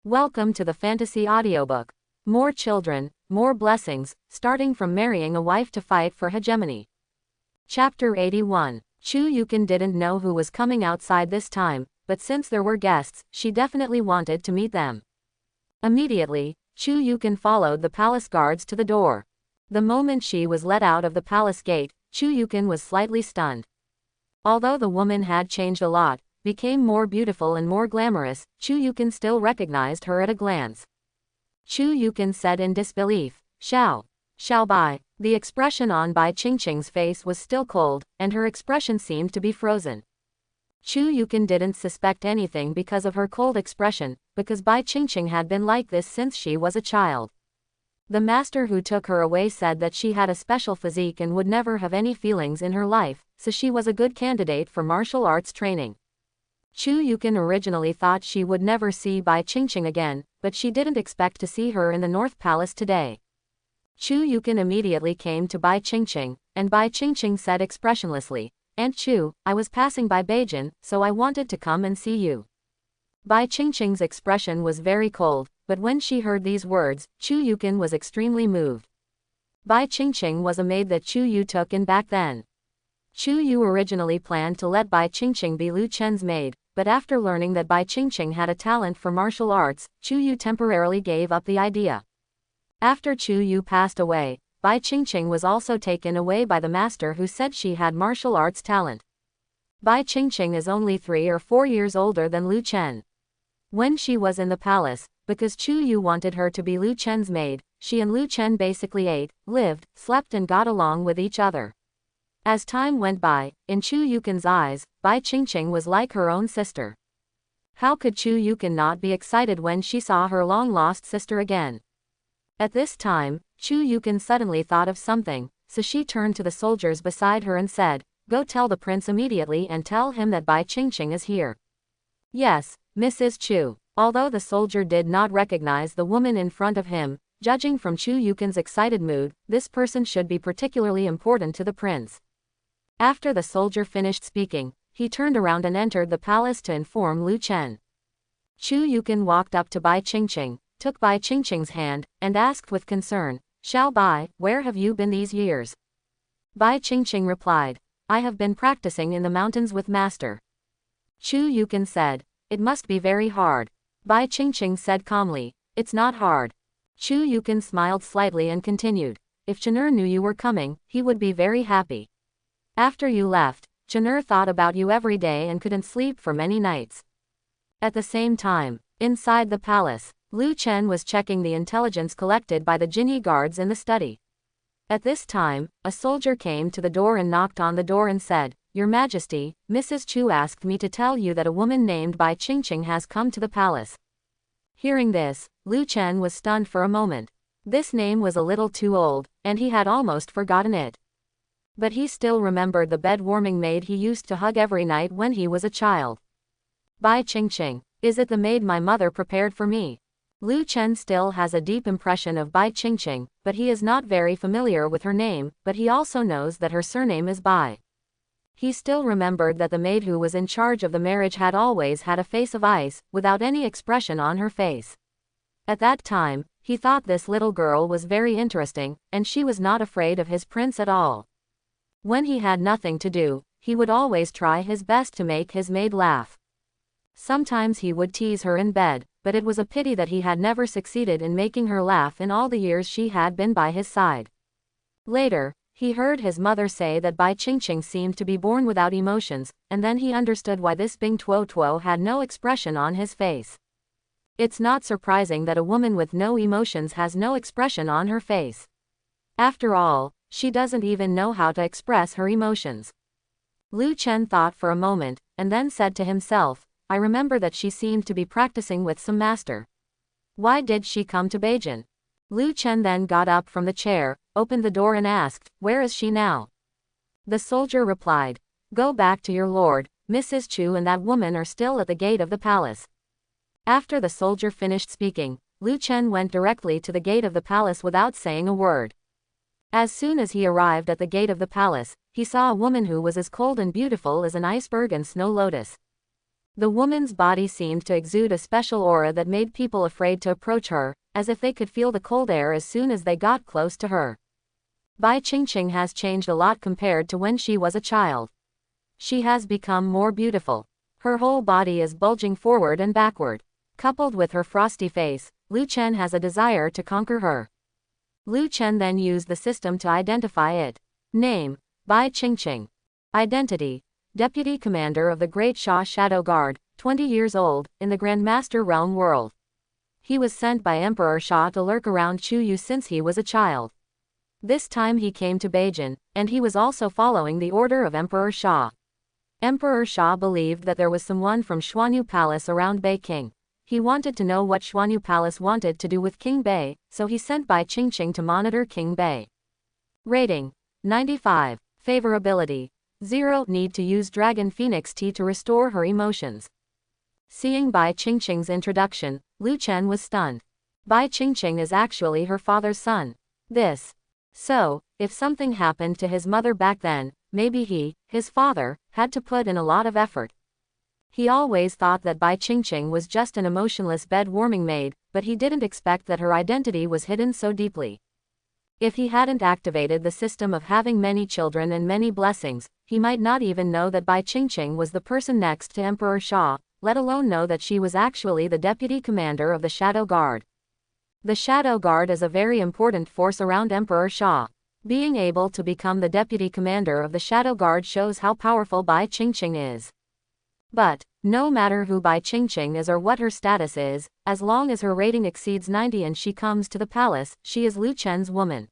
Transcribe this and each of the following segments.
Welcome to the Fantasy Audiobook. More children, more blessings, starting from marrying a wife to fight for hegemony. Chapter 81. Chu Yukin didn't know who was coming outside this time, but since there were guests, she definitely wanted to meet them. Immediately, Chu Yukin followed the palace guards to the door. The moment she was let out of the palace gate, Chu Yukin was slightly stunned. Although the woman had changed a lot, became more beautiful and more glamorous, Chu Yukin still recognized her at a glance. Chu Yukin said in disbelief, Shall Bai. The expression on Bai Qingqing's face was still cold, and her expression seemed to be frozen. Chu Yukin didn't suspect anything because of her cold expression, because Bai Qingqing had been like this since she was a child. The master who took her away said that she had a special physique and would never have any feelings in her life, so she was a good candidate for martial arts training. Chu Yukin originally thought she would never see Bai Qingqing again, but she didn't expect to see her in the North Palace today. Chu Yukin immediately came to Bai Qingqing, and Bai Qingqing said expressionlessly, Aunt Chu, I was passing by Beijing, so I wanted to come and see you. Bai Qingqing's expression was very cold, but when she heard these words, Chu Yukin was extremely moved. Bai Qingqing was a maid that Chu Yu took in back then. Chu Yu originally planned to let Bai Qingqing be Lu Chen's maid, but after learning that Bai Qingqing had a talent for martial arts, Chu Yu temporarily gave up the idea. After Chu Yu passed away, Bai Qingqing was also taken away by the master who said she had martial arts talent. Bai Qingqing is only 3 or 4 years older than Lu Chen. When she was in the palace, because Chu Yu wanted her to be Lu Chen's maid, she and Lu Chen basically ate, lived, slept and got along with each other. As time went by, in Chu Yukin's eyes, Bai Qingqing was like her own sister. How could Chu Yukin not be excited when she saw her long-lost sister again? At this time, Chu Yukin suddenly thought of something, so she turned to the soldiers beside her and said, Go tell the prince immediately and tell him that Bai Qingqing is here. Yes, Mrs. Chu. Although the soldier did not recognize the woman in front of him, judging from Chu Yukin's excited mood, this person should be particularly important to the prince. After the soldier finished speaking, he turned around and entered the palace to inform Lu Chen. Chu Yukin walked up to Bai Qingqing, took Bai Qingqing's hand, and asked with concern, Shall Bai, where have you been these years? Bai Qingqing replied, I have been practicing in the mountains with master. Chu Yukin said, It must be very hard. Bai Qingqing said calmly, It's not hard. Chu Yukin smiled slightly and continued, If Chen'er knew you were coming, he would be very happy. After you left, Chen'er thought about you every day and couldn't sleep for many nights. At the same time, inside the palace, Lu Chen was checking the intelligence collected by the Jinyi guards in the study. At this time, a soldier came to the door and knocked on the door and said, Your Majesty, Mrs. Chu asked me to tell you that a woman named Bai Qingqing has come to the palace. Hearing this, Lu Chen was stunned for a moment. This name was a little too old, and he had almost forgotten it. But he still remembered the bed-warming maid he used to hug every night when he was a child. Bai Qingqing, is it the maid my mother prepared for me? Lu Chen still has a deep impression of Bai Qingqing, but he is not very familiar with her name, but he also knows that her surname is Bai. He still remembered that the maid who was in charge of the marriage had always had a face of ice, without any expression on her face. At that time, he thought this little girl was very interesting, and she was not afraid of his prince at all. When he had nothing to do, he would always try his best to make his maid laugh. Sometimes he would tease her in bed, but it was a pity that he had never succeeded in making her laugh in all the years she had been by his side. Later, he heard his mother say that Bai Qingqing seemed to be born without emotions, and then he understood why this Bing Tuo Tuo had no expression on his face. It's not surprising that a woman with no emotions has no expression on her face. After all, she doesn't even know how to express her emotions. Lu Chen thought for a moment, and then said to himself, I remember that she seemed to be practicing with some master. Why did she come to Beijing? Lu Chen then got up from the chair, opened the door and asked, Where is she now? The soldier replied, Go back to your lord, Mrs. Chu and that woman are still at the gate of the palace. After the soldier finished speaking, Lu Chen went directly to the gate of the palace without saying a word. As soon as he arrived at the gate of the palace, he saw a woman who was as cold and beautiful as an iceberg and snow lotus. The woman's body seemed to exude a special aura that made people afraid to approach her, as if they could feel the cold air as soon as they got close to her. Bai Qingqing has changed a lot compared to when she was a child. She has become more beautiful. Her whole body is bulging forward and backward. Coupled with her frosty face, Lu Chen has a desire to conquer her. Lu Chen then used the system to identify it. Name: Bai Qingqing. Identity: Deputy Commander of the Great Sha Shadow Guard, 20 years old, in the Grandmaster Realm world. He was sent by Emperor Sha to lurk around Chuyu since he was a child. This time he came to Beijing, and he was also following the order of Emperor Sha. Emperor Sha believed that there was someone from Xuanyu Palace around Beiking. He wanted to know what Xuanyu Palace wanted to do with King Bei, so he sent Bai Qingqing to monitor King Bei. Rating: 95. Favorability: 0. Need to use Dragon Phoenix Tea to restore her emotions. Seeing Bai Qingqing's introduction, Lu Chen was stunned. Bai Qingqing is actually her father's son. So, if something happened to his mother back then, maybe he, his father, had to put in a lot of effort. He always thought that Bai Qingqing was just an emotionless bed-warming maid, but he didn't expect that her identity was hidden so deeply. If he hadn't activated the system of having many children and many blessings, he might not even know that Bai Qingqing was the person next to Emperor Sha, let alone know that she was actually the deputy commander of the Shadow Guard. The Shadow Guard is a very important force around Emperor Sha. Being able to become the deputy commander of the Shadow Guard shows how powerful Bai Qingqing is. But, no matter who Bai Qingqing is or what her status is, as long as her rating exceeds 90 and she comes to the palace, she is Lu Chen's woman.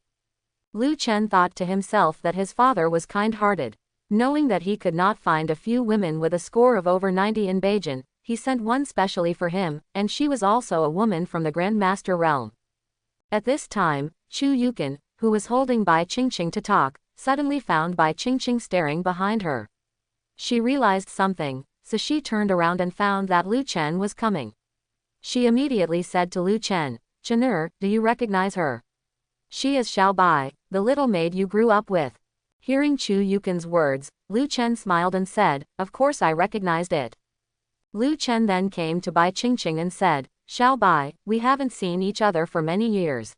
Lu Chen thought to himself that his father was kind-hearted. Knowing that he could not find a few women with a score of over 90 in Beijing, he sent one specially for him, and she was also a woman from the Grandmaster realm. At this time, Chu Yukin, who was holding Bai Qingqing to talk, suddenly found Bai Qingqing staring behind her. She realized something, so she turned around and found that Lu Chen was coming. She immediately said to Lu Chen, "Chen'er, do you recognize her? She is Xiao Bai, the little maid you grew up with." Hearing Chu Yukin's words, Lu Chen smiled and said, "Of course I recognized it." Lu Chen then came to Bai Qingqing and said, "Xiao Bai, we haven't seen each other for many years.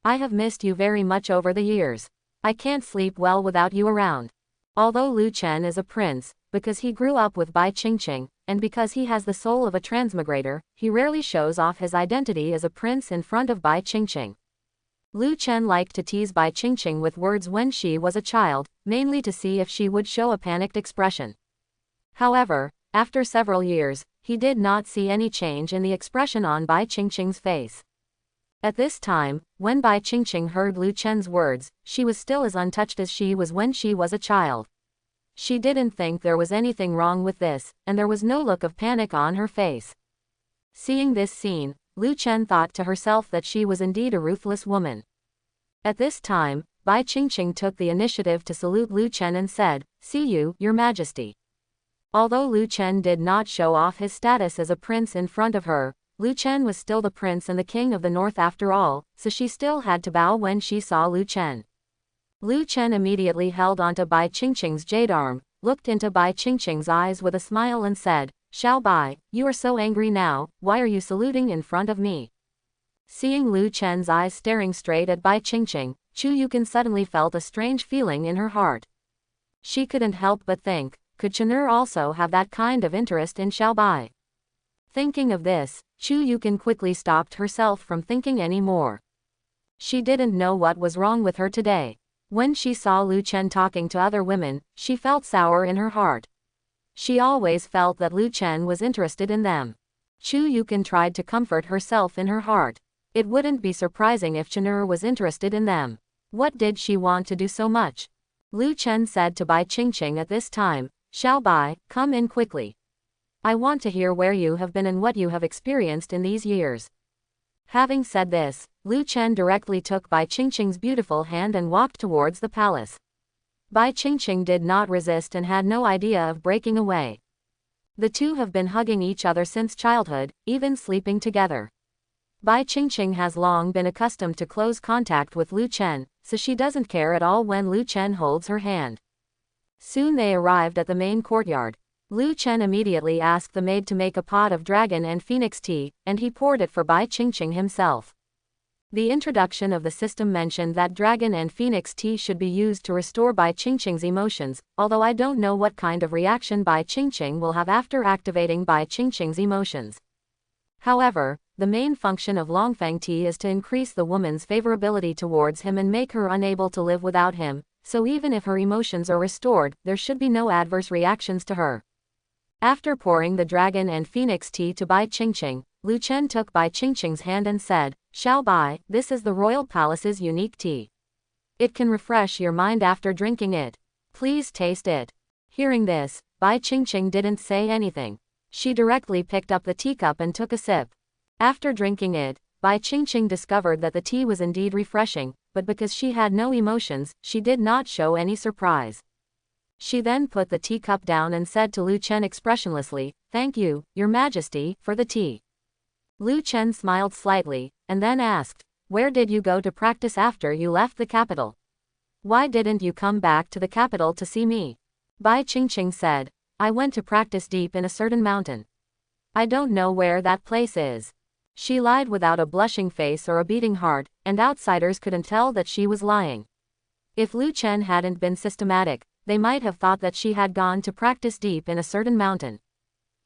I have missed you very much over the years. I can't sleep well without you around." Although Lu Chen is a prince, because he grew up with Bai Qingqing, and because he has the soul of a transmigrator, he rarely shows off his identity as a prince in front of Bai Qingqing. Lu Chen liked to tease Bai Qingqing with words when she was a child, mainly to see if she would show a panicked expression. However, after several years, he did not see any change in the expression on Bai Qingqing's face. At this time, when Bai Qingqing heard Lu Chen's words, she was still as untouched as she was when she was a child. She didn't think there was anything wrong with this, and there was no look of panic on her face. Seeing this scene, Lu Chen thought to herself that she was indeed a ruthless woman. At this time, Bai Qingqing took the initiative to salute Lu Chen and said, "See you, Your Majesty." Although Lu Chen did not show off his status as a prince in front of her, Lu Chen was still the prince and the king of the north after all, so she still had to bow when she saw Lu Chen. Lu Chen immediately held onto Bai Qingqing's jade arm, looked into Bai Qingqing's eyes with a smile and said, "Xiao Bai, you are so angry now, why are you saluting in front of me?" Seeing Lu Chen's eyes staring straight at Bai Qingqing, Chu Yukin suddenly felt a strange feeling in her heart. She couldn't help but think, could Chen'er also have that kind of interest in Xiao Bai? Thinking of this, Chu Yukin quickly stopped herself from thinking any more. She didn't know what was wrong with her today. When she saw Lu Chen talking to other women, she felt sour in her heart. She always felt that Lu Chen was interested in them. Chu Yukin tried to comfort herself in her heart. It wouldn't be surprising if Chen'er was interested in them. What did she want to do so much? Lu Chen said to Bai Qingqing at this time, "Xiao Bai, come in quickly. I want to hear where you have been and what you have experienced in these years." Having said this, Lu Chen directly took Bai Qingqing's beautiful hand and walked towards the palace. Bai Qingqing did not resist and had no idea of breaking away. The two have been hugging each other since childhood, even sleeping together. Bai Qingqing has long been accustomed to close contact with Lu Chen, so she doesn't care at all when Lu Chen holds her hand. Soon they arrived at the main courtyard. Lu Chen immediately asked the maid to make a pot of dragon and phoenix tea, and he poured it for Bai Qingqing himself. The introduction of the system mentioned that dragon and phoenix tea should be used to restore Bai Qingqing's emotions, although I don't know what kind of reaction Bai Qingqing will have after activating Bai Qingqing's emotions. However, the main function of Longfeng tea is to increase the woman's favorability towards him and make her unable to live without him, so even if her emotions are restored, there should be no adverse reactions to her. After pouring the dragon and phoenix tea to Bai Qingqing, Lu Chen took Bai Qingqing's hand and said, "Xiao Bai, this is the royal palace's unique tea. It can refresh your mind after drinking it. Please taste it." Hearing this, Bai Qingqing didn't say anything. She directly picked up the teacup and took a sip. After drinking it, Bai Qingqing discovered that the tea was indeed refreshing, but because she had no emotions, she did not show any surprise. She then put the teacup down and said to Lu Chen expressionlessly, "Thank you, Your Majesty, for the tea." Lu Chen smiled slightly, and then asked, "Where did you go to practice after you left the capital? Why didn't you come back to the capital to see me?" Bai Qingqing said, "I went to practice deep in a certain mountain. I don't know where that place is." She lied without a blushing face or a beating heart, and outsiders couldn't tell that she was lying. If Lu Chen hadn't been systematic, they might have thought that she had gone to practice deep in a certain mountain.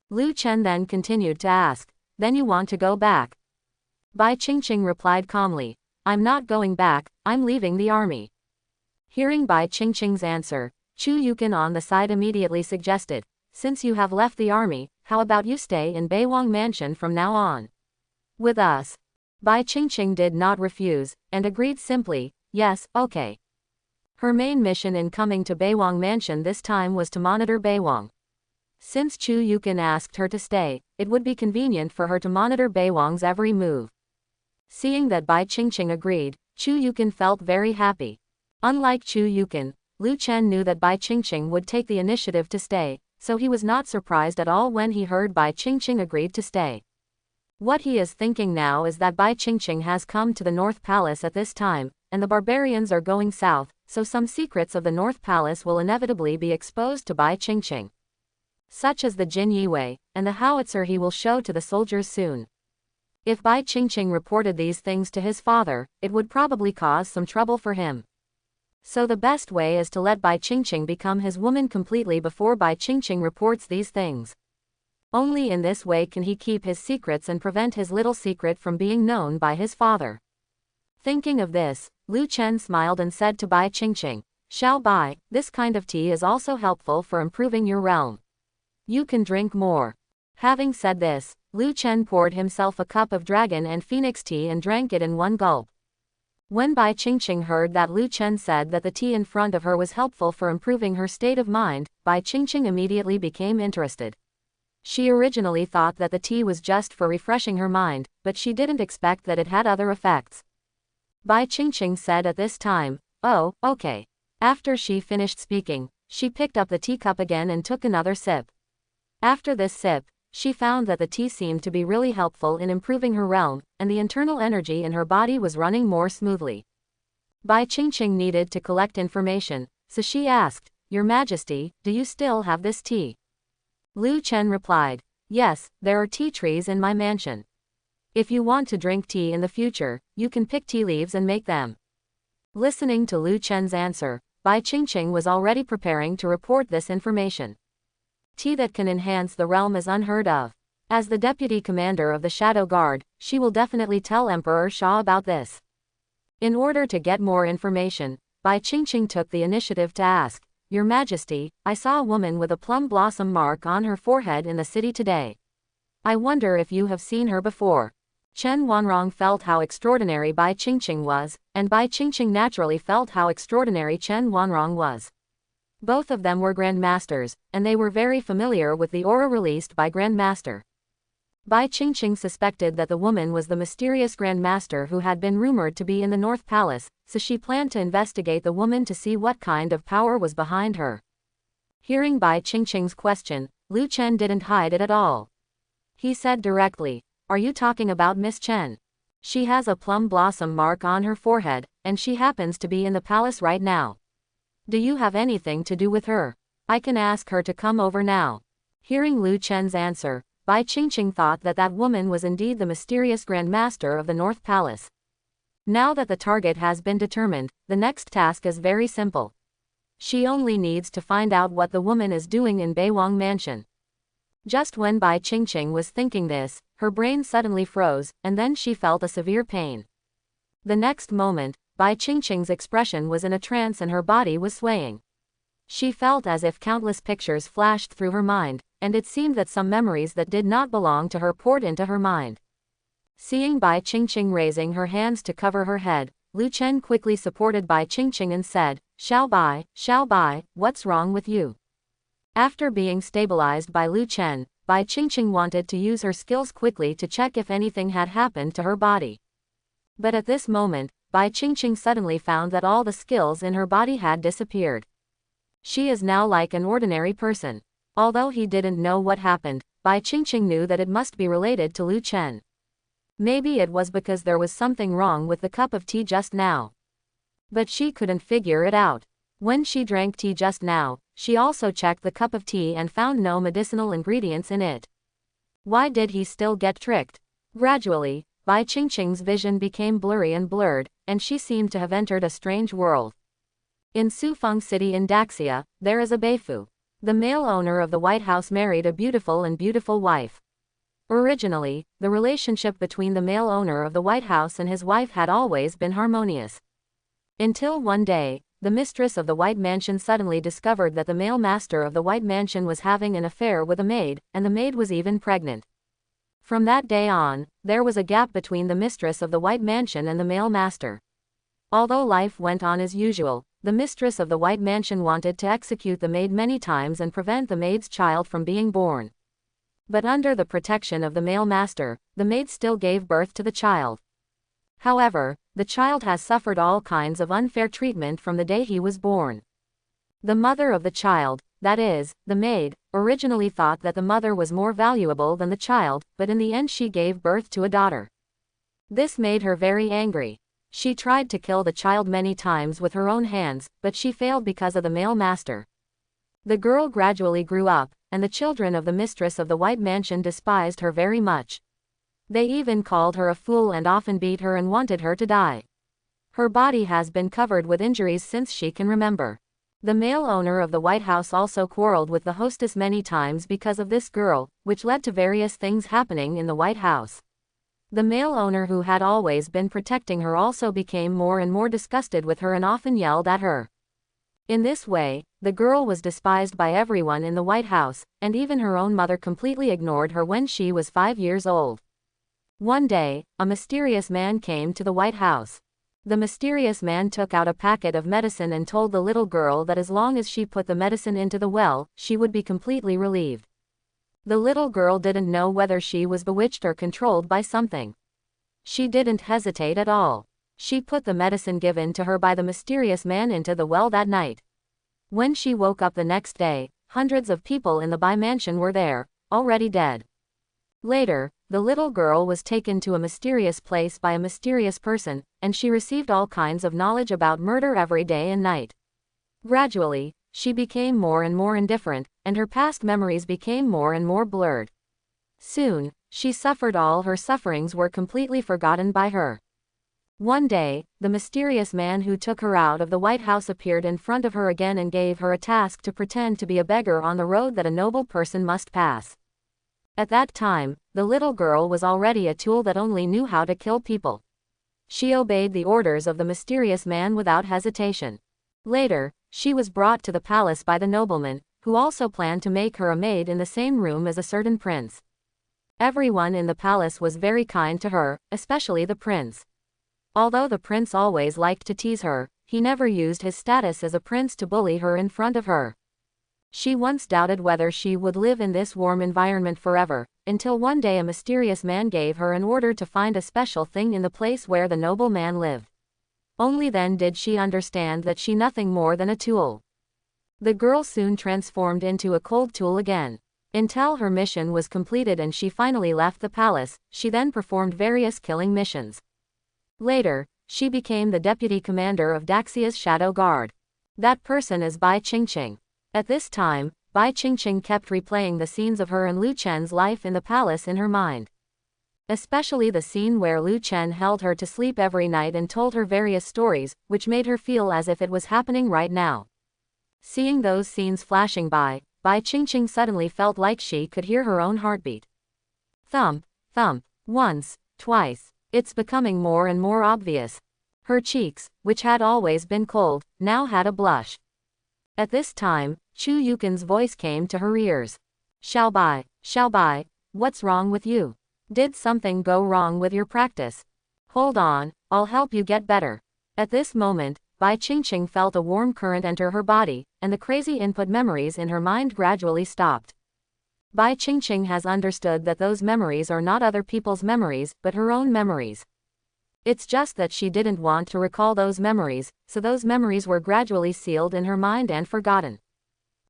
Lu Chen then continued to ask, "Then you want to go back?" Bai Qingqing replied calmly, "I'm not going back, I'm leaving the army." Hearing Bai Qingqing's answer, Chu Yukin on the side immediately suggested, "Since you have left the army, how about you stay in Beiwang Mansion from now on? With us?" Bai Qingqing did not refuse, and agreed simply, "Yes, okay." Her main mission in coming to Beiwang Mansion this time was to monitor Beiwang. Since Chu Yukin asked her to stay, it would be convenient for her to monitor Beiwang's every move. Seeing that Bai Qingqing agreed, Chu Yukin felt very happy. Unlike Chu Yukin, Lu Chen knew that Bai Qingqing would take the initiative to stay, so he was not surprised at all when he heard Bai Qingqing agreed to stay. What he is thinking now is that Bai Qingqing has come to the North Palace at this time, and the barbarians are going south, so some secrets of the North Palace will inevitably be exposed to Bai Qingqing, such as the Jin Yiwei, and the howitzer he will show to the soldiers soon. If Bai Qingqing reported these things to his father, it would probably cause some trouble for him. So the best way is to let Bai Qingqing become his woman completely before Bai Qingqing reports these things. Only in this way can he keep his secrets and prevent his little secret from being known by his father. Thinking of this, Lu Chen smiled and said to Bai Qingqing, "Xiao Bai, this kind of tea is also helpful for improving your realm. You can drink more." Having said this, Lu Chen poured himself a cup of dragon and phoenix tea and drank it in one gulp. When Bai Qingqing heard that Lu Chen said that the tea in front of her was helpful for improving her state of mind, Bai Qingqing immediately became interested. She originally thought that the tea was just for refreshing her mind, but she didn't expect that it had other effects. Bai Qingqing said at this time, "Oh, okay." After she finished speaking, she picked up the teacup again and took another sip. After this sip, she found that the tea seemed to be really helpful in improving her realm, and the internal energy in her body was running more smoothly. Bai Qingqing needed to collect information, so she asked, "Your Majesty, do you still have this tea?" Lu Chen replied, "Yes, there are tea trees in my mansion. If you want to drink tea in the future, you can pick tea leaves and make them." Listening to Lu Chen's answer, Bai Qingqing was already preparing to report this information. Tea that can enhance the realm is unheard of. As the deputy commander of the Shadow Guard, she will definitely tell Emperor Sha about this. In order to get more information, Bai Qingqing took the initiative to ask, "Your Majesty, I saw a woman with a plum blossom mark on her forehead in the city today. I wonder if you have seen her before." Chen Wanrong felt how extraordinary Bai Qingqing was, and Bai Qingqing naturally felt how extraordinary Chen Wanrong was. Both of them were grandmasters, and they were very familiar with the aura released by Grandmaster. Bai Qingqing suspected that the woman was the mysterious grandmaster who had been rumored to be in the North Palace, so she planned to investigate the woman to see what kind of power was behind her. Hearing Bai Qingqing's question, Lu Chen didn't hide it at all. He said directly, "Are you talking about Miss Chen? She has a plum blossom mark on her forehead, and she happens to be in the palace right now. Do you have anything to do with her? I can ask her to come over now." Hearing Lu Chen's answer, Bai Qingqing thought that that woman was indeed the mysterious Grand Master of the North Palace. Now that the target has been determined, the next task is very simple. She only needs to find out what the woman is doing in Beiwang Mansion. Just when Bai Qingqing was thinking this, her brain suddenly froze, and then she felt a severe pain. The next moment, Bai Qingqing's expression was in a trance and her body was swaying. She felt as if countless pictures flashed through her mind, and it seemed that some memories that did not belong to her poured into her mind. Seeing Bai Qingqing raising her hands to cover her head, Lu Chen quickly supported Bai Qingqing and said, Xiao Bai, what's wrong with you? After being stabilized by Lu Chen, Bai Qingqing wanted to use her skills quickly to check if anything had happened to her body. But at this moment, Bai Qingqing suddenly found that all the skills in her body had disappeared. She is now like an ordinary person. Although he didn't know what happened, Bai Qingqing knew that it must be related to Lu Chen. Maybe it was because there was something wrong with the cup of tea just now. But she couldn't figure it out. When she drank tea just now, she also checked the cup of tea and found no medicinal ingredients in it. Why did he still get tricked? Gradually, Bai Qingqing's vision became blurry and blurred, and she seemed to have entered a strange world. In Sufeng City in Daxia, there is a Beifu. The male owner of the White House married a beautiful wife. Originally, the relationship between the male owner of the White House and his wife had always been harmonious. Until one day, the mistress of the White Mansion suddenly discovered that the male master of the White Mansion was having an affair with a maid, and the maid was even pregnant. From that day on, there was a gap between the mistress of the White Mansion and the male master. Although life went on as usual, the mistress of the White Mansion wanted to execute the maid many times and prevent the maid's child from being born. But under the protection of the male master, the maid still gave birth to the child. However, the child has suffered all kinds of unfair treatment from the day he was born. The mother of the child, that is, the maid, originally thought that the mother was more valuable than the child, but in the end she gave birth to a daughter. This made her very angry. She tried to kill the child many times with her own hands, but she failed because of the male master. The girl gradually grew up, and the children of the mistress of the White Mansion despised her very much. They even called her a fool and often beat her and wanted her to die. Her body has been covered with injuries since she can remember. The male owner of the White House also quarreled with the hostess many times because of this girl, which led to various things happening in the White House. The male owner who had always been protecting her also became more and more disgusted with her and often yelled at her. In this way, the girl was despised by everyone in the White House, and even her own mother completely ignored her when she was 5 years old. One day, a mysterious man came to the White House. The mysterious man took out a packet of medicine and told the little girl that as long as she put the medicine into the well, she would be completely relieved. The little girl didn't know whether she was bewitched or controlled by something. She didn't hesitate at all. She put the medicine given to her by the mysterious man into the well that night. When she woke up the next day, hundreds of people in the Bai Mansion were there, already dead. Later, the little girl was taken to a mysterious place by a mysterious person, and she received all kinds of knowledge about murder every day and night. Gradually, she became more and more indifferent, and her past memories became more and more blurred. Soon, she suffered all her sufferings were completely forgotten by her. One day, the mysterious man who took her out of the White House appeared in front of her again and gave her a task to pretend to be a beggar on the road that a noble person must pass. At that time, the little girl was already a tool that only knew how to kill people. She obeyed the orders of the mysterious man without hesitation. Later, she was brought to the palace by the nobleman, who also planned to make her a maid in the same room as a certain prince. Everyone in the palace was very kind to her, especially the prince. Although the prince always liked to tease her, he never used his status as a prince to bully her in front of her. She once doubted whether she would live in this warm environment forever, until one day a mysterious man gave her an order to find a special thing in the place where the noble man lived. Only then did she understand that she nothing more than a tool. The girl soon transformed into a cold tool again. Until her mission was completed and she finally left the palace, she then performed various killing missions. Later, she became the deputy commander of Daxia's shadow guard. That person is Bai Qingqing. At this time, Bai Qingqing kept replaying the scenes of her and Lu Chen's life in the palace in her mind. Especially the scene where Lu Chen held her to sleep every night and told her various stories, which made her feel as if it was happening right now. Seeing those scenes flashing by, Bai Qingqing suddenly felt like she could hear her own heartbeat. Thump, thump, once, twice. It's becoming more and more obvious. Her cheeks, which had always been cold, now had a blush. At this time, Chu Yukin's voice came to her ears. Xiao Bai, what's wrong with you? Did something go wrong with your practice? Hold on, I'll help you get better. At this moment, Bai Qingqing felt a warm current enter her body, and the crazy input memories in her mind gradually stopped. Bai Qingqing has understood that those memories are not other people's memories, but her own memories. It's just that she didn't want to recall those memories, so those memories were gradually sealed in her mind and forgotten.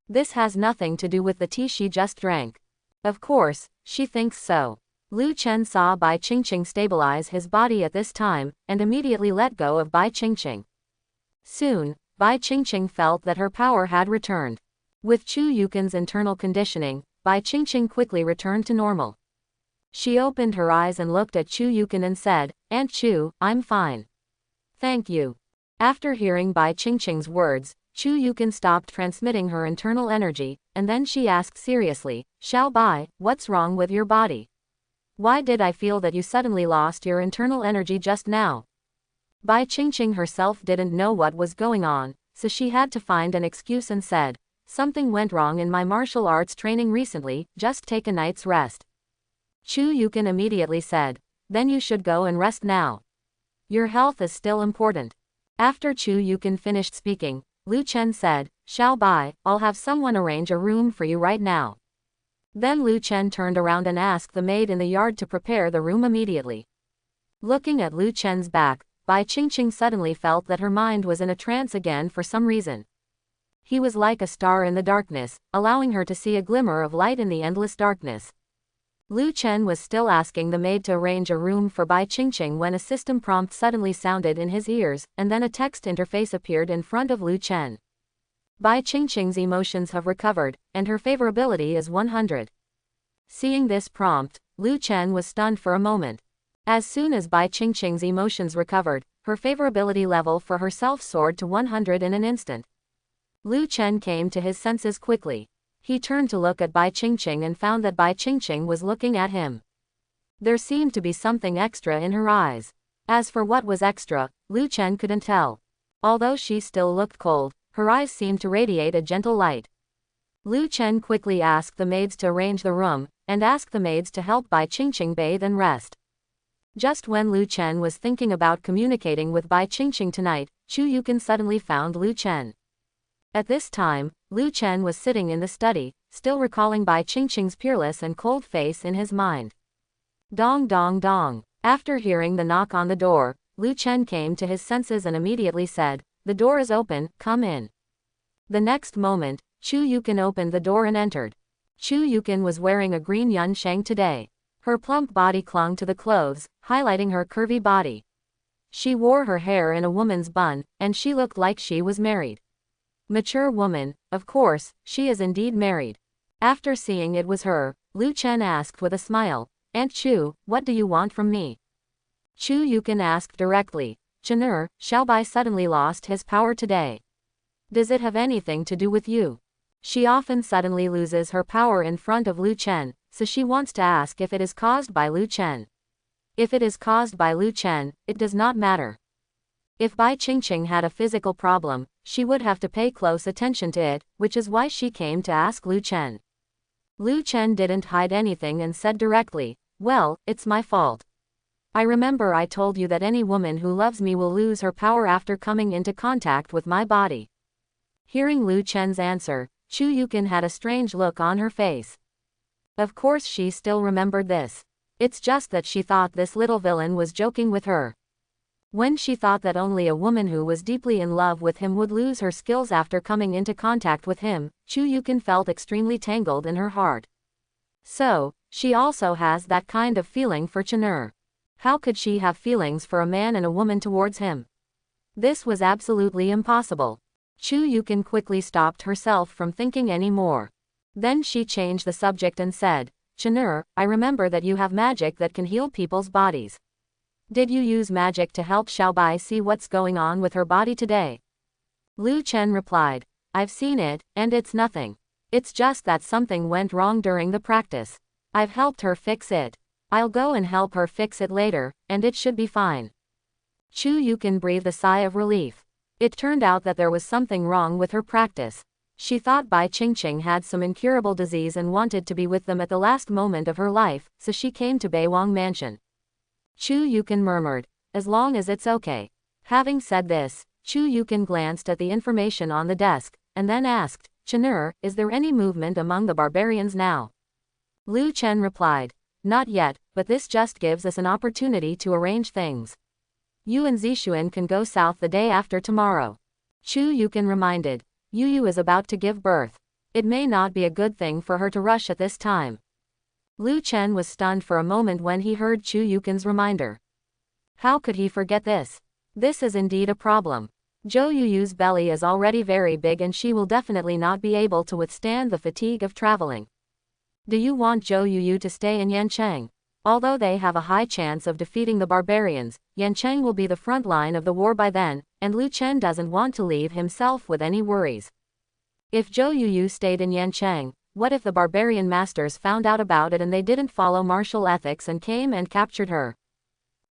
This has nothing to do with the tea she just drank. Of course, she thinks so. Lu Chen saw Bai Qingqing stabilize his body at this time, and immediately let go of Bai Qingqing. Soon, Bai Qingqing felt that her power had returned. With Chu Yukin's internal conditioning, Bai Qingqing quickly returned to normal. She opened her eyes and looked at Chu Yukin and said, Aunt Chu, I'm fine. Thank you. After hearing Bai Qingqing's words, Chu Yukin stopped transmitting her internal energy, and then she asked seriously, Xiao Bai, what's wrong with your body? Why did I feel that you suddenly lost your internal energy just now? Bai Qingqing herself didn't know what was going on, so she had to find an excuse and said, something went wrong in my martial arts training recently, just take a night's rest. Chu Yukin immediately said, then you should go and rest now. Your health is still important. After Chu Yukin finished speaking, Lu Chen said, Xiao Bai, I'll have someone arrange a room for you right now. Then Lu Chen turned around and asked the maid in the yard to prepare the room immediately. Looking at Lu Chen's back, Bai Qingqing suddenly felt that her mind was in a trance again for some reason. He was like a star in the darkness, allowing her to see a glimmer of light in the endless darkness. Lu Chen was still asking the maid to arrange a room for Bai Qingqing when a system prompt suddenly sounded in his ears, and then a text interface appeared in front of Lu Chen. Bai Qingqing's emotions have recovered, and her favorability is 100. Seeing this prompt, Lu Chen was stunned for a moment. As soon as Bai Qingqing's emotions recovered, her favorability level for herself soared to 100 in an instant. Lu Chen came to his senses quickly. He turned to look at Bai Qingqing and found that Bai Qingqing was looking at him. There seemed to be something extra in her eyes. As for what was extra, Lu Chen couldn't tell. Although she still looked cold, her eyes seemed to radiate a gentle light. Lu Chen quickly asked the maids to arrange the room, and asked the maids to help Bai Qingqing bathe and rest. Just when Lu Chen was thinking about communicating with Bai Qingqing tonight, Chu Yukin suddenly found Lu Chen. At this time, Lu Chen was sitting in the study, still recalling Bai Qingqing's peerless and cold face in his mind. Dong dong dong. After hearing the knock on the door, Lu Chen came to his senses and immediately said, the door is open, come in. The next moment, Chu Yukin opened the door and entered. Chu Yukin was wearing a green yunsheng today. Her plump body clung to the clothes, highlighting her curvy body. She wore her hair in a woman's bun, and she looked like she was married. Mature woman, of course, she is indeed married. After seeing it was her, Lu Chen asked with a smile, Aunt Chu, what do you want from me? Chu Yukin asked directly, Chen'er, Xiao Bai suddenly lost his power today. Does it have anything to do with you? She often suddenly loses her power in front of Lu Chen, so she wants to ask if it is caused by Lu Chen. If it is caused by Lu Chen, it does not matter. If Bai Qingqing had a physical problem, she would have to pay close attention to it, which is why she came to ask Lu Chen. Lu Chen didn't hide anything and said directly, well, it's my fault. I remember I told you that any woman who loves me will lose her power after coming into contact with my body. Hearing Lu Chen's answer, Chu Yukin had a strange look on her face. Of course she still remembered this. It's just that she thought this little villain was joking with her. When she thought that only a woman who was deeply in love with him would lose her skills after coming into contact with him, Chu Yukin felt extremely tangled in her heart. So, she also has that kind of feeling for Chen'er. How could she have feelings for a man and a woman towards him? This was absolutely impossible. Chu Yukin quickly stopped herself from thinking any more. Then she changed the subject and said, Chanur, I remember that you have magic that can heal people's bodies. Did you use magic to help Xiaobai see what's going on with her body today? Lu Chen replied, I've seen it, and it's nothing. It's just that something went wrong during the practice. I've helped her fix it. I'll go and help her fix it later, and it should be fine. Chu Yukin breathed a sigh of relief. It turned out that there was something wrong with her practice. She thought Bai Qingqing had some incurable disease and wanted to be with them at the last moment of her life, so she came to Beiwang Mansion. Chu Yukin murmured, as long as it's okay. Having said this, Chu Yukin glanced at the information on the desk, and then asked, Chanur, is there any movement among the barbarians now? Lu Chen replied, not yet, but this just gives us an opportunity to arrange things. You and Zixuan can go south the day after tomorrow. Chu Yukin reminded, Yu is about to give birth. It may not be a good thing for her to rush at this time. Lu Chen was stunned for a moment when he heard Chu Yukin's reminder. How could he forget this? This is indeed a problem. Zhou Yuyu's belly is already very big and she will definitely not be able to withstand the fatigue of traveling. Do you want Zhou Yuyu to stay in Yancheng? Although they have a high chance of defeating the barbarians, Yancheng will be the front line of the war by then, and Lu Chen doesn't want to leave himself with any worries. If Zhou Yuyu stayed in Yancheng, what if the barbarian masters found out about it and they didn't follow martial ethics and came and captured her?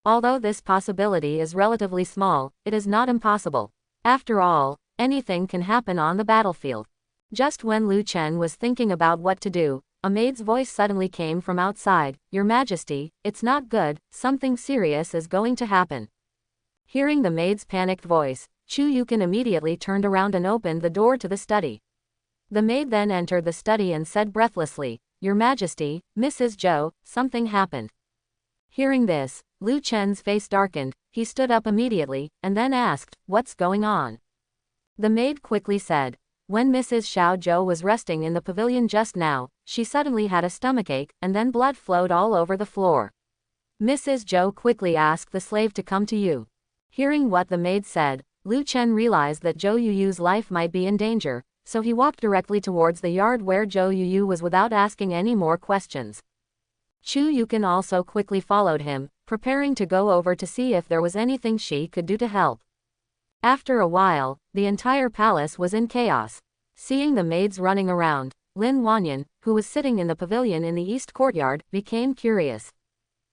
Although this possibility is relatively small, it is not impossible. After all, anything can happen on the battlefield. Just when Lu Chen was thinking about what to do, a maid's voice suddenly came from outside, Your Majesty, it's not good, something serious is going to happen. Hearing the maid's panicked voice, Chu Yukin immediately turned around and opened the door to the study. The maid then entered the study and said breathlessly, Your Majesty, Mrs. Zhou, something happened. Hearing this, Lu Chen's face darkened, he stood up immediately, and then asked, What's going on? The maid quickly said, When Mrs. Xiao Zhou was resting in the pavilion just now, she suddenly had a stomachache, and then blood flowed all over the floor. Mrs. Zhou quickly asked the slave to come to you. Hearing what the maid said, Lu Chen realized that Zhou Yuyu's life might be in danger, so he walked directly towards the yard where Zhou Yuyu was without asking any more questions. Chu Yukin also quickly followed him, preparing to go over to see if there was anything she could do to help. After a while, the entire palace was in chaos. Seeing the maids running around, Lin Wanyan, who was sitting in the pavilion in the east courtyard, became curious.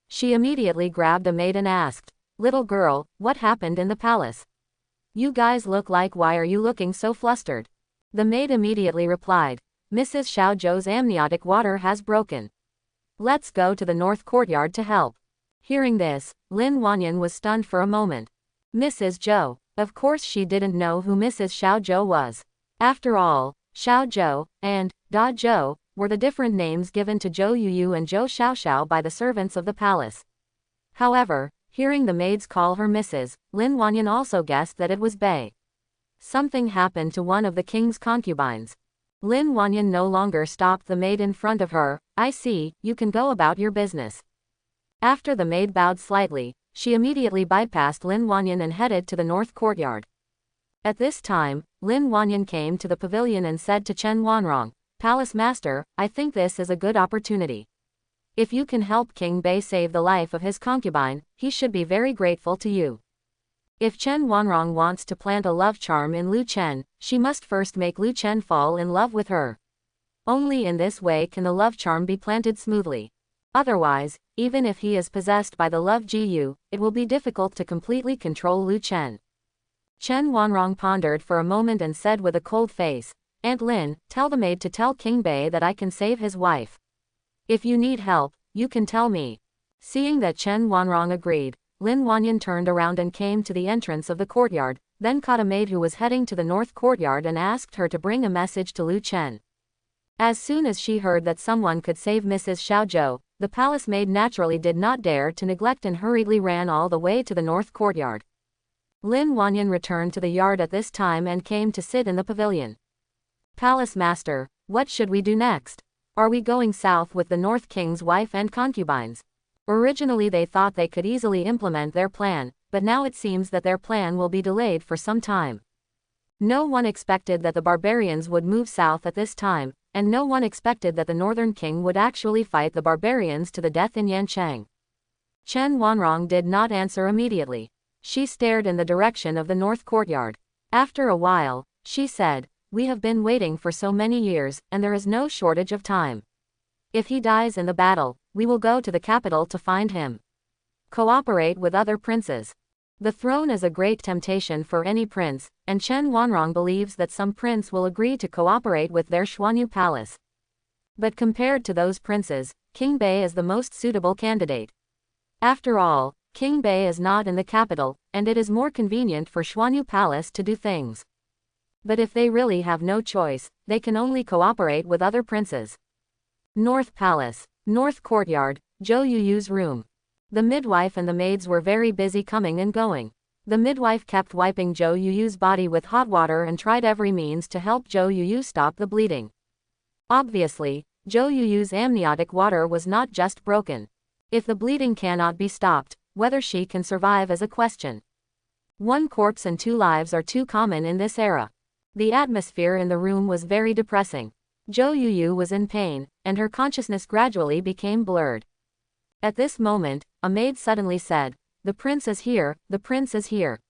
She immediately grabbed a maid and asked, Little girl, what happened in the palace? You guys look like why are you looking so flustered? The maid immediately replied, Mrs. Xiao Zhou's amniotic water has broken. Let's go to the north courtyard to help. Hearing this, Lin Wanyan was stunned for a moment. Mrs. Zhou. Of course she didn't know who Mrs. Xiao Zhou was. After all, Xiao Zhou and Da Zhou were the different names given to Zhou Yuyu and Zhou Xiaoxiao by the servants of the palace. However, hearing the maids call her Mrs., Lin Wanyan also guessed that it was Bei. Something happened to one of the king's concubines. Lin Wanyan no longer stopped the maid in front of her. I see, you can go about your business. After the maid bowed slightly, she immediately bypassed Lin Wanyan and headed to the north courtyard. At this time, Lin Wanyan came to the pavilion and said to Chen Wanrong, Palace Master, I think this is a good opportunity. If you can help King Bei save the life of his concubine, he should be very grateful to you. If Chen Wanrong wants to plant a love charm in Lu Chen, she must first make Lu Chen fall in love with her. Only in this way can the love charm be planted smoothly. Otherwise, even if he is possessed by the love Jiyu, it will be difficult to completely control Lu Chen. Chen Wanrong pondered for a moment and said with a cold face, Aunt Lin, tell the maid to tell King Bei that I can save his wife. If you need help, you can tell me. Seeing that Chen Wanrong agreed, Lin Wanyan turned around and came to the entrance of the courtyard, then caught a maid who was heading to the north courtyard and asked her to bring a message to Lu Chen. As soon as she heard that someone could save Mrs. Xiao Zhou, the palace maid naturally did not dare to neglect and hurriedly ran all the way to the north courtyard. Lin Wanyan returned to the yard at this time and came to sit in the pavilion. Palace Master, what should we do next? Are we going south with the North King's wife and concubines? Originally they thought they could easily implement their plan, but now it seems that their plan will be delayed for some time. No one expected that the barbarians would move south at this time, and no one expected that the northern king would actually fight the barbarians to the death in Yancheng. Chen Wanrong did not answer immediately. She stared in the direction of the north courtyard. After a while, she said, "We have been waiting for so many years, and there is no shortage of time. If he dies in the battle, we will go to the capital to find him. Cooperate with other princes. The throne is a great temptation for any prince, and Chen Wanrong believes that some prince will agree to cooperate with their Xuanyu palace. But compared to those princes, King Bei is the most suitable candidate. After all, King Bei is not in the capital, and it is more convenient for Xuanyu Palace to do things. But if they really have no choice, they can only cooperate with other princes." North Palace. North Courtyard, Zhou Yuyu's room. The midwife and the maids were very busy coming and going. The midwife kept wiping Zhou Yuyu's body with hot water and tried every means to help Zhou Yuyu stop the bleeding. Obviously, Zhou Yuyu's amniotic water was not just broken. If the bleeding cannot be stopped, whether she can survive is a question. One corpse and 2 lives are too common in this era. The atmosphere in the room was very depressing. Zhou Yuyu was in pain, and her consciousness gradually became blurred. At this moment, a maid suddenly said, "The prince is here, the prince is here."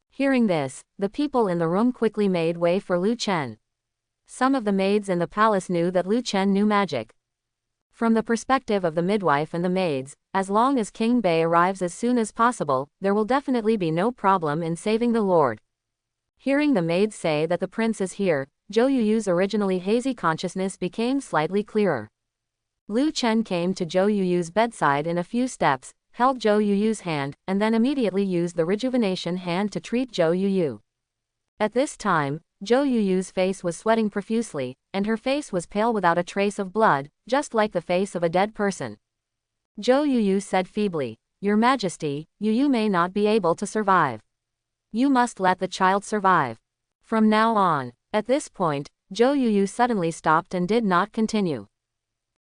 Hearing this, the people in the room quickly made way for Lu Chen. Some of the maids in the palace knew that Lu Chen knew magic. From the perspective of the midwife and the maids, as long as King Bei arrives as soon as possible, there will definitely be no problem in saving the lord. Hearing the maids say that the prince is here, Zhou Yuyu's originally hazy consciousness became slightly clearer. Lu Chen came to Zhou Yuyu's bedside in a few steps, held Zhou Yuyu's hand, and then immediately used the rejuvenation hand to treat Zhou Yuyu. At this time, Zhou Yuyu's face was sweating profusely, and her face was pale without a trace of blood, just like the face of a dead person. Zhou Yuyu said feebly, "Your Majesty, Yuyu may not be able to survive. You must let the child survive. From now on." At this point, Zhou Yuyu suddenly stopped and did not continue.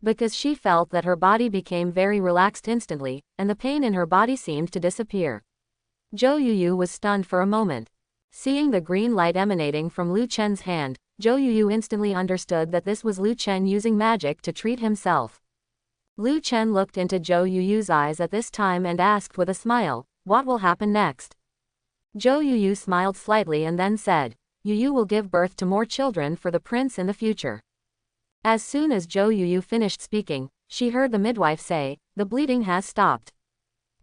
Because she felt that her body became very relaxed instantly, and the pain in her body seemed to disappear. Zhou Yuyu was stunned for a moment. Seeing the green light emanating from Lu Chen's hand, Zhou Yuyu instantly understood that this was Lu Chen using magic to treat himself. Lu Chen looked into Zhou Yuyu's eyes at this time and asked with a smile, "What will happen next?" Zhou Yuyu smiled slightly and then said, "Yuyu will give birth to more children for the prince in the future." As soon as Zhou Yuyu finished speaking, she heard the midwife say, "The bleeding has stopped.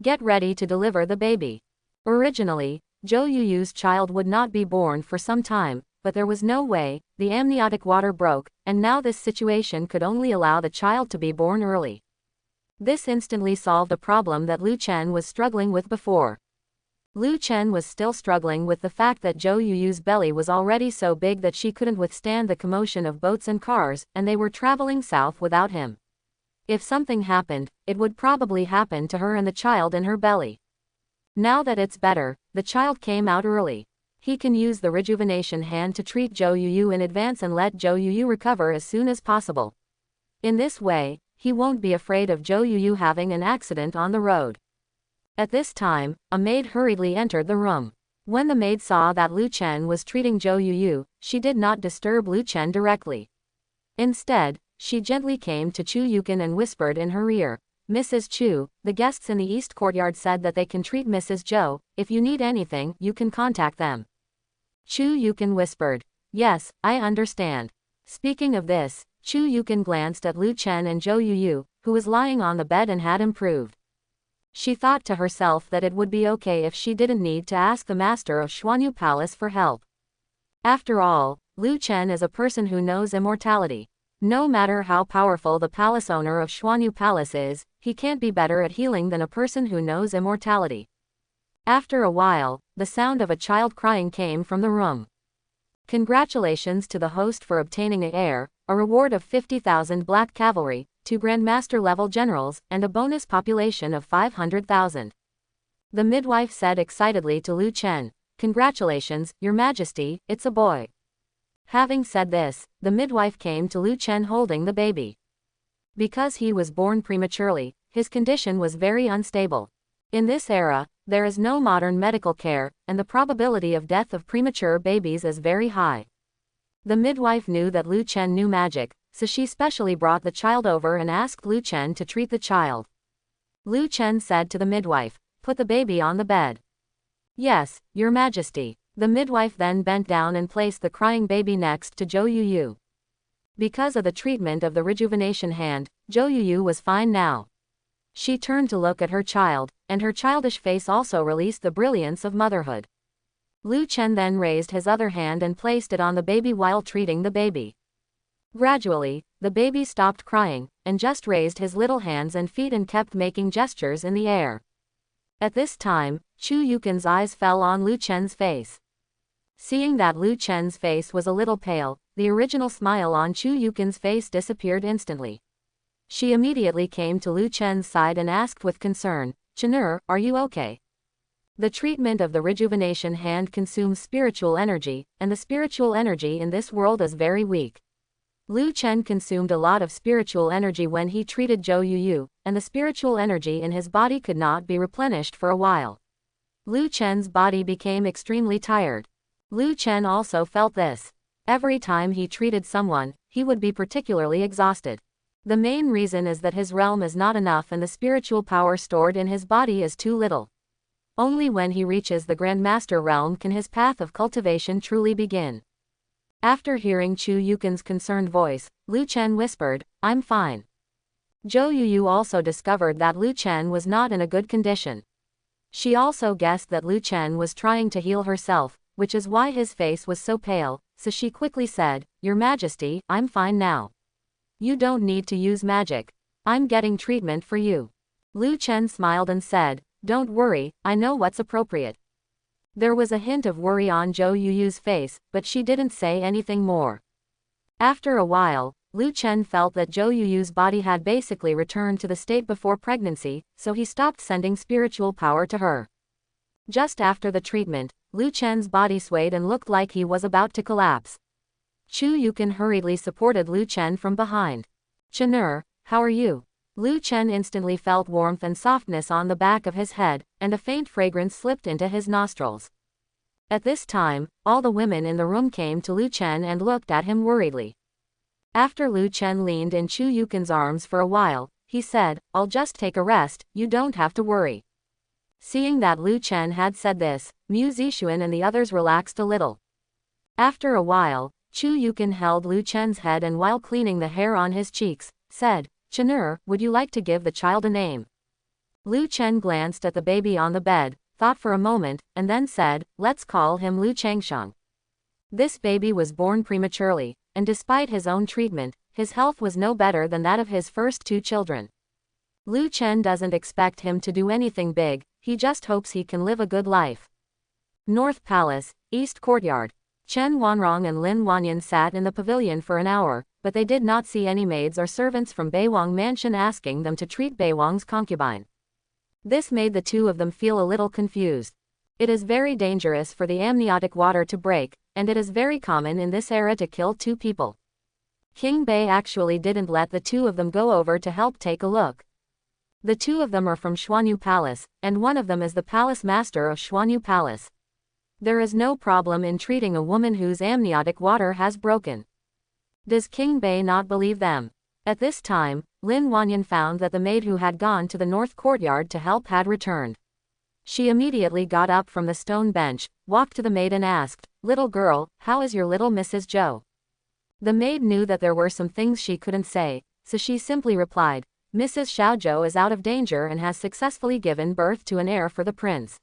Get ready to deliver the baby." Originally, Zhou Yuyu's child would not be born for some time, but there was no way, the amniotic water broke, and now this situation could only allow the child to be born early. This instantly solved the problem that Lu Chen was struggling with before. Lu Chen was still struggling with the fact that Zhou Yuyu's belly was already so big that she couldn't withstand the commotion of boats and cars, and they were traveling south without him. If something happened, it would probably happen to her and the child in her belly. Now that it's better, the child came out early. He can use the rejuvenation hand to treat Zhou Yuyu in advance and let Zhou Yuyu recover as soon as possible. In this way, he won't be afraid of Zhou Yuyu having an accident on the road. At this time, a maid hurriedly entered the room. When the maid saw that Lu Chen was treating Zhou Yuyu, she did not disturb Lu Chen directly. Instead, she gently came to Chu Yukin and whispered in her ear, "Mrs. Chu, the guests in the East Courtyard said that they can treat Mrs. Zhou. If you need anything, you can contact them." Chu Yukin whispered, "Yes, I understand." Speaking of this, Chu Yukin glanced at Lu Chen and Zhou Yuyu, who was lying on the bed and had improved. She thought to herself that it would be okay if she didn't need to ask the master of Xuanyu Palace for help. After all, Lu Chen is a person who knows immortality. No matter how powerful the palace owner of Xuanyu Palace is, he can't be better at healing than a person who knows immortality. After a while, the sound of a child crying came from the room. Congratulations to the host for obtaining a heir, a reward of 50,000 black cavalry, 2 grandmaster level generals, and a bonus population of 500,000. The midwife said excitedly to Lu Chen, "Congratulations, Your Majesty, it's a boy." Having said this, the midwife came to Lu Chen holding the baby. Because he was born prematurely, his condition was very unstable. In this era, there is no modern medical care, and the probability of death of premature babies is very high. The midwife knew that Lu Chen knew magic, so she specially brought the child over and asked Lu Chen to treat the child. Lu Chen said to the midwife, "Put the baby on the bed." "Yes, Your Majesty." The midwife then bent down and placed the crying baby next to Zhou Yuyu. Because of the treatment of the rejuvenation hand, Zhou Yuyu was fine now. She turned to look at her child, and her childish face also released the brilliance of motherhood. Lu Chen then raised his other hand and placed it on the baby while treating the baby. Gradually, the baby stopped crying, and just raised his little hands and feet and kept making gestures in the air. At this time, Chu Yukin's eyes fell on Lu Chen's face. Seeing that Lu Chen's face was a little pale, the original smile on Chu Yukin's face disappeared instantly. She immediately came to Lu Chen's side and asked with concern, "Chen'er, are you okay?" The treatment of the rejuvenation hand consumes spiritual energy, and the spiritual energy in this world is very weak. Lu Chen consumed a lot of spiritual energy when he treated Zhou Yuyu, and the spiritual energy in his body could not be replenished for a while. Lu Chen's body became extremely tired. Lu Chen also felt this. Every time he treated someone, he would be particularly exhausted. The main reason is that his realm is not enough and the spiritual power stored in his body is too little. Only when he reaches the Grandmaster realm can his path of cultivation truly begin. After hearing Chu Yukin's concerned voice, Lu Chen whispered, "I'm fine." Zhou Yuyu also discovered that Lu Chen was not in a good condition. She also guessed that Lu Chen was trying to heal herself, which is why his face was so pale, so she quickly said, "Your Majesty, I'm fine now. You don't need to use magic. I'm getting treatment for you." Lu Chen smiled and said, "Don't worry, I know what's appropriate." There was a hint of worry on Zhou Yuyu's face, but she didn't say anything more. After a while, Lu Chen felt that Zhou Yuyu's body had basically returned to the state before pregnancy, so he stopped sending spiritual power to her. Just after the treatment, Lu Chen's body swayed and looked like he was about to collapse. Chu Yukin hurriedly supported Lu Chen from behind. "Chen'er, how are you?" Lu Chen instantly felt warmth and softness on the back of his head, and a faint fragrance slipped into his nostrils. At this time, all the women in the room came to Lu Chen and looked at him worriedly. After Lu Chen leaned in Chu Yukin's arms for a while, he said, "I'll just take a rest, you don't have to worry." Seeing that Lu Chen had said this, Mu Zixuan and the others relaxed a little. After a while, Chu Yukin held Lu Chen's head and while cleaning the hair on his cheeks, said, "Chen'er, would you like to give the child a name?" Lu Chen glanced at the baby on the bed, thought for a moment, and then said, "Let's call him Lu Changsheng." This baby was born prematurely, and despite his own treatment, his health was no better than that of his first two children. Lu Chen doesn't expect him to do anything big, he just hopes he can live a good life. North Palace, East Courtyard. Chen Wanrong and Lin Wanyan sat in the pavilion for an hour, but they did not see any maids or servants from Beiwang Mansion asking them to treat Beiwang's concubine. This made the two of them feel a little confused. It is very dangerous for the amniotic water to break, and it is very common in this era to kill two people. King Bei actually didn't let the two of them go over to help take a look. The two of them are from Xuanyu Palace, and one of them is the palace master of Xuanyu Palace. There is no problem in treating a woman whose amniotic water has broken. Does King Bei not believe them? At this time, Lin Wanyan found that the maid who had gone to the north courtyard to help had returned. She immediately got up from the stone bench, walked to the maid and asked, "Little girl, how is your little Mrs. Zhou?" The maid knew that there were some things she couldn't say, so she simply replied, "Mrs. Xiaozhou is out of danger and has successfully given birth to an heir for the prince."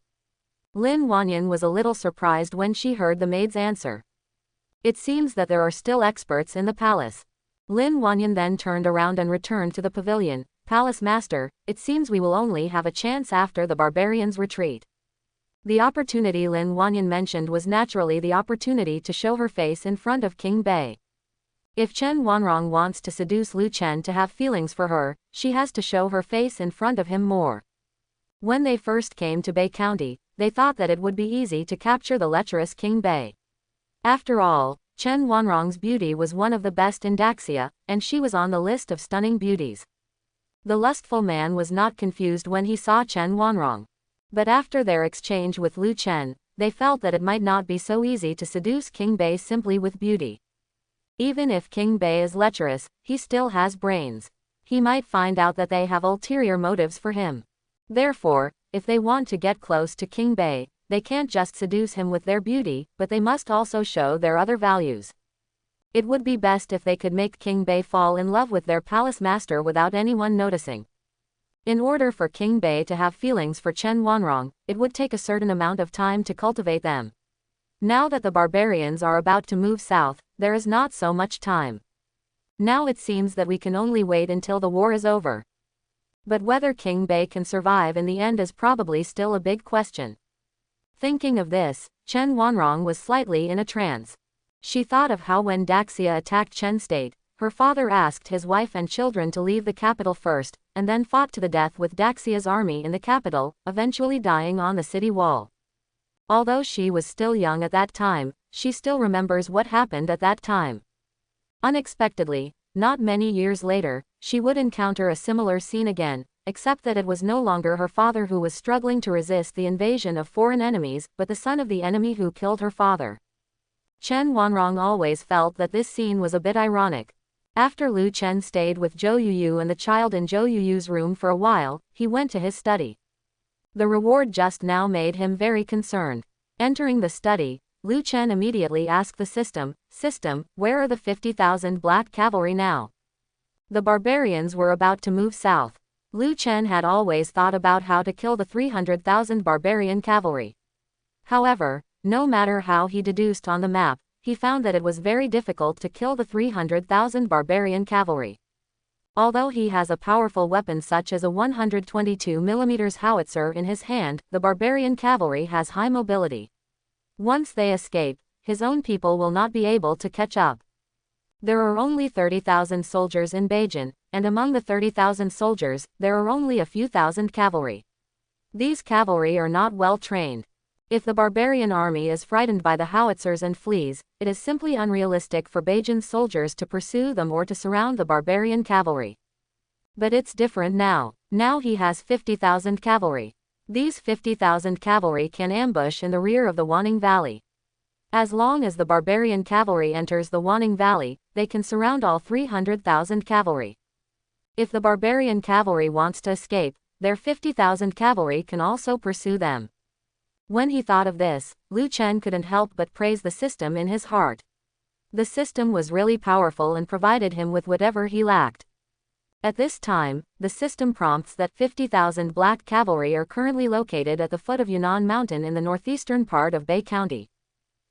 Lin Wanyan was a little surprised when she heard the maid's answer. It seems that there are still experts in the palace. Lin Wanyan then turned around and returned to the pavilion. "Palace master, it seems we will only have a chance after the barbarians retreat." The opportunity Lin Wanyan mentioned was naturally the opportunity to show her face in front of King Bei. If Chen Wanrong wants to seduce Lu Chen to have feelings for her, she has to show her face in front of him more. When they first came to Bei County, they thought that it would be easy to capture the lecherous King Bei. After all, Chen Wanrong's beauty was one of the best in Daxia, and she was on the list of stunning beauties. The lustful man was not confused when he saw Chen Wanrong. But after their exchange with Lu Chen, they felt that it might not be so easy to seduce King Bei simply with beauty. Even if King Bei is lecherous, he still has brains. He might find out that they have ulterior motives for him. Therefore, if they want to get close to King Bei, they can't just seduce him with their beauty, but they must also show their other values. It would be best if they could make King Bei fall in love with their palace master without anyone noticing. In order for King Bei to have feelings for Chen Wanrong, it would take a certain amount of time to cultivate them. Now that the barbarians are about to move south, there is not so much time. Now it seems that we can only wait until the war is over. But whether King Bei can survive in the end is probably still a big question. Thinking of this, Chen Wanrong was slightly in a trance. She thought of how when Daxia attacked Chen State, her father asked his wife and children to leave the capital first, and then fought to the death with Daxia's army in the capital, eventually dying on the city wall. Although she was still young at that time, she still remembers what happened at that time. Unexpectedly, not many years later, she would encounter a similar scene again, except that it was no longer her father who was struggling to resist the invasion of foreign enemies, but the son of the enemy who killed her father. Chen Wanrong always felt that this scene was a bit ironic. After Lu Chen stayed with Zhou Yuyu and the child in Zhou Yuyu's room for a while, he went to his study. The reward just now made him very concerned. Entering the study, Lu Chen immediately asked the system, where are the 50,000 black cavalry now? The barbarians were about to move south. Lu Chen had always thought about how to kill the 300,000 barbarian cavalry. However, no matter how he deduced on the map, he found that it was very difficult to kill the 300,000 barbarian cavalry. Although he has a powerful weapon such as a 122mm howitzer in his hand, the barbarian cavalry has high mobility. Once they escape, his own people will not be able to catch up. There are only 30,000 soldiers in Beijing, and among the 30,000 soldiers, there are only a few thousand cavalry. These cavalry are not well trained. If the barbarian army is frightened by the howitzers and flees, it is simply unrealistic for Beijing's soldiers to pursue them or to surround the barbarian cavalry. But it's different now. Now he has 50,000 cavalry. These 50,000 cavalry can ambush in the rear of the Wanning Valley. As long as the barbarian cavalry enters the Wanning Valley, they can surround all 300,000 cavalry. If the barbarian cavalry wants to escape, their 50,000 cavalry can also pursue them. When he thought of this, Lu Chen couldn't help but praise the system in his heart. The system was really powerful and provided him with whatever he lacked. At this time, the system prompts that 50,000 black cavalry are currently located at the foot of Yunnan Mountain in the northeastern part of Bei County.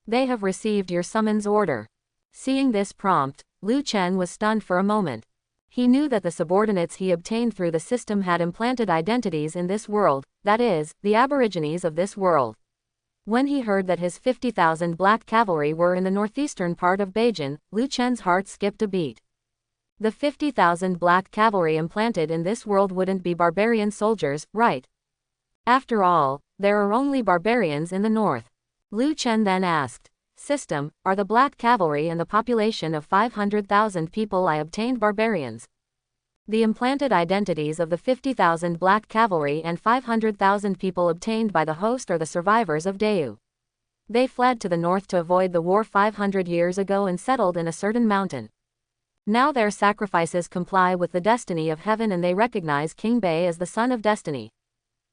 They have received your summons order. Seeing this prompt, Lu Chen was stunned for a moment. He knew that the subordinates he obtained through the system had implanted identities in this world, that is, the aborigines of this world. When he heard that his 50,000 black cavalry were in the northeastern part of Beijing, Lu Chen's heart skipped a beat. The 50,000 black cavalry implanted in this world wouldn't be barbarian soldiers, right? After all, there are only barbarians in the north. Lu Chen then asked, System, are the black cavalry and the population of 500,000 people I obtained barbarians? The implanted identities of the 50,000 black cavalry and 500,000 people obtained by the host are the survivors of Dayu. They fled to the north to avoid the war 500 years ago and settled in a certain mountain. Now their sacrifices comply with the destiny of heaven and they recognize King Bei as the son of destiny.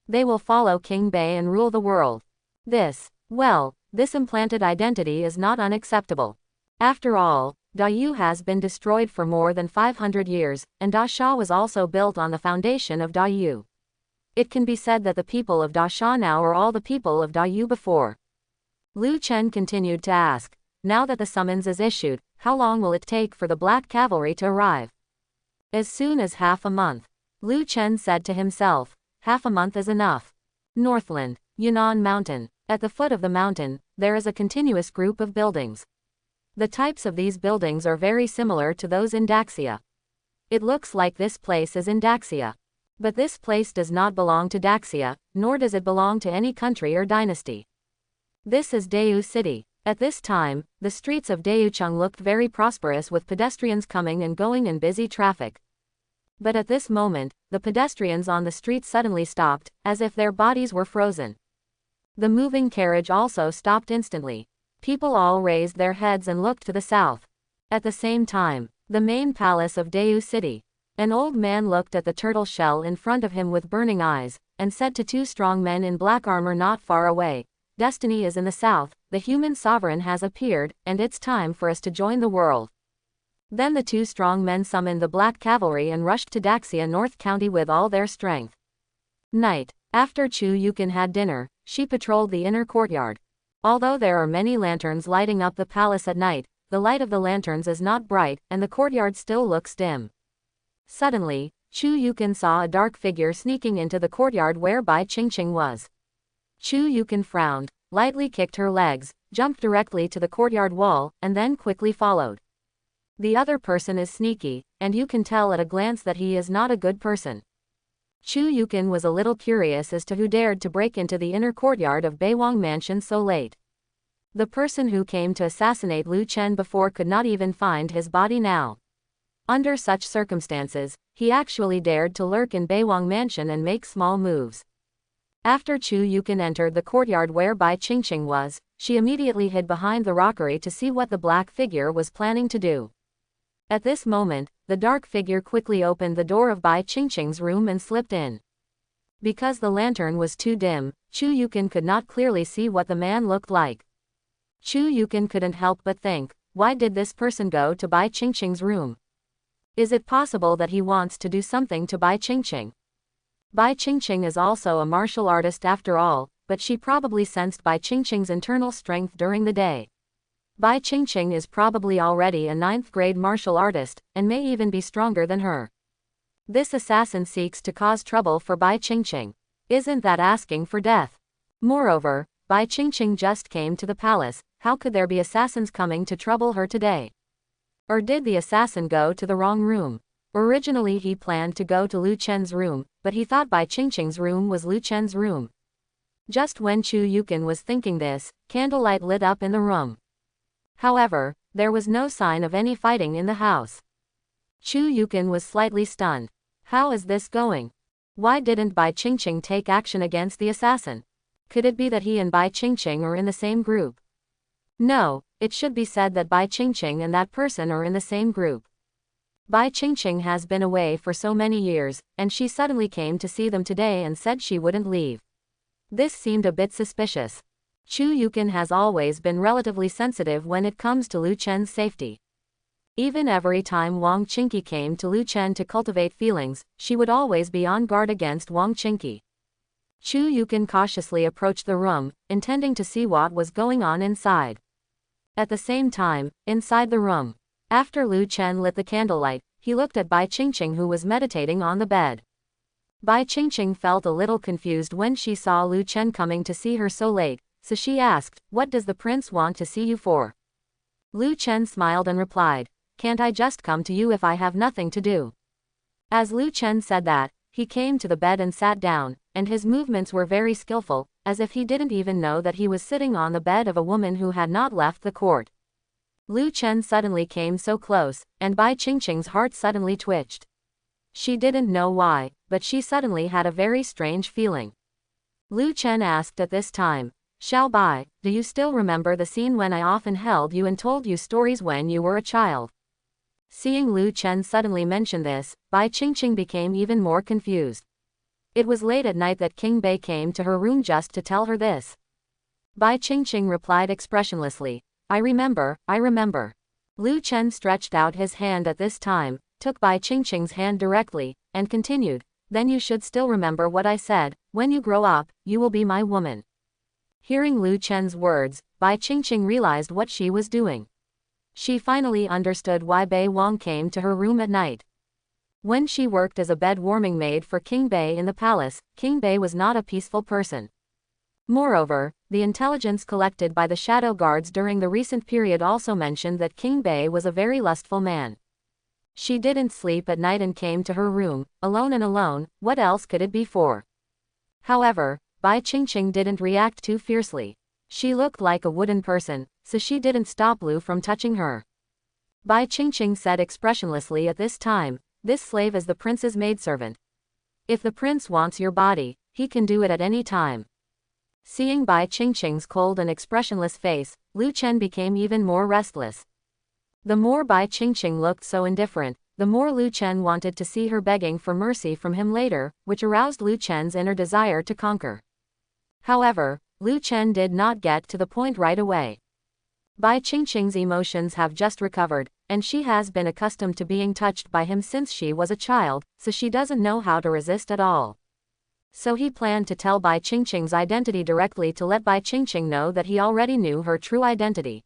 They will follow King Bei and rule the world. This implanted identity is not unacceptable. After all, Dayu has been destroyed for more than 500 years, and Dasha was also built on the foundation of Dayu. It can be said that the people of Dasha now are all the people of Dayu before. Lu Chen continued to ask, now that the summons is issued, how long will it take for the black cavalry to arrive? As soon as half a month. Lu Chen said to himself, half a month is enough. Northland, Yunnan Mountain. At the foot of the mountain, there is a continuous group of buildings. The types of these buildings are very similar to those in Daxia. It looks like this place is in Daxia. But this place does not belong to Daxia, nor does it belong to any country or dynasty. This is Dayu City. At this time, the streets of Dayucheng looked very prosperous with pedestrians coming and going in busy traffic. But at this moment, the pedestrians on the street suddenly stopped, as if their bodies were frozen. The moving carriage also stopped instantly. People all raised their heads and looked to the south. At the same time, the main palace of Dayu City. An old man looked at the turtle shell in front of him with burning eyes, and said to two strong men in black armor not far away, "Destiny is in the south, the human sovereign has appeared, and it's time for us to join the world." Then the two strong men summoned the black cavalry and rushed to Daxia North County with all their strength. Night. After Chu Yukin had dinner, she patrolled the inner courtyard. Although there are many lanterns lighting up the palace at night, the light of the lanterns is not bright, and the courtyard still looks dim. Suddenly, Chu Yukin saw a dark figure sneaking into the courtyard where Bai Qingqing was. Chu Yukin frowned, lightly kicked her legs, jumped directly to the courtyard wall, and then quickly followed. The other person is sneaky, and you can tell at a glance that he is not a good person. Chu Yukin was a little curious as to who dared to break into the inner courtyard of Beiwang Mansion so late. The person who came to assassinate Lu Chen before could not even find his body now. Under such circumstances, he actually dared to lurk in Beiwang Mansion and make small moves. After Chu Yukin entered the courtyard where Bai Qingqing was, she immediately hid behind the rockery to see what the black figure was planning to do. At this moment, the dark figure quickly opened the door of Bai Qingqing's room and slipped in. Because the lantern was too dim, Chu Yukin could not clearly see what the man looked like. Chu Yukin couldn't help but think, why did this person go to Bai Qingqing's room? Is it possible that he wants to do something to Bai Qingqing? Bai Qingqing is also a martial artist after all, but she probably sensed Bai Qingqing's internal strength during the day. Bai Qingqing is probably already a 9th grade martial artist, and may even be stronger than her. This assassin seeks to cause trouble for Bai Qingqing. Isn't that asking for death? Moreover, Bai Qingqing just came to the palace, how could there be assassins coming to trouble her today? Or did the assassin go to the wrong room? Originally he planned to go to Lu Chen's room, but he thought Bai Qingqing's room was Lu Chen's room. Just when Chu Yukin was thinking this, candlelight lit up in the room. However, there was no sign of any fighting in the house. Chu Yukin was slightly stunned. How is this going? Why didn't Bai Qingqing take action against the assassin? Could it be that he and Bai Qingqing are in the same group? No, it should be said that Bai Qingqing and that person are in the same group. Bai Qingqing has been away for so many years, and she suddenly came to see them today and said she wouldn't leave. This seemed a bit suspicious. Chu Yukin has always been relatively sensitive when it comes to Lu Chen's safety. Even every time Wang Qingqi came to Lu Chen to cultivate feelings, she would always be on guard against Wang Qingqi. Chu Yukin cautiously approached the room, intending to see what was going on inside. At the same time, inside the room, after Lu Chen lit the candlelight, he looked at Bai Qingqing who was meditating on the bed. Bai Qingqing felt a little confused when she saw Lu Chen coming to see her so late, so she asked, "What does the prince want to see you for?" Lu Chen smiled and replied, "Can't I just come to you if I have nothing to do?" As Lu Chen said that, he came to the bed and sat down, and his movements were very skillful, as if he didn't even know that he was sitting on the bed of a woman who had not left the court. Lu Chen suddenly came so close, and Bai Qingqing's heart suddenly twitched. She didn't know why, but she suddenly had a very strange feeling. Lu Chen asked at this time, "Xiao Bai, do you still remember the scene when I often held you and told you stories when you were a child?" Seeing Lu Chen suddenly mention this, Bai Qingqing became even more confused. It was late at night that King Bei came to her room just to tell her this. Bai Qingqing replied expressionlessly, I remember. Lu Chen stretched out his hand at this time, took Bai Qingqing's hand directly, and continued, "Then you should still remember what I said, when you grow up, you will be my woman." Hearing Lu Chen's words, Bai Qingqing realized what she was doing. She finally understood why Bei Wang came to her room at night. When she worked as a bed-warming maid for King Bei in the palace, King Bei was not a peaceful person. Moreover, the intelligence collected by the shadow guards during the recent period also mentioned that King Bei was a very lustful man. She didn't sleep at night and came to her room, alone, what else could it be for? However, Bai Qingqing didn't react too fiercely. She looked like a wooden person, so she didn't stop Lu from touching her. Bai Qingqing said expressionlessly at this time, "This slave is the prince's maidservant. If the prince wants your body, he can do it at any time." Seeing Bai Qingqing's cold and expressionless face, Lu Chen became even more restless. The more Bai Qingqing looked so indifferent, the more Lu Chen wanted to see her begging for mercy from him later, which aroused Lu Chen's inner desire to conquer. However, Lu Chen did not get to the point right away. Bai Qingqing's emotions have just recovered, and she has been accustomed to being touched by him since she was a child, so she doesn't know how to resist at all. So he planned to tell Bai Qingqing's identity directly to let Bai Qingqing know that he already knew her true identity.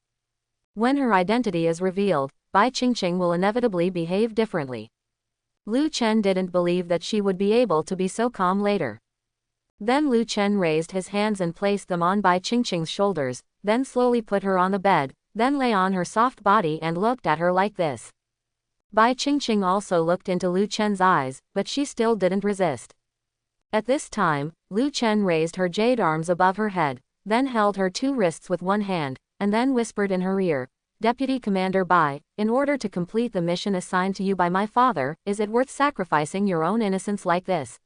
When her identity is revealed, Bai Qingqing will inevitably behave differently. Lu Chen didn't believe that she would be able to be so calm later. Then Lu Chen raised his hands and placed them on Bai Qingqing's shoulders, then slowly put her on the bed, then lay on her soft body and looked at her like this. Bai Qingqing also looked into Lu Chen's eyes, but she still didn't resist. At this time, Lu Chen raised her jade arms above her head, then held her two wrists with one hand, and then whispered in her ear, "Deputy Commander Bai, in order to complete the mission assigned to you by my father, is it worth sacrificing your own innocence like this?"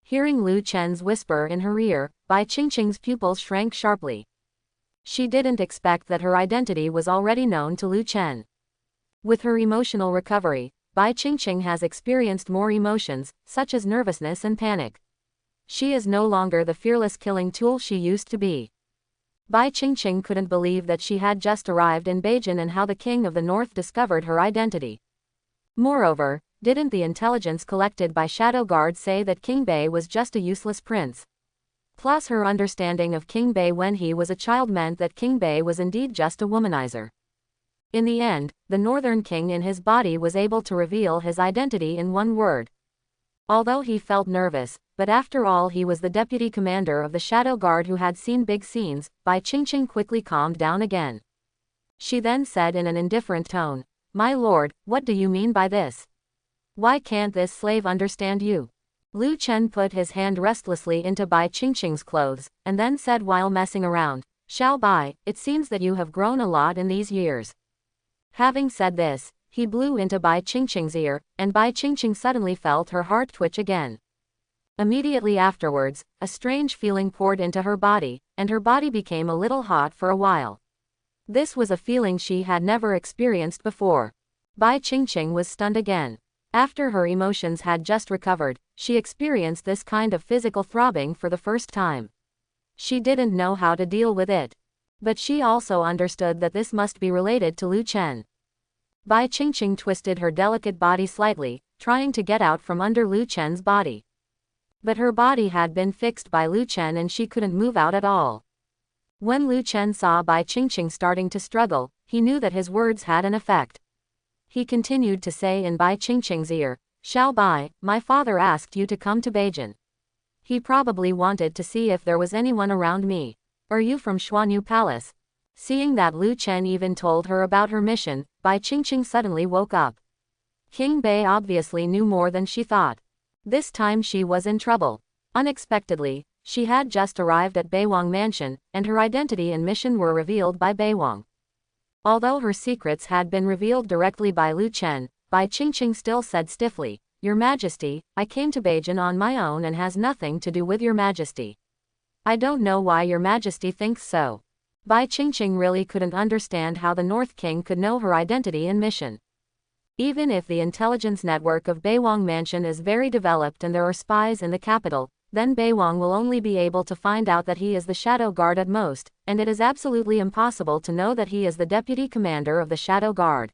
Hearing Lu Chen's whisper in her ear, Bai Qingqing's pupils shrank sharply. She didn't expect that her identity was already known to Lu Chen. With her emotional recovery, Bai Qingqing has experienced more emotions, such as nervousness and panic. She is no longer the fearless killing tool she used to be. Bai Qingqing couldn't believe that she had just arrived in Beijing and how the King of the North discovered her identity. Moreover, didn't the intelligence collected by Shadow Guard say that King Bei was just a useless prince? Plus her understanding of King Bei when he was a child meant that King Bei was indeed just a womanizer. In the end, the Northern King in his body was able to reveal his identity in one word. Although he felt nervous, but after all he was the deputy commander of the Shadow Guard who had seen big scenes, Bai Qingqing quickly calmed down again. She then said in an indifferent tone, "My lord, what do you mean by this? Why can't this slave understand you?" Lu Chen put his hand restlessly into Bai Qingqing's clothes, and then said while messing around, "Xiao Bai, it seems that you have grown a lot in these years." Having said this, he blew into Bai Qingqing's ear, and Bai Qingqing suddenly felt her heart twitch again. Immediately afterwards, a strange feeling poured into her body, and her body became a little hot for a while. This was a feeling she had never experienced before. Bai Qingqing was stunned again. After her emotions had just recovered, she experienced this kind of physical throbbing for the first time. She didn't know how to deal with it. But she also understood that this must be related to Lu Chen. Bai Qingqing twisted her delicate body slightly, trying to get out from under Lu Chen's body. But her body had been fixed by Lu Chen and she couldn't move out at all. When Lu Chen saw Bai Qingqing starting to struggle, he knew that his words had an effect. He continued to say in Bai Qingqing's ear, "Xiao Bai, my father asked you to come to Beijing. He probably wanted to see if there was anyone around me. Are you from Xuanyu Palace?" Seeing that Lu Chen even told her about her mission, Bai Qingqing suddenly woke up. King Bei obviously knew more than she thought. This time she was in trouble. Unexpectedly, she had just arrived at Beiwang Mansion, and her identity and mission were revealed by Beiwang. Although her secrets had been revealed directly by Lu Chen, Bai Qingqing still said stiffly, "Your Majesty, I came to Beijing on my own and has nothing to do with Your Majesty. I don't know why Your Majesty thinks so." Bai Qingqing really couldn't understand how the North King could know her identity and mission. Even if the intelligence network of Beiwang Mansion is very developed and there are spies in the capital, then Beiwang will only be able to find out that he is the Shadow Guard at most, and it is absolutely impossible to know that he is the deputy commander of the Shadow Guard.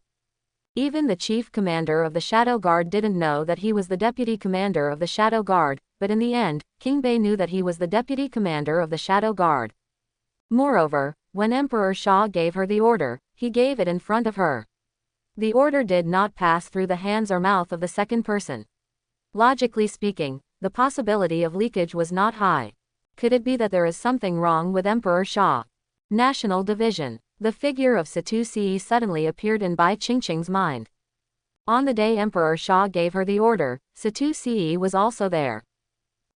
Even the chief commander of the Shadow Guard didn't know that he was the deputy commander of the Shadow Guard, but in the end, King Bei knew that he was the deputy commander of the Shadow Guard. Moreover, when Emperor Xia gave her the order, he gave it in front of her. The order did not pass through the hands or mouth of the second person. Logically speaking, the possibility of leakage was not high. Could it be that there is something wrong with Emperor Xia? National Division. The figure of Situ Ce suddenly appeared in Bai Qingqing's mind. On the day Emperor Xia gave her the order, Situ Ce was also there.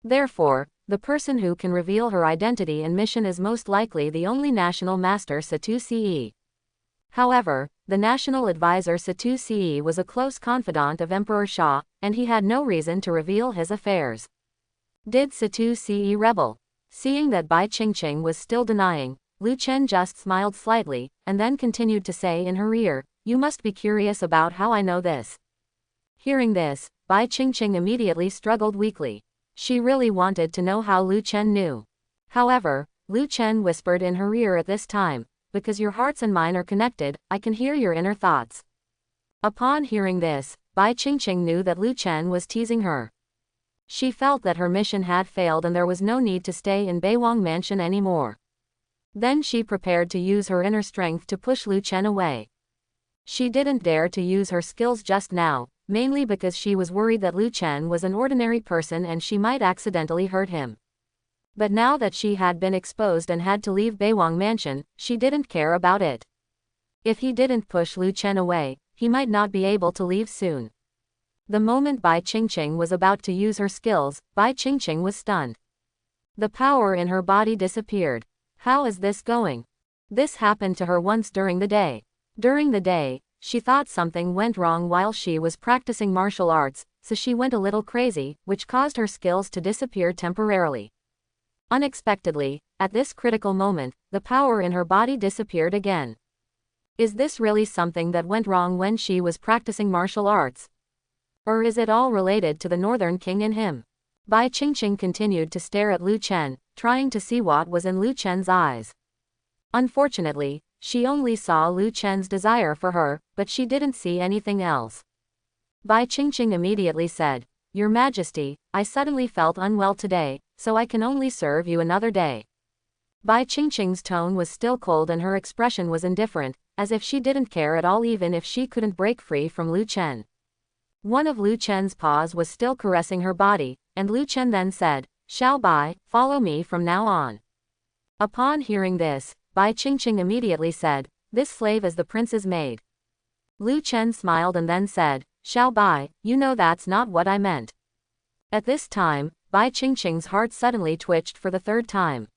Therefore, the person who can reveal her identity and mission is most likely the only national master Situ Ce. However, the national advisor Situ Ce was a close confidant of Emperor Xia, and he had no reason to reveal his affairs. Did Situ Ce rebel? Seeing that Bai Qingqing was still denying, Lu Chen just smiled slightly, and then continued to say in her ear, You must be curious about how I know this. Hearing this, Bai Qingqing immediately struggled weakly. She really wanted to know how Lu Chen knew. However, Lu Chen whispered in her ear at this time, because your hearts and mine are connected, I can hear your inner thoughts. Upon hearing this, Bai Qingqing knew that Lu Chen was teasing her. She felt that her mission had failed and there was no need to stay in Beiwang Mansion anymore. Then she prepared to use her inner strength to push Lu Chen away. She didn't dare to use her skills just now, mainly because she was worried that Lu Chen was an ordinary person and she might accidentally hurt him. But now that she had been exposed and had to leave Beiwang Mansion, she didn't care about it. If he didn't push Lu Chen away, he might not be able to leave soon. The moment Bai Qingqing was about to use her skills, Bai Qingqing was stunned. The power in her body disappeared. How is this going? This happened to her once during the day. During the day, she thought something went wrong while she was practicing martial arts, so she went a little crazy, which caused her skills to disappear temporarily. Unexpectedly, at this critical moment, the power in her body disappeared again. Is this really something that went wrong when she was practicing martial arts? Or is it all related to the Northern King in him? Bai Qingqing continued to stare at Lu Chen, trying to see what was in Lu Chen's eyes. Unfortunately, she only saw Lu Chen's desire for her, but she didn't see anything else. Bai Qingqing immediately said, Your Majesty, I suddenly felt unwell today, so I can only serve you another day. Bai Qingqing's tone was still cold and her expression was indifferent, as if she didn't care at all even if she couldn't break free from Lu Chen. One of Lu Chen's paws was still caressing her body, and Lu Chen then said, Xiao Bai, follow me from now on. Upon hearing this, Bai Qingqing immediately said, This slave is the prince's maid. Lu Chen smiled and then said, Xiao Bai, you know that's not what I meant. At this time, Bai Qingqing's heart suddenly twitched for the third time.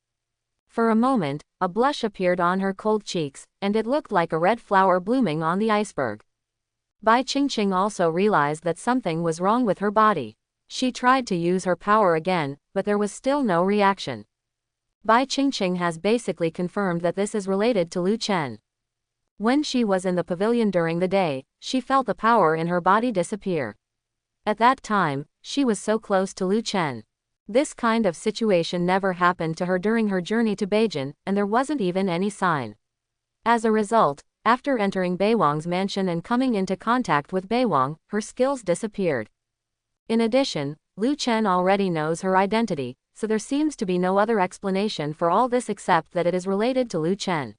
For a moment, a blush appeared on her cold cheeks, and it looked like a red flower blooming on the iceberg. Bai Qingqing also realized that something was wrong with her body. She tried to use her power again, but there was still no reaction. Bai Qingqing has basically confirmed that this is related to Lu Chen. When she was in the pavilion during the day, she felt the power in her body disappear. At that time, she was so close to Lu Chen. This kind of situation never happened to her during her journey to Beijing, and there wasn't even any sign. As a result, after entering Beiwang's mansion and coming into contact with Beiwang, her skills disappeared. In addition, Lu Chen already knows her identity, so there seems to be no other explanation for all this except that it is related to Lu Chen.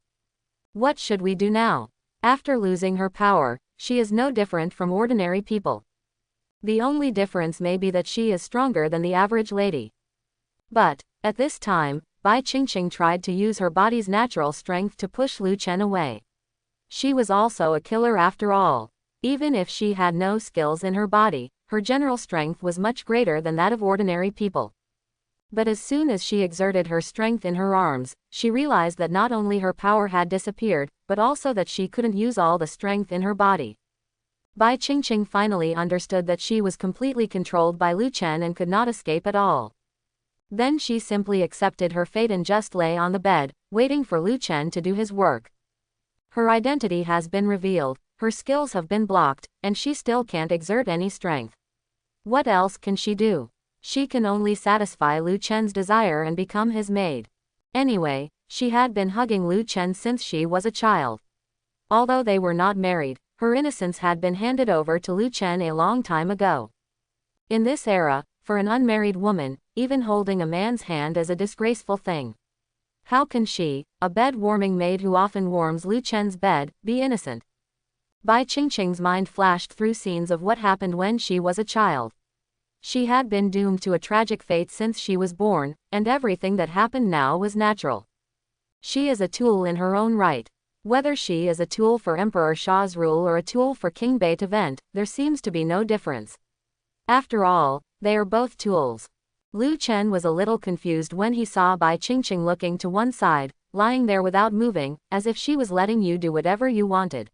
What should we do now? After losing her power, she is no different from ordinary people. The only difference may be that she is stronger than the average lady. But, at this time, Bai Qingqing tried to use her body's natural strength to push Lu Chen away. She was also a killer after all. Even if she had no skills in her body, her general strength was much greater than that of ordinary people. But as soon as she exerted her strength in her arms, she realized that not only her power had disappeared, but also that she couldn't use all the strength in her body. Bai Qingqing finally understood that she was completely controlled by Lu Chen and could not escape at all. Then she simply accepted her fate and just lay on the bed, waiting for Lu Chen to do his work. Her identity has been revealed, her skills have been blocked, and she still can't exert any strength. What else can she do? She can only satisfy Lu Chen's desire and become his maid. Anyway, she had been hugging Lu Chen since she was a child. Although they were not married, her innocence had been handed over to Lu Chen a long time ago. In this era, for an unmarried woman, even holding a man's hand is a disgraceful thing. How can she, a bed-warming maid who often warms Lu Chen's bed, be innocent? Bai Qingqing's mind flashed through scenes of what happened when she was a child. She had been doomed to a tragic fate since she was born, and everything that happened now was natural. She is a tool in her own right. Whether she is a tool for Emperor Sha's rule or a tool for King Bai to vent, there seems to be no difference. After all, they are both tools. Lu Chen was a little confused when he saw Bai Qingqing looking to one side, lying there without moving, as if she was letting you do whatever you wanted.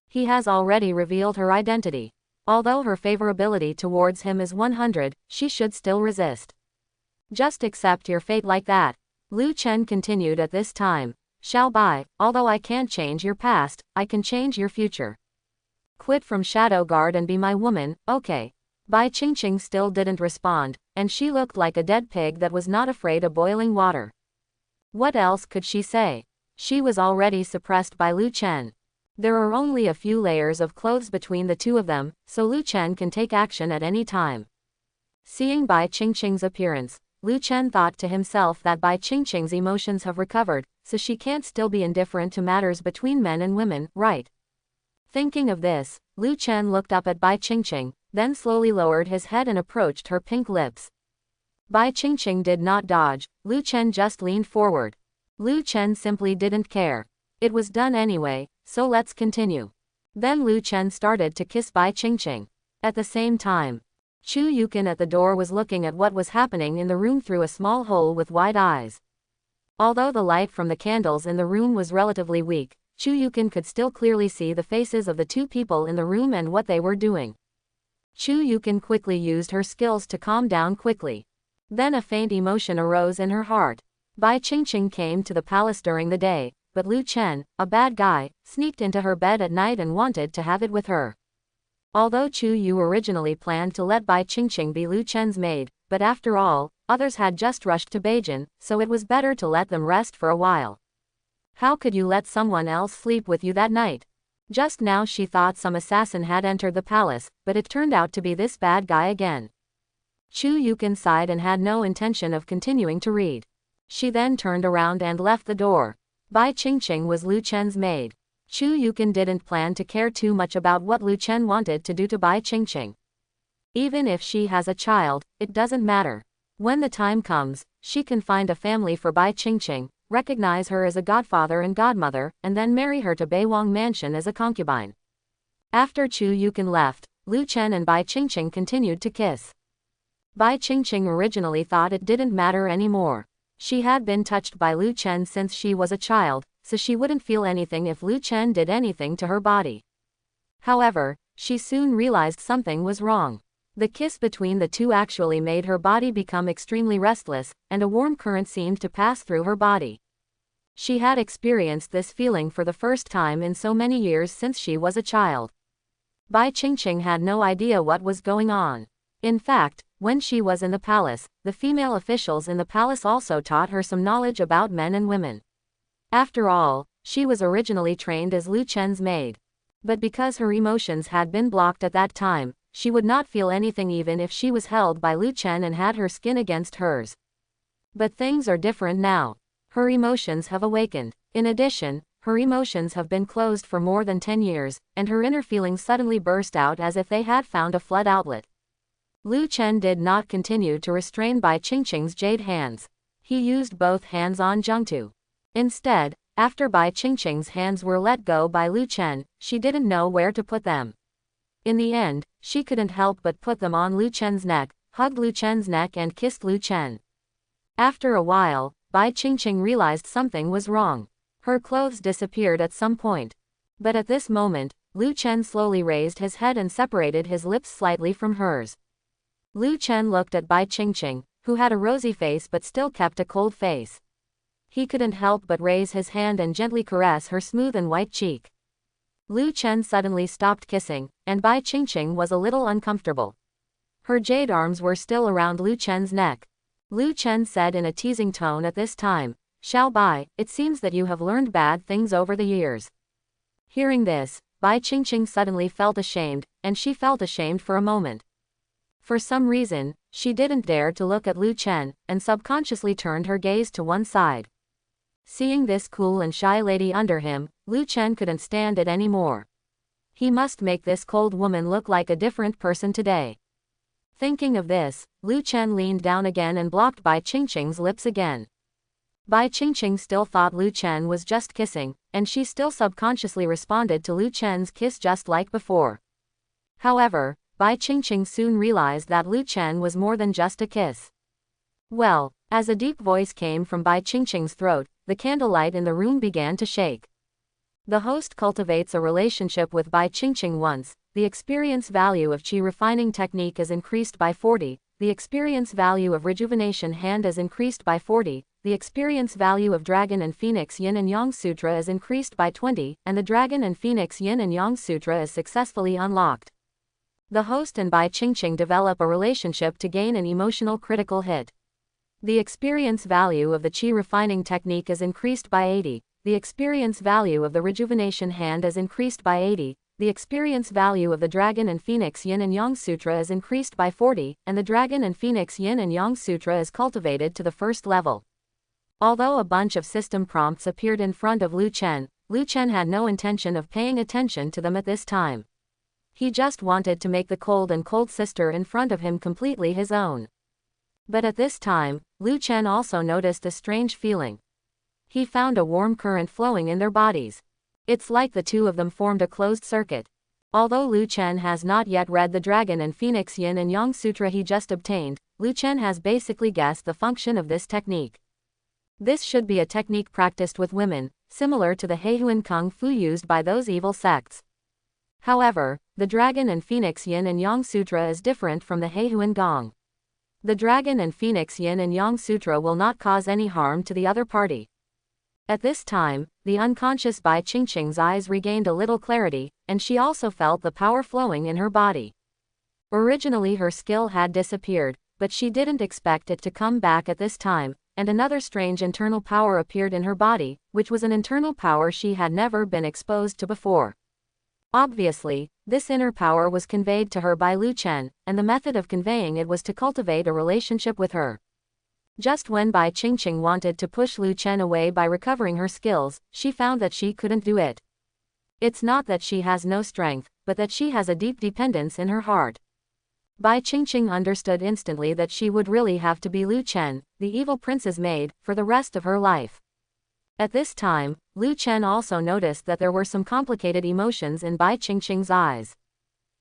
He has already revealed her identity. Although her favorability towards him is 100, she should still resist. Just accept your fate like that. Lu Chen continued at this time. Xiao Bai, although I can't change your past, I can change your future. Quit from Shadow Guard and be my woman, okay? Bai Qingqing still didn't respond, and she looked like a dead pig that was not afraid of boiling water. What else could she say? She was already suppressed by Lu Chen. There are only a few layers of clothes between the two of them, so Lu Chen can take action at any time. Seeing Bai Qingqing's appearance, Lu Chen thought to himself that Bai Qingqing's emotions have recovered, so she can't still be indifferent to matters between men and women, right? Thinking of this, Lu Chen looked up at Bai Qingqing, then slowly lowered his head and approached her pink lips. Bai Qingqing did not dodge, Lu Chen just leaned forward. Lu Chen simply didn't care. It was done anyway, so let's continue. Then Lu Chen started to kiss Bai Qingqing. At the same time, Chu Yukin at the door was looking at what was happening in the room through a small hole with wide eyes. Although the light from the candles in the room was relatively weak, Chu Yukin could still clearly see the faces of the two people in the room and what they were doing. Chu Yukin quickly used her skills to calm down quickly. Then a faint emotion arose in her heart. Bai Qingqing came to the palace during the day, but Lu Chen, a bad guy, sneaked into her bed at night and wanted to have it with her. Although Chu Yu originally planned to let Bai Qingqing be Lu Chen's maid, but after all, others had just rushed to Beijing, so it was better to let them rest for a while. How could you let someone else sleep with you that night? Just now she thought some assassin had entered the palace, but it turned out to be this bad guy again. Chu Yukin sighed and had no intention of continuing to read. She then turned around and left the door. Bai Qingqing was Lu Chen's maid. Chu Yukin didn't plan to care too much about what Lu Chen wanted to do to Bai Qingqing. Even if she has a child, it doesn't matter. When the time comes, she can find a family for Bai Qingqing, recognize her as a godfather and godmother, and then marry her to Beiwang Mansion as a concubine. After Chu Yukin left, Lu Chen and Bai Qingqing continued to kiss. Bai Qingqing originally thought it didn't matter anymore. She had been touched by Lu Chen since she was a child, so she wouldn't feel anything if Lu Chen did anything to her body. However, she soon realized something was wrong. The kiss between the two actually made her body become extremely restless, and a warm current seemed to pass through her body. She had experienced this feeling for the first time in so many years since she was a child. Bai Qingqing had no idea what was going on. In fact, when she was in the palace, the female officials in the palace also taught her some knowledge about men and women. After all, she was originally trained as Lu Chen's maid. But because her emotions had been blocked at that time, she would not feel anything even if she was held by Lu Chen and had her skin against hers. But things are different now. Her emotions have awakened. In addition, her emotions have been closed for more than 10 years, and her inner feelings suddenly burst out as if they had found a flood outlet. Lu Chen did not continue to restrain Bai Qingqing's jade hands. He used both hands on Zhengtu. Instead, after Bai Qingqing's hands were let go by Lu Chen, she didn't know where to put them. In the end, she couldn't help but put them on Lu Chen's neck, hugged Lu Chen's neck and kissed Lu Chen. After a while, Bai Qingqing realized something was wrong. Her clothes disappeared at some point. But at this moment, Lu Chen slowly raised his head and separated his lips slightly from hers. Lu Chen looked at Bai Qingqing, who had a rosy face but still kept a cold face. He couldn't help but raise his hand and gently caress her smooth and white cheek. Lu Chen suddenly stopped kissing, and Bai Qingqing was a little uncomfortable. Her jade arms were still around Lu Chen's neck. Lu Chen said in a teasing tone at this time, "Xiao Bai, it seems that you have learned bad things over the years." Hearing this, Bai Qingqing suddenly felt ashamed, and she felt ashamed for a moment. For some reason, she didn't dare to look at Lu Chen, and subconsciously turned her gaze to one side. Seeing this cool and shy lady under him, Lu Chen couldn't stand it anymore. He must make this cold woman look like a different person today. Thinking of this, Lu Chen leaned down again and blocked Bai Qingqing's lips again. Bai Qingqing still thought Lu Chen was just kissing, and she still subconsciously responded to Lu Chen's kiss just like before. However, Bai Qingqing soon realized that Lu Chen was more than just a kiss. Well, as a deep voice came from Bai Qingqing's throat, the candlelight in the room began to shake. The host cultivates a relationship with Bai Qingqing once. The experience value of qi refining technique is increased by 40, the experience value of rejuvenation hand is increased by 40, the experience value of Dragon and Phoenix Yin and Yang Sutra is increased by 20, and the Dragon and Phoenix Yin and Yang Sutra is successfully unlocked. The host and Bai Qingqing develop a relationship to gain an emotional critical hit. The experience value of the Qi refining technique is increased by 80, the experience value of the rejuvenation hand is increased by 80, the experience value of the Dragon and Phoenix Yin and Yang Sutra is increased by 40, and the Dragon and Phoenix Yin and Yang Sutra is cultivated to the first level. Although a bunch of system prompts appeared in front of Lu Chen had no intention of paying attention to them at this time. He just wanted to make the cold and cold sister in front of him completely his own. But at this time, Lu Chen also noticed a strange feeling. He found a warm current flowing in their bodies. It's like the two of them formed a closed circuit. Although Lu Chen has not yet read the Dragon and Phoenix Yin and Yang Sutra he just obtained, Lu Chen has basically guessed the function of this technique. This should be a technique practiced with women, similar to the Heihuan Kung Fu used by those evil sects. However, the Dragon and Phoenix Yin and Yang Sutra is different from the Heihuan Gong. The Dragon and Phoenix Yin and Yang Sutra will not cause any harm to the other party. At this time, the unconscious Bai Qingqing's eyes regained a little clarity, and she also felt the power flowing in her body. Originally her skill had disappeared, but she didn't expect it to come back at this time, and another strange internal power appeared in her body, which was an internal power she had never been exposed to before. Obviously, this inner power was conveyed to her by Lu Chen, and the method of conveying it was to cultivate a relationship with her. Just when Bai Qingqing wanted to push Lu Chen away by recovering her skills, she found that she couldn't do it. It's not that she has no strength, but that she has a deep dependence in her heart. Bai Qingqing understood instantly that she would really have to be Lu Chen, the evil prince's maid, for the rest of her life. At this time, Lu Chen also noticed that there were some complicated emotions in Bai Qingqing's eyes.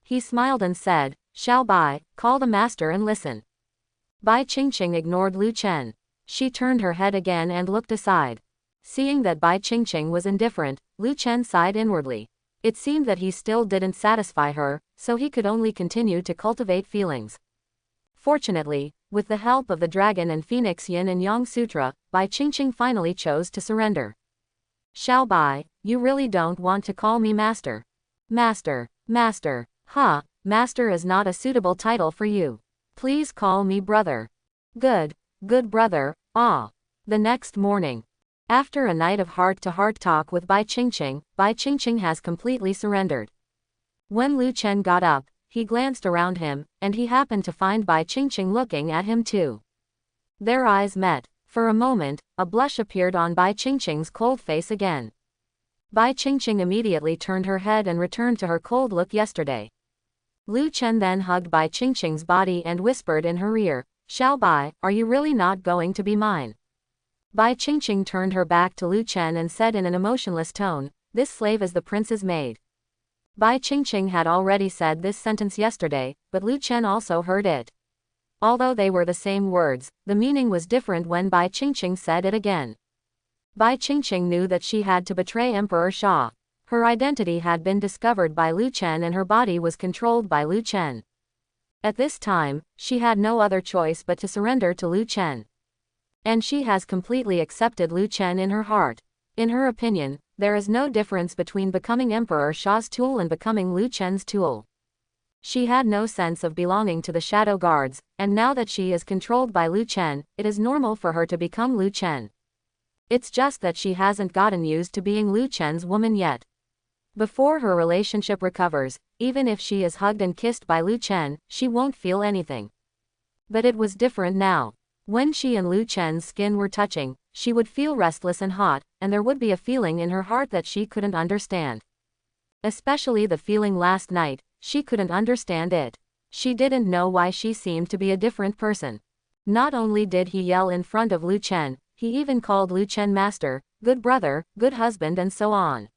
He smiled and said, "Xiao Bai, call the master and listen." Bai Qingqing ignored Lu Chen. She turned her head again and looked aside. Seeing that Bai Qingqing was indifferent, Lu Chen sighed inwardly. It seemed that he still didn't satisfy her, so he could only continue to cultivate feelings. Fortunately, with the help of the Dragon and Phoenix Yin and Yang Sutra, Bai Qingqing finally chose to surrender. "Xiao Bai, you really don't want to call me master?" "Master, master, huh, master is not a suitable title for you. Please call me brother." "Good, good brother, ah." The next morning, after a night of heart-to-heart talk with Bai Qingqing has completely surrendered. When Lu Chen got up, he glanced around him, and he happened to find Bai Qingqing looking at him too. Their eyes met. For a moment, a blush appeared on Bai Qingqing's cold face again. Bai Qingqing immediately turned her head and returned to her cold look yesterday. Lu Chen then hugged Bai Qingqing's body and whispered in her ear, "Xiao Bai, are you really not going to be mine?" Bai Qingqing turned her back to Lu Chen and said in an emotionless tone, "This slave is the prince's maid." Bai Qingqing had already said this sentence yesterday, but Lu Chen also heard it. Although they were the same words, the meaning was different when Bai Qingqing said it again. Bai Qingqing knew that she had to betray Emperor Sha. Her identity had been discovered by Lu Chen and her body was controlled by Lu Chen. At this time, she had no other choice but to surrender to Lu Chen. And she has completely accepted Lu Chen in her heart. In her opinion, there is no difference between becoming Emperor Sha's tool and becoming Lu Chen's tool. She had no sense of belonging to the Shadow Guards, and now that she is controlled by Lu Chen, it is normal for her to become Lu Chen. It's just that she hasn't gotten used to being Lu Chen's woman yet. Before her relationship recovers, even if she is hugged and kissed by Lu Chen, she won't feel anything. But it was different now. When she and Lu Chen's skin were touching, she would feel restless and hot, and there would be a feeling in her heart that she couldn't understand. Especially the feeling last night, she couldn't understand it. She didn't know why she seemed to be a different person. Not only did he yell in front of Lu Chen, he even called Lu Chen master, good brother, good husband and so on.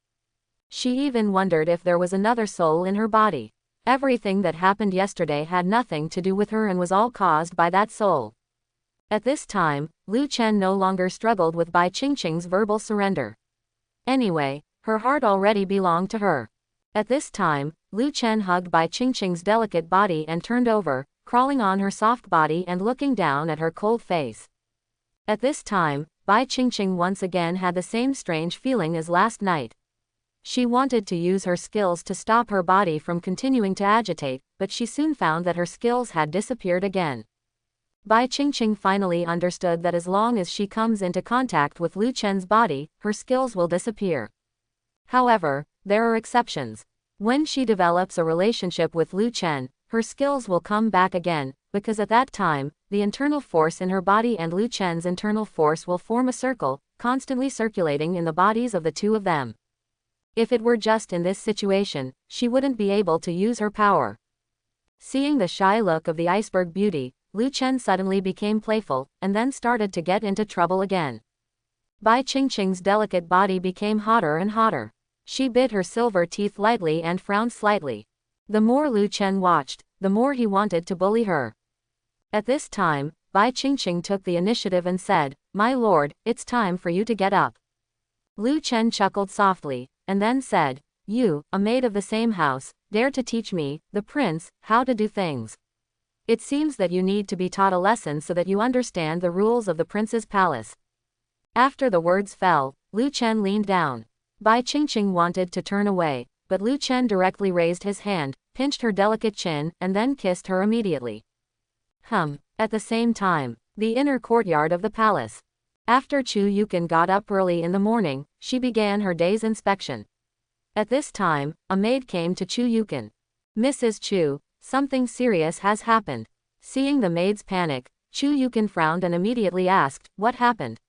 She even wondered if there was another soul in her body. Everything that happened yesterday had nothing to do with her and was all caused by that soul. At this time, Lu Chen no longer struggled with Bai Qingqing's verbal surrender. Anyway, her heart already belonged to her. At this time, Lu Chen hugged Bai Qingqing's delicate body and turned over, crawling on her soft body and looking down at her cold face. At this time, Bai Qingqing once again had the same strange feeling as last night. She wanted to use her skills to stop her body from continuing to agitate, but she soon found that her skills had disappeared again. Bai Qingqing finally understood that as long as she comes into contact with Lu Chen's body, her skills will disappear. However, there are exceptions. When she develops a relationship with Lu Chen, her skills will come back again, because at that time, the internal force in her body and Lu Chen's internal force will form a circle, constantly circulating in the bodies of the two of them. If it were just in this situation, she wouldn't be able to use her power. Seeing the shy look of the iceberg beauty, Lu Chen suddenly became playful, and then started to get into trouble again. Bai Qingqing's delicate body became hotter and hotter. She bit her silver teeth lightly and frowned slightly. The more Lu Chen watched, the more he wanted to bully her. At this time, Bai Qingqing took the initiative and said, "My lord, it's time for you to get up." Lu Chen chuckled softly, and then said, "You, a maid of the same house, dare to teach me, the prince, how to do things. It seems that you need to be taught a lesson so that you understand the rules of the prince's palace." After the words fell, Lu Chen leaned down. Bai Qingqing wanted to turn away, but Lu Chen directly raised his hand, pinched her delicate chin, and then kissed her immediately. At the same time, the inner courtyard of the palace. After Chu Yukin got up early in the morning, she began her day's inspection. At this time, a maid came to Chu Yukin. "Mrs. Chu, something serious has happened." Seeing the maid's panic, Chu Yukin frowned and immediately asked, "What happened?"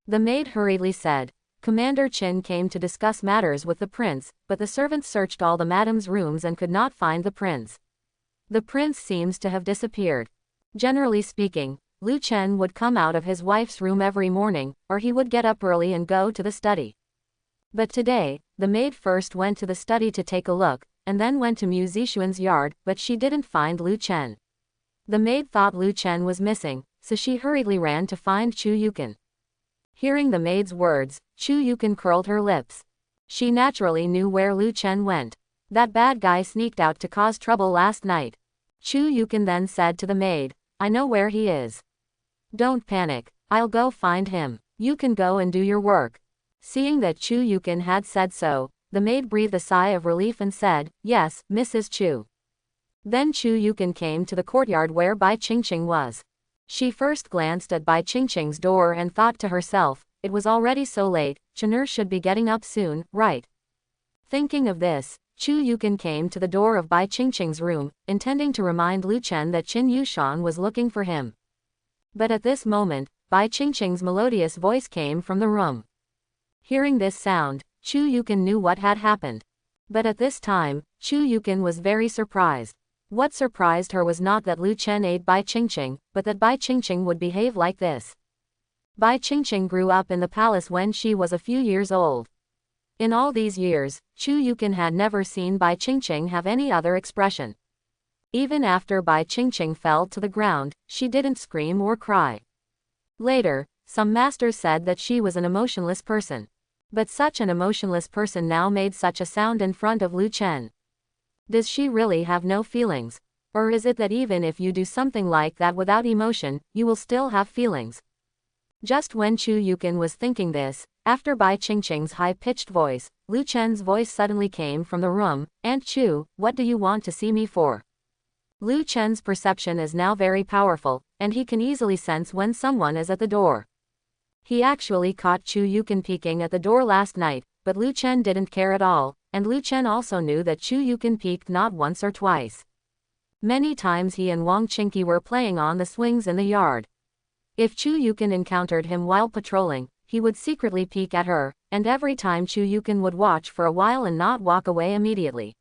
The maid hurriedly said, "Commander Qin came to discuss matters with the prince, but the servants searched all the madam's rooms and could not find the prince. The prince seems to have disappeared." Generally speaking, Lu Chen would come out of his wife's room every morning, or he would get up early and go to the study. But today, the maid first went to the study to take a look, and then went to Mu Zixuan's yard, but she didn't find Lu Chen. The maid thought Lu Chen was missing, so she hurriedly ran to find Chu Yukin. Hearing the maid's words, Chu Yukin curled her lips. She naturally knew where Lu Chen went. That bad guy sneaked out to cause trouble last night. Chu Yukin then said to the maid, "I know where he is. Don't panic, I'll go find him. You can go and do your work." Seeing that Chu Yukin had said so, the maid breathed a sigh of relief and said, "Yes, Mrs. Chu." Then Chu Yukin came to the courtyard where Bai Qingqing was. She first glanced at Bai Qingqing's door and thought to herself, it was already so late, Chen'er should be getting up soon, right? Thinking of this, Chu Yukin came to the door of Bai Qingqing's room, intending to remind Lu Chen that Qin Yushan was looking for him. But at this moment, Bai Qingqing's melodious voice came from the room. Hearing this sound, Chu Yukin knew what had happened. But at this time, Chu Yukin was very surprised. What surprised her was not that Lu Chen ate Bai Qingqing, but that Bai Qingqing would behave like this. Bai Qingqing grew up in the palace when she was a few years old. In all these years, Chu Yukin had never seen Bai Qingqing have any other expression. Even after Bai Qingqing fell to the ground, she didn't scream or cry. Later, some masters said that she was an emotionless person. But such an emotionless person now made such a sound in front of Lu Chen. Does she really have no feelings? Or is it that even if you do something like that without emotion, you will still have feelings? Just when Chu Yukin was thinking this, after Bai Qingqing's high-pitched voice, Lu Chen's voice suddenly came from the room, "Aunt Chu, what do you want to see me for?" Lu Chen's perception is now very powerful, and he can easily sense when someone is at the door. He actually caught Chu Yukin peeking at the door last night, but Lu Chen didn't care at all, and Lu Chen also knew that Chu Yukin peeked not once or twice. Many times he and Wang Qingqi were playing on the swings in the yard. If Chu Yukin encountered him while patrolling, he would secretly peek at her, and every time Chu Yukin would watch for a while and not walk away immediately.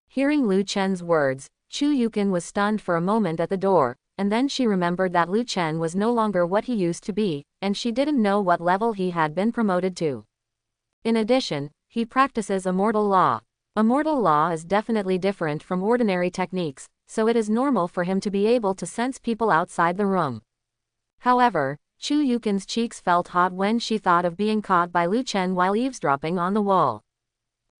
Hearing Lu Chen's words, Chu Yukin was stunned for a moment at the door, and then she remembered that Lu Chen was no longer what he used to be, and she didn't know what level he had been promoted to. In addition, he practices immortal law. Immortal law is definitely different from ordinary techniques, so it is normal for him to be able to sense people outside the room. However, Chu Yukin's cheeks felt hot when she thought of being caught by Lu Chen while eavesdropping on the wall.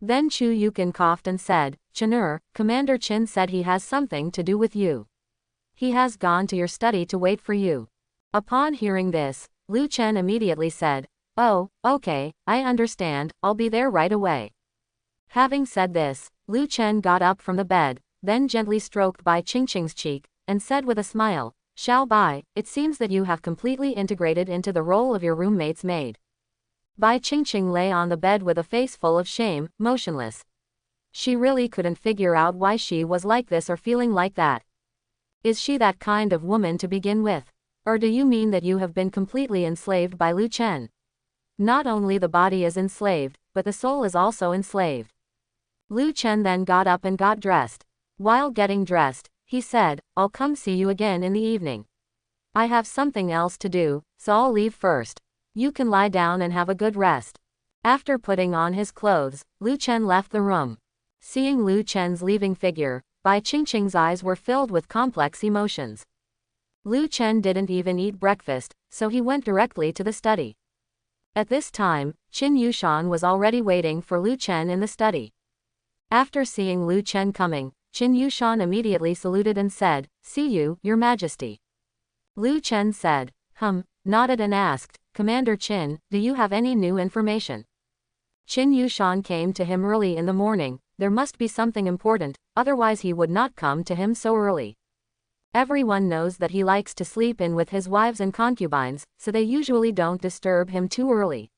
Then Chu Yukin coughed and said, "Chen'er, Commander Qin said he has something to do with you. He has gone to your study to wait for you." Upon hearing this, Lu Chen immediately said, "Oh, okay, I understand, I'll be there right away." Having said this, Lu Chen got up from the bed, then gently stroked Bai Qingqing's cheek, and said with a smile, "Xiao Bai, it seems that you have completely integrated into the role of your roommate's maid." Bai Qingqing lay on the bed with a face full of shame, motionless. She really couldn't figure out why she was like this or feeling like that. Is she that kind of woman to begin with? Or do you mean that you have been completely enslaved by Lu Chen? Not only the body is enslaved, but the soul is also enslaved. Lu Chen then got up and got dressed. While getting dressed, he said, "I'll come see you again in the evening. I have something else to do, so I'll leave first. You can lie down and have a good rest." After putting on his clothes, Lu Chen left the room. Seeing Lu Chen's leaving figure, Bai Qingqing's eyes were filled with complex emotions. Lu Chen didn't even eat breakfast, so he went directly to the study. At this time, Qin Yushan was already waiting for Lu Chen in the study. After seeing Lu Chen coming, Qin Yushan immediately saluted and said, "See you, Your Majesty." Lu Chen said, nodded and asked, "Commander Qin, do you have any new information?" Qin Yushan came to him early in the morning. There must be something important, otherwise he would not come to him so early. Everyone knows that he likes to sleep in with his wives and concubines, so they usually don't disturb him too early.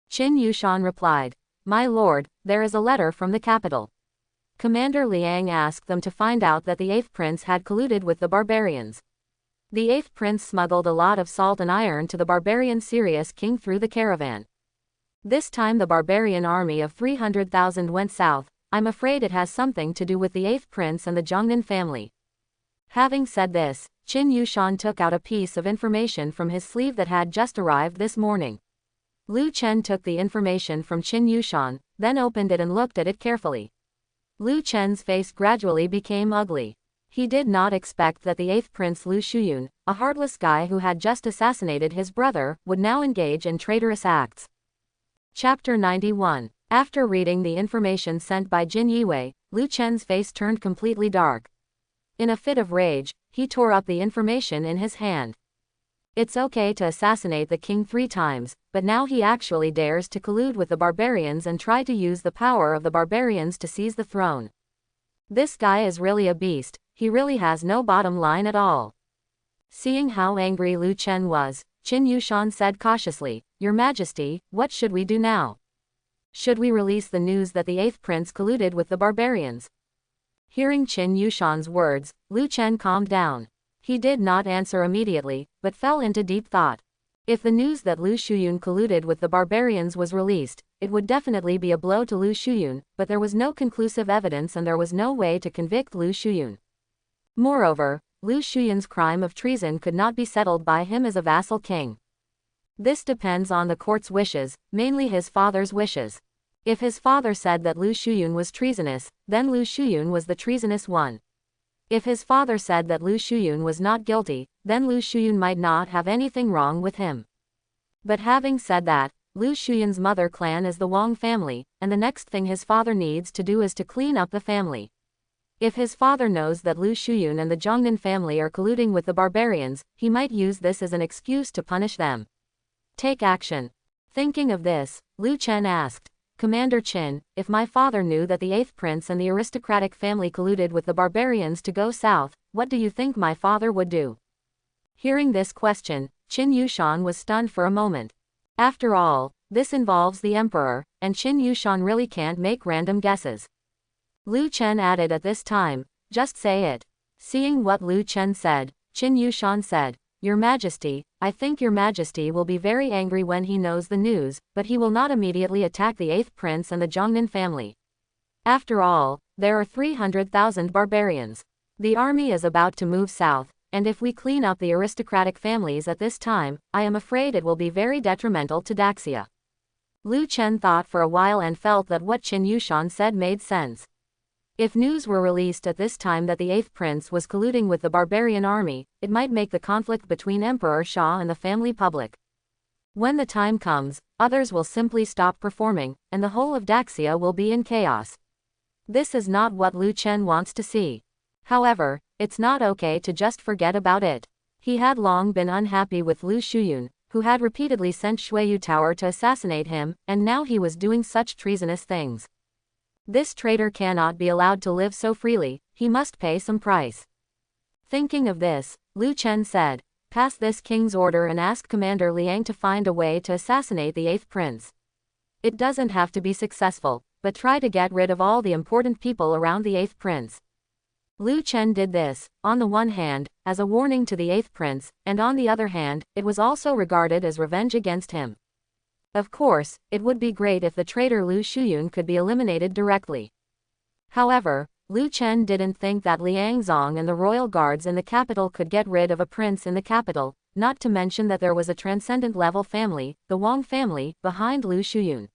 Qin Yushan replied, "My lord, there is a letter from the capital. Commander Liang asked them to find out that the 8th prince had colluded with the barbarians. The 8th prince smuggled a lot of salt and iron to the barbarian Sirius king through the caravan. This time the barbarian army of 300,000 went south. I'm afraid it has something to do with the 8th prince and the Zhongnan family." Having said this, Qin Yushan took out a piece of information from his sleeve that had just arrived this morning. Lu Chen took the information from Qin Yushan, then opened it and looked at it carefully. Lu Chen's face gradually became ugly. He did not expect that the 8th prince Lu Shuyun, a heartless guy who had just assassinated his brother, would now engage in traitorous acts. Chapter 91. After reading the information sent by Jin Yiwei, Lu Chen's face turned completely dark. In a fit of rage, he tore up the information in his hand. It's okay to assassinate the king 3 times, but now he actually dares to collude with the barbarians and try to use the power of the barbarians to seize the throne. This guy is really a beast, he really has no bottom line at all. Seeing how angry Lu Chen was, Qin Yushan said cautiously, "Your Majesty, what should we do now? Should we release the news that the 8th prince colluded with the barbarians?" Hearing Qin Yushan's words, Lu Chen calmed down. He did not answer immediately, but fell into deep thought. If the news that Lu Shuyun colluded with the barbarians was released, it would definitely be a blow to Lu Shuyun, but there was no conclusive evidence and there was no way to convict Lu Shuyun. Moreover, Lu Shuyun's crime of treason could not be settled by him as a vassal king. This depends on the court's wishes, mainly his father's wishes. If his father said that Lu Shuyun was treasonous, then Lu Shuyun was the treasonous one. If his father said that Lu Shuyun was not guilty, then Lu Shuyun might not have anything wrong with him. But having said that, Lu Shuyun's mother clan is the Wang family, and the next thing his father needs to do is to clean up the family. If his father knows that Lu Shuyun and the Zhongnan family are colluding with the barbarians, he might use this as an excuse to punish them. Take action. Thinking of this, Lu Chen asked, "Commander Qin, if my father knew that the 8th prince and the aristocratic family colluded with the barbarians to go south, what do you think my father would do?" Hearing this question, Qin Yushan was stunned for a moment. After all, this involves the emperor, and Qin Yushan really can't make random guesses. Lu Chen added at this time, "Just say it." Seeing what Lu Chen said, Qin Yushan said, "Your Majesty, I think Your Majesty will be very angry when he knows the news, but he will not immediately attack the 8th prince and the Zhongnan family. After all, there are 300,000 barbarians. The army is about to move south, and if we clean up the aristocratic families at this time, I am afraid it will be very detrimental to Daxia." Lu Chen thought for a while and felt that what Qin Yushan said made sense. If news were released at this time that the 8th prince was colluding with the barbarian army, it might make the conflict between Emperor Sha and the family public. When the time comes, others will simply stop performing, and the whole of Daxia will be in chaos. This is not what Lu Chen wants to see. However, it's not okay to just forget about it. He had long been unhappy with Lu Shuyun, who had repeatedly sent Shuiyu Tower to assassinate him, and now he was doing such treasonous things. This traitor cannot be allowed to live so freely, he must pay some price. Thinking of this, Lu Chen said, "Pass this king's order and ask Commander Liang to find a way to assassinate the 8th prince. It doesn't have to be successful, but try to get rid of all the important people around the 8th prince." Lu Chen did this, on the one hand, as a warning to the 8th prince, and on the other hand, it was also regarded as revenge against him. Of course, it would be great if the traitor Lu Shuyun could be eliminated directly. However, Lu Chen didn't think that Liang Zong and the royal guards in the capital could get rid of a prince in the capital, not to mention that there was a transcendent-level family, the Wang family, behind Lu Shuyun.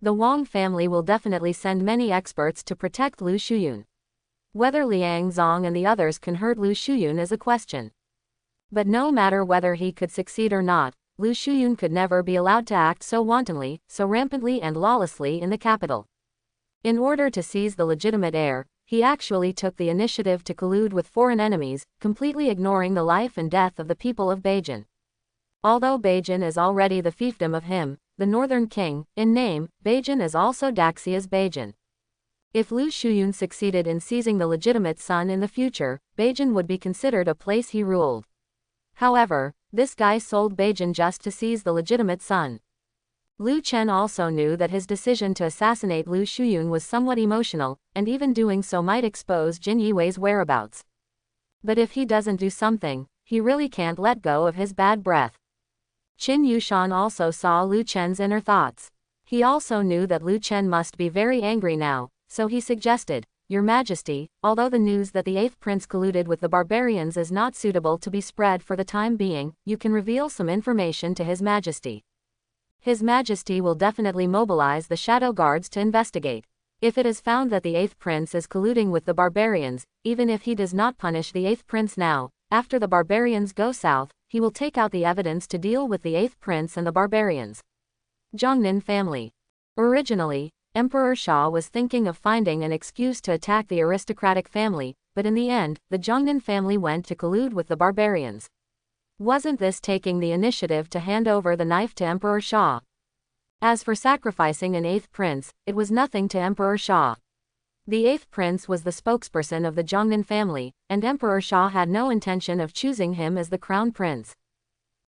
The Wang family will definitely send many experts to protect Lu Shuyun. Whether Liang Zong and the others can hurt Lu Shuyun is a question. But no matter whether he could succeed or not, Lu Shuyun could never be allowed to act so wantonly, so rampantly and lawlessly in the capital. In order to seize the legitimate heir, he actually took the initiative to collude with foreign enemies, completely ignoring the life and death of the people of Beijing. Although Beijing is already the fiefdom of him, the northern king, in name, Beijing is also Daxia's Beijing. If Lu Shuyun succeeded in seizing the legitimate son in the future, Beijing would be considered a place he ruled. However, this guy sold Beijing just to seize the legitimate son. Lu Chen also knew that his decision to assassinate Lu Shuyun was somewhat emotional, and even doing so might expose Jin Yiwei's whereabouts. But if he doesn't do something, he really can't let go of his bad breath. Qin Yushan also saw Lu Chen's inner thoughts. He also knew that Lu Chen must be very angry now, so he suggested, "Your Majesty, although the news that the 8th prince colluded with the barbarians is not suitable to be spread for the time being, you can reveal some information to His Majesty. His Majesty will definitely mobilize the shadow guards to investigate. If it is found that the 8th prince is colluding with the barbarians, even if he does not punish the 8th prince now, after the barbarians go south, he will take out the evidence to deal with the 8th prince and the barbarians." Zhongnan family. Originally, Emperor Xia was thinking of finding an excuse to attack the aristocratic family, but in the end, the Zhongnan family went to collude with the barbarians. Wasn't this taking the initiative to hand over the knife to Emperor Xia? As for sacrificing an 8th prince, it was nothing to Emperor Xia. The 8th prince was the spokesperson of the Zhongnan family, and Emperor Xia had no intention of choosing him as the crown prince.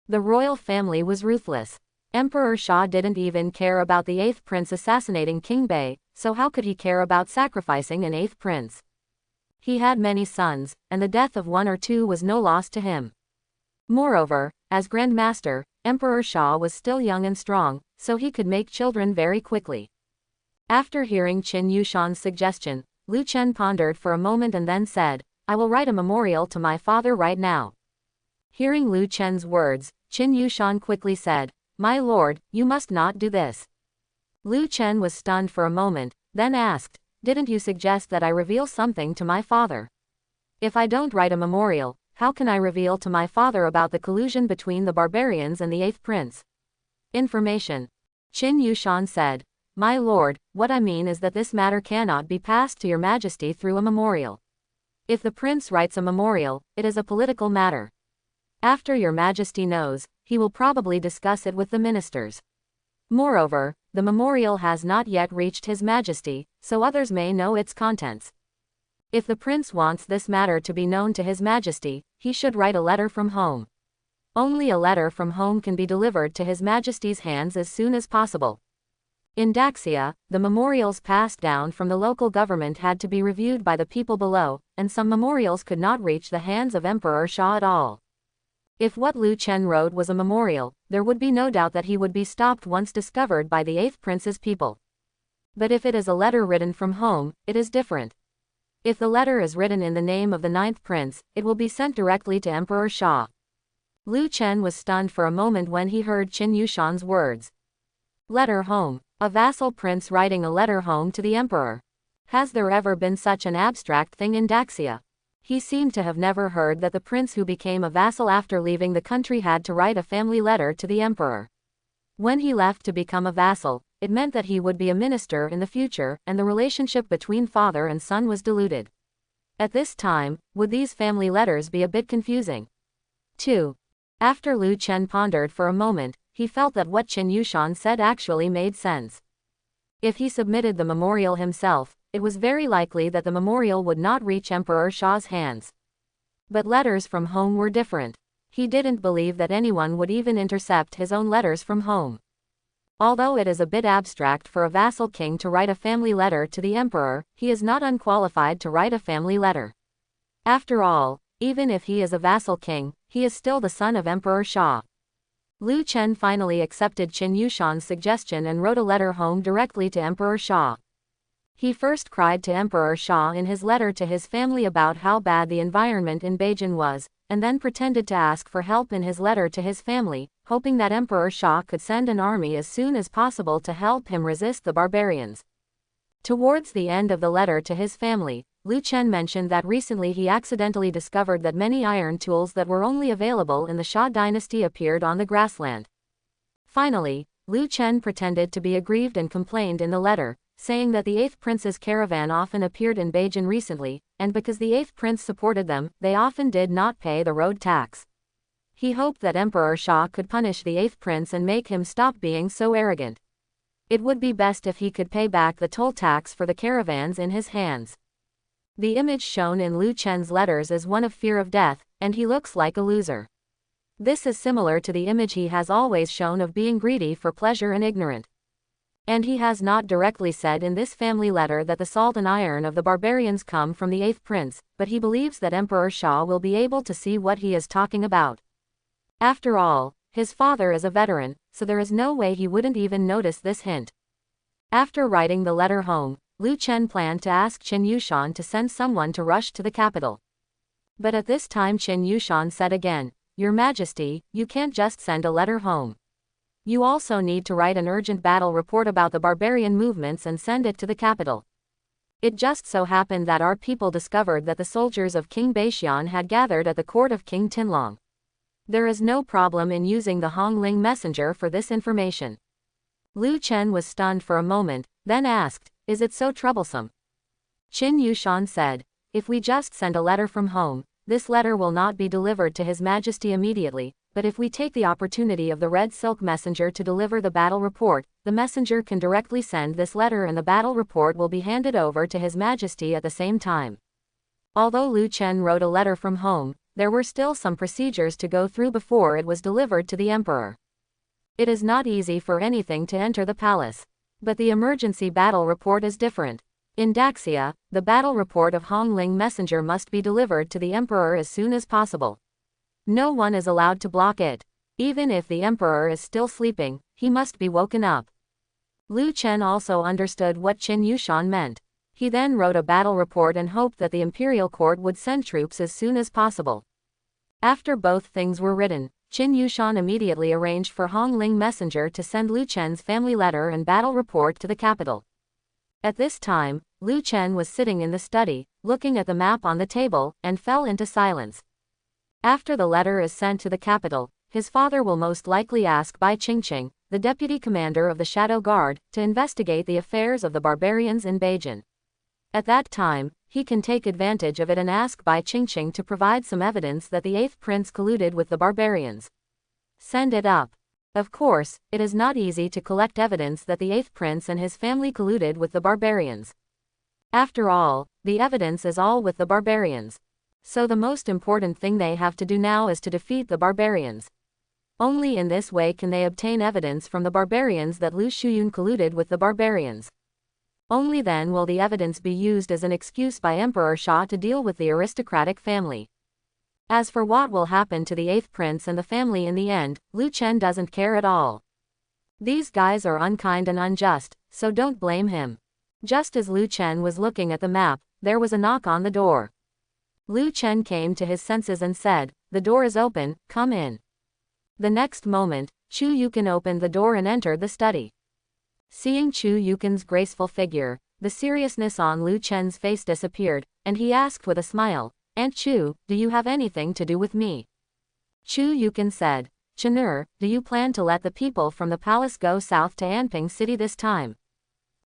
The royal family was ruthless. Emperor Xia didn't even care about the 8th prince assassinating King Bei, so how could he care about sacrificing an 8th prince? He had many sons, and the death of one or two was no loss to him. Moreover, as Grand Master, Emperor Xia was still young and strong, so he could make children very quickly. After hearing Qin Yushan's suggestion, Lu Chen pondered for a moment and then said, "I will write a memorial to my father right now." Hearing Lu Chen's words, Qin Yushan quickly said, "My lord, you must not do this." Lu Chen was stunned for a moment, then asked, "Didn't you suggest that I reveal something to my father? If I don't write a memorial, how can I reveal to my father about the collusion between the barbarians and the 8th prince?" Information. Qin Yushan said, "My lord, what I mean is that this matter cannot be passed to your majesty through a memorial. If the prince writes a memorial, it is a political matter. After your majesty knows, he will probably discuss it with the ministers. Moreover, the memorial has not yet reached His Majesty, so others may know its contents. If the prince wants this matter to be known to His Majesty, he should write a letter from home. Only a letter from home can be delivered to His Majesty's hands as soon as possible." In Daxia, the memorials passed down from the local government had to be reviewed by the people below, and some memorials could not reach the hands of Emperor Xia at all. If what Lu Chen wrote was a memorial, there would be no doubt that he would be stopped once discovered by the 8th prince's people. But if it is a letter written from home, it is different. If the letter is written in the name of the 9th prince, it will be sent directly to Emperor Xia. Lu Chen was stunned for a moment when he heard Qin Yushan's words. Letter home. A vassal prince writing a letter home to the emperor. Has there ever been such an abstract thing in Daxia? He seemed to have never heard that the prince who became a vassal after leaving the country had to write a family letter to the emperor. When he left to become a vassal, it meant that he would be a minister in the future, and the relationship between father and son was diluted. At this time, would these family letters be a bit confusing? 2. After Lu Chen pondered for a moment, he felt that what Qin Yushan said actually made sense. If he submitted the memorial himself, it was very likely that the memorial would not reach Emperor Sha's hands. But letters from home were different. He didn't believe that anyone would even intercept his own letters from home. Although it is a bit abstract for a vassal king to write a family letter to the emperor, he is not unqualified to write a family letter. After all, even if he is a vassal king, he is still the son of Emperor Sha. Lu Chen finally accepted Qin Yushan's suggestion and wrote a letter home directly to Emperor Sha. He first cried to Emperor Sha in his letter to his family about how bad the environment in Beijing was, and then pretended to ask for help in his letter to his family, hoping that Emperor Sha could send an army as soon as possible to help him resist the barbarians. Towards the end of the letter to his family, Lu Chen mentioned that recently he accidentally discovered that many iron tools that were only available in the Sha dynasty appeared on the grassland. Finally, Lu Chen pretended to be aggrieved and complained in the letter, saying that the 8th prince's caravan often appeared in Beijing recently, and because the 8th prince supported them, they often did not pay the road tax. He hoped that Emperor Sha could punish the 8th prince and make him stop being so arrogant. It would be best if he could pay back the toll tax for the caravans in his hands. The image shown in Lu Chen's letters is one of fear of death, and he looks like a loser. This is similar to the image he has always shown of being greedy for pleasure and ignorant. And he has not directly said in this family letter that the salt and iron of the barbarians come from the 8th prince, but he believes that Emperor Sha will be able to see what he is talking about. After all, his father is a veteran, so there is no way he wouldn't even notice this hint. After writing the letter home, Lu Chen planned to ask Qin Yushan to send someone to rush to the capital. But at this time Qin Yushan said again, "Your Majesty, you can't just send a letter home. You also need to write an urgent battle report about the barbarian movements and send it to the capital." It just so happened that our people discovered that the soldiers of King Baixian had gathered at the court of King Tianlong. There is no problem in using the Hongling messenger for this information. Lu Chen was stunned for a moment, then asked, "Is it so troublesome?" Qin Yushan said, "If we just send a letter from home, this letter will not be delivered to His Majesty immediately, but if we take the opportunity of the red silk messenger to deliver the battle report, the messenger can directly send this letter and the battle report will be handed over to His Majesty at the same time." Although Lu Chen wrote a letter from home, there were still some procedures to go through before it was delivered to the emperor. It is not easy for anything to enter the palace. But the emergency battle report is different. In Daxia, the battle report of Hongling messenger must be delivered to the emperor as soon as possible. No one is allowed to block it. Even if the emperor is still sleeping, he must be woken up. Lu Chen also understood what Qin Yushan meant. He then wrote a battle report and hoped that the imperial court would send troops as soon as possible. After both things were written, Qin Yushan immediately arranged for Hongling messenger to send Lu Chen's family letter and battle report to the capital. At this time, Lu Chen was sitting in the study, looking at the map on the table, and fell into silence. After the letter is sent to the capital, his father will most likely ask Bai Qingqing, the deputy commander of the Shadow Guard, to investigate the affairs of the barbarians in Beijing. At that time, he can take advantage of it and ask Bai Qingqing to provide some evidence that the 8th prince colluded with the barbarians. Send it up. Of course, it is not easy to collect evidence that the 8th prince and his family colluded with the barbarians. After all, the evidence is all with the barbarians. So the most important thing they have to do now is to defeat the barbarians. Only in this way can they obtain evidence from the barbarians that Lu Shuyun colluded with the barbarians. Only then will the evidence be used as an excuse by Emperor Sha to deal with the aristocratic family. As for what will happen to the 8th prince and the family in the end, Lu Chen doesn't care at all. These guys are unkind and unjust, so don't blame him. Just as Lu Chen was looking at the map, there was a knock on the door. Lu Chen came to his senses and said, "The door is open, come in." The next moment, Chu Yukin opened the door and entered the study. Seeing Chu Yukin's graceful figure, the seriousness on Lu Chen's face disappeared, and he asked with a smile, "Aunt Chu, do you have anything to do with me?" Chu Yukin said, "Chenur, do you plan to let the people from the palace go south to Anping City this time?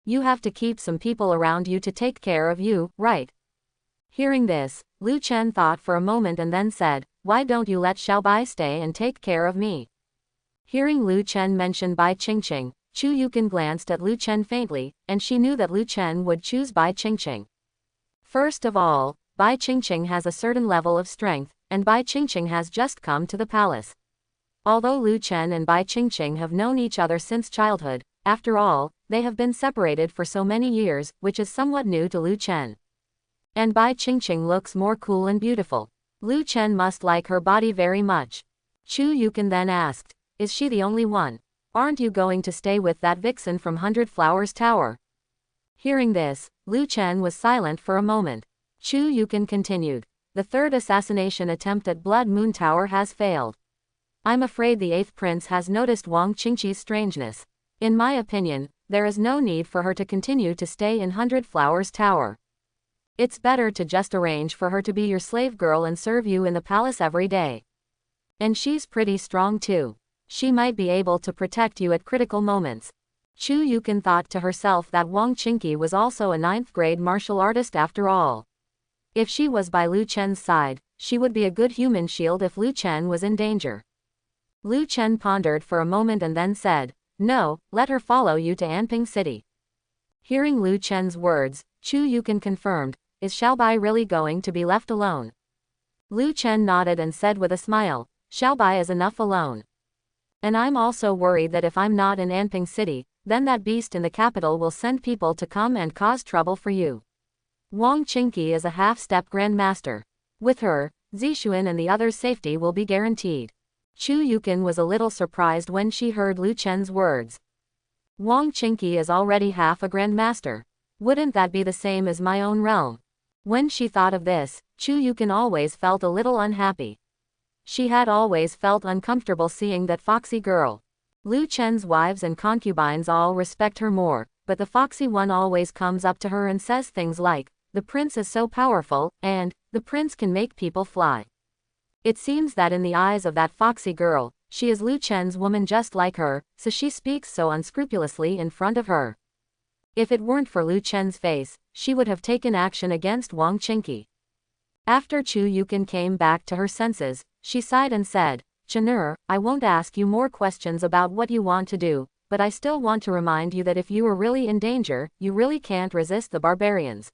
You have to keep some people around you to take care of you, right?" Hearing this, Lu Chen thought for a moment and then said, why don't you let Xiaobai stay and take care of me? Hearing Lu Chen mention Bai Qingqing, Chu Yukin glanced at Lu Chen faintly, and she knew that Lu Chen would choose Bai Qingqing. First of all, Bai Qingqing has a certain level of strength, and Bai Qingqing has just come to the palace. Although Lu Chen and Bai Qingqing have known each other since childhood, after all, they have been separated for so many years, which is somewhat new to Lu Chen. And Bai Qingqing looks more cool and beautiful. Lu Chen must like her body very much. Chu Yukin then asked, is she the only one? Aren't you going to stay with that vixen from 100 Flowers Tower? Hearing this, Lu Chen was silent for a moment. Chu Yukin continued, the third assassination attempt at Blood Moon Tower has failed. I'm afraid the 8th prince has noticed Wang Qingqi's strangeness. In my opinion, there is no need for her to continue to stay in 100 Flowers Tower. It's better to just arrange for her to be your slave girl and serve you in the palace every day. And she's pretty strong too. She might be able to protect you at critical moments. Chu Yukin thought to herself that Wang Qingqi was also a 9th grade martial artist after all. If she was by Lu Chen's side, she would be a good human shield if Lu Chen was in danger. Lu Chen pondered for a moment and then said, no, let her follow you to Anping City. Hearing Lu Chen's words, Chu Yukin confirmed, is Xiaobai really going to be left alone? Lu Chen nodded and said with a smile, Xiaobai is enough alone. And I'm also worried that if I'm not in Anping City, then that beast in the capital will send people to come and cause trouble for you. Wang Qingqi is a half-step grandmaster. With her, Zixuan and the others' safety will be guaranteed. Chu Yukin was a little surprised when she heard Lu Chen's words. Wang Qingqi is already half a grandmaster. Wouldn't that be the same as my own realm? When she thought of this, Chu Yukin always felt a little unhappy. She had always felt uncomfortable seeing that foxy girl. Lu Chen's wives and concubines all respect her more, but the foxy one always comes up to her and says things like, the prince is so powerful, and, the prince can make people fly. It seems that in the eyes of that foxy girl, she is Lu Chen's woman just like her, so she speaks so unscrupulously in front of her. If it weren't for Lu Chen's face, she would have taken action against Wang Qingqi. After Chu Yukin came back to her senses, she sighed and said, Chenur, I won't ask you more questions about what you want to do, but I still want to remind you that if you are really in danger, you really can't resist the barbarians.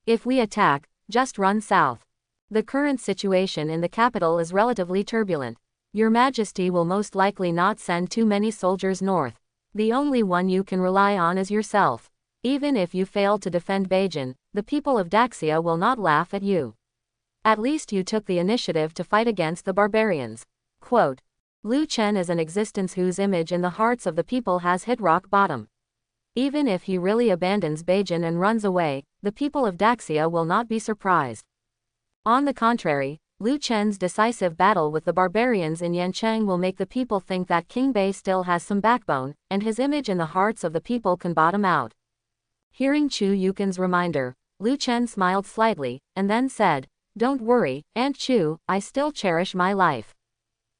If we attack, just run south. The current situation in the capital is relatively turbulent. Your Majesty will most likely not send too many soldiers north. The only one you can rely on is yourself. Even if you fail to defend Beijing, the people of Daxia will not laugh at you. At least you took the initiative to fight against the barbarians. Quote, Lu Chen is an existence whose image in the hearts of the people has hit rock bottom. Even if he really abandons Beijing and runs away, the people of Daxia will not be surprised. On the contrary, Lu Chen's decisive battle with the barbarians in Yancheng will make the people think that King Bei still has some backbone, and his image in the hearts of the people can bottom out. Hearing Chu Yukin's reminder, Lu Chen smiled slightly, and then said, don't worry, Aunt Chu, I still cherish my life.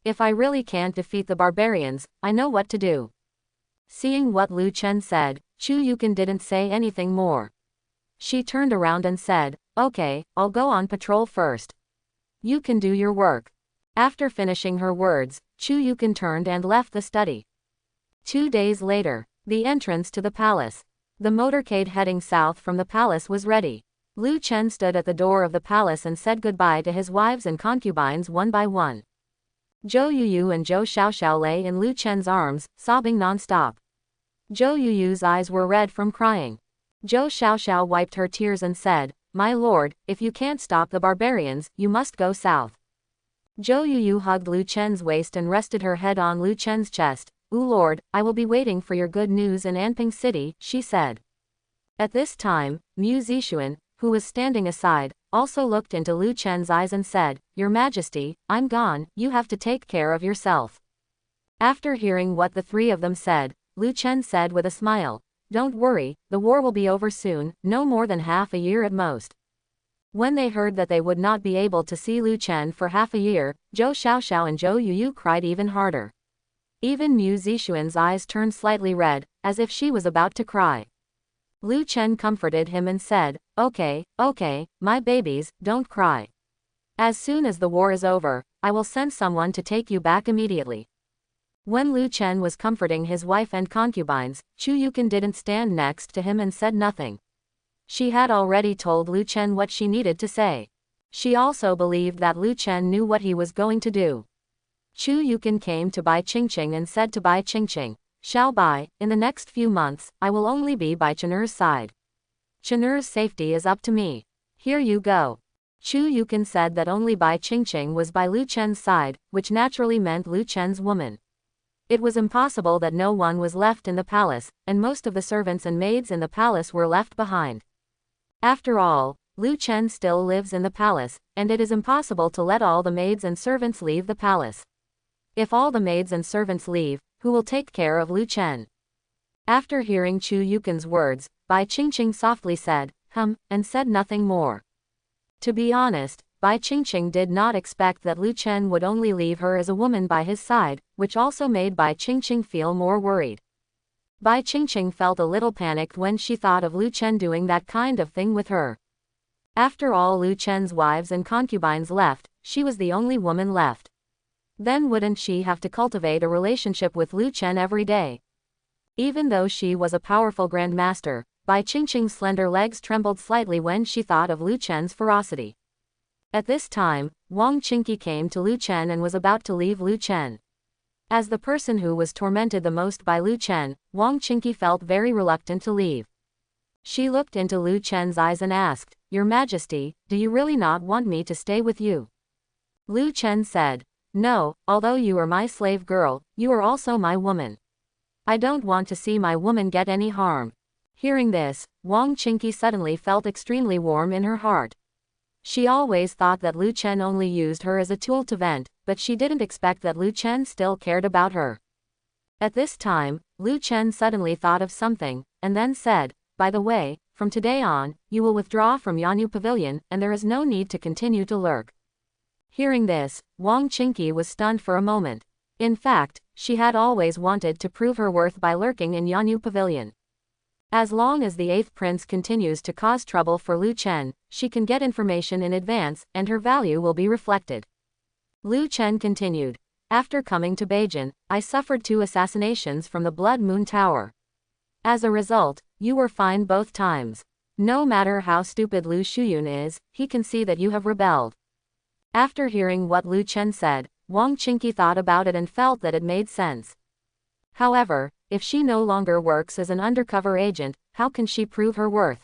If I really can't defeat the barbarians, I know what to do. Seeing what Lu Chen said, Chu Yukin didn't say anything more. She turned around and said, okay, I'll go on patrol first. You can do your work. After finishing her words, Chu Yukin turned and left the study. 2 days later, the entrance to the palace. The motorcade heading south from the palace was ready. Lu Chen stood at the door of the palace and said goodbye to his wives and concubines one by one. Zhou Yuyu and Zhou Xiaoxiao lay in Lu Chen's arms, sobbing non-stop. Zhou Yuyu's eyes were red from crying. Zhou Xiaoxiao wiped her tears and said, my lord, if you can't stop the barbarians, you must go south. Zhou Yuyu hugged Lu Chen's waist and rested her head on Lu Chen's chest. Ooh lord, I will be waiting for your good news in Anping City, she said. At this time, Mu Zixuan, who was standing aside, also looked into Lu Chen's eyes and said, Your Majesty, I'm gone, you have to take care of yourself. After hearing what the three of them said, Lu Chen said with a smile, Don't worry, the war will be over soon, no more than half a year at most. When they heard that they would not be able to see Lu Chen for half a year, Zhou Xiaoxiao and Zhou Yuyu cried even harder. Even Mu Zixuan's eyes turned slightly red, as if she was about to cry. Lu Chen comforted him and said, Okay, my babies, don't cry. As soon as the war is over, I will send someone to take you back immediately. When Lu Chen was comforting his wife and concubines, Chu Yukin didn't stand next to him and said nothing. She had already told Lu Chen what she needed to say. She also believed that Lu Chen knew what he was going to do. Chu Yukin came to Bai Qingqing and said to Bai Qingqing, Xiao Bai, in the next few months, I will only be by Chener's side. Chener's safety is up to me. Here you go. Chu Yukin said that only Bai Qingqing was by Lu Chen's side, which naturally meant Lu Chen's woman. It was impossible that no one was left in the palace, and most of the servants and maids in the palace were left behind. After all, Lu Chen still lives in the palace, and it is impossible to let all the maids and servants leave the palace. If all the maids and servants leave, who will take care of Lu Chen? After hearing Chu Yukin's words, Bai Qingqing softly said, and said nothing more. To be honest, Bai Qingqing did not expect that Lu Chen would only leave her as a woman by his side, which also made Bai Qingqing feel more worried. Bai Qingqing felt a little panicked when she thought of Lu Chen doing that kind of thing with her. After all Lu Chen's wives and concubines left, she was the only woman left. Then wouldn't she have to cultivate a relationship with Lu Chen every day? Even though she was a powerful grandmaster, Bai Qingqing's slender legs trembled slightly when she thought of Lu Chen's ferocity. At this time, Wang Qingqi came to Lu Chen and was about to leave Lu Chen. As the person who was tormented the most by Lu Chen, Wang Qingqi felt very reluctant to leave. She looked into Lu Chen's eyes and asked, Your Majesty, do you really not want me to stay with you? Lu Chen said, No, although you are my slave girl, you are also my woman. I don't want to see my woman get any harm. Hearing this, Wang Qingqi suddenly felt extremely warm in her heart. She always thought that Lu Chen only used her as a tool to vent, but she didn't expect that Lu Chen still cared about her. At this time, Lu Chen suddenly thought of something, and then said, By the way, from today on, you will withdraw from Yanyu Pavilion, and there is no need to continue to lurk. Hearing this, Wang Qingqi was stunned for a moment. In fact, she had always wanted to prove her worth by lurking in Yanyu Pavilion. As long as the 8th prince continues to cause trouble for Lu Chen, she can get information in advance, and her value will be reflected. Lu Chen continued. After coming to Beijing, I suffered 2 assassinations from the Blood Moon Tower. As a result, you were fined both times. No matter how stupid Lu Shuyun is, he can see that you have rebelled. After hearing what Lu Chen said, Wang Qingqi thought about it and felt that it made sense. However, if she no longer works as an undercover agent, how can she prove her worth?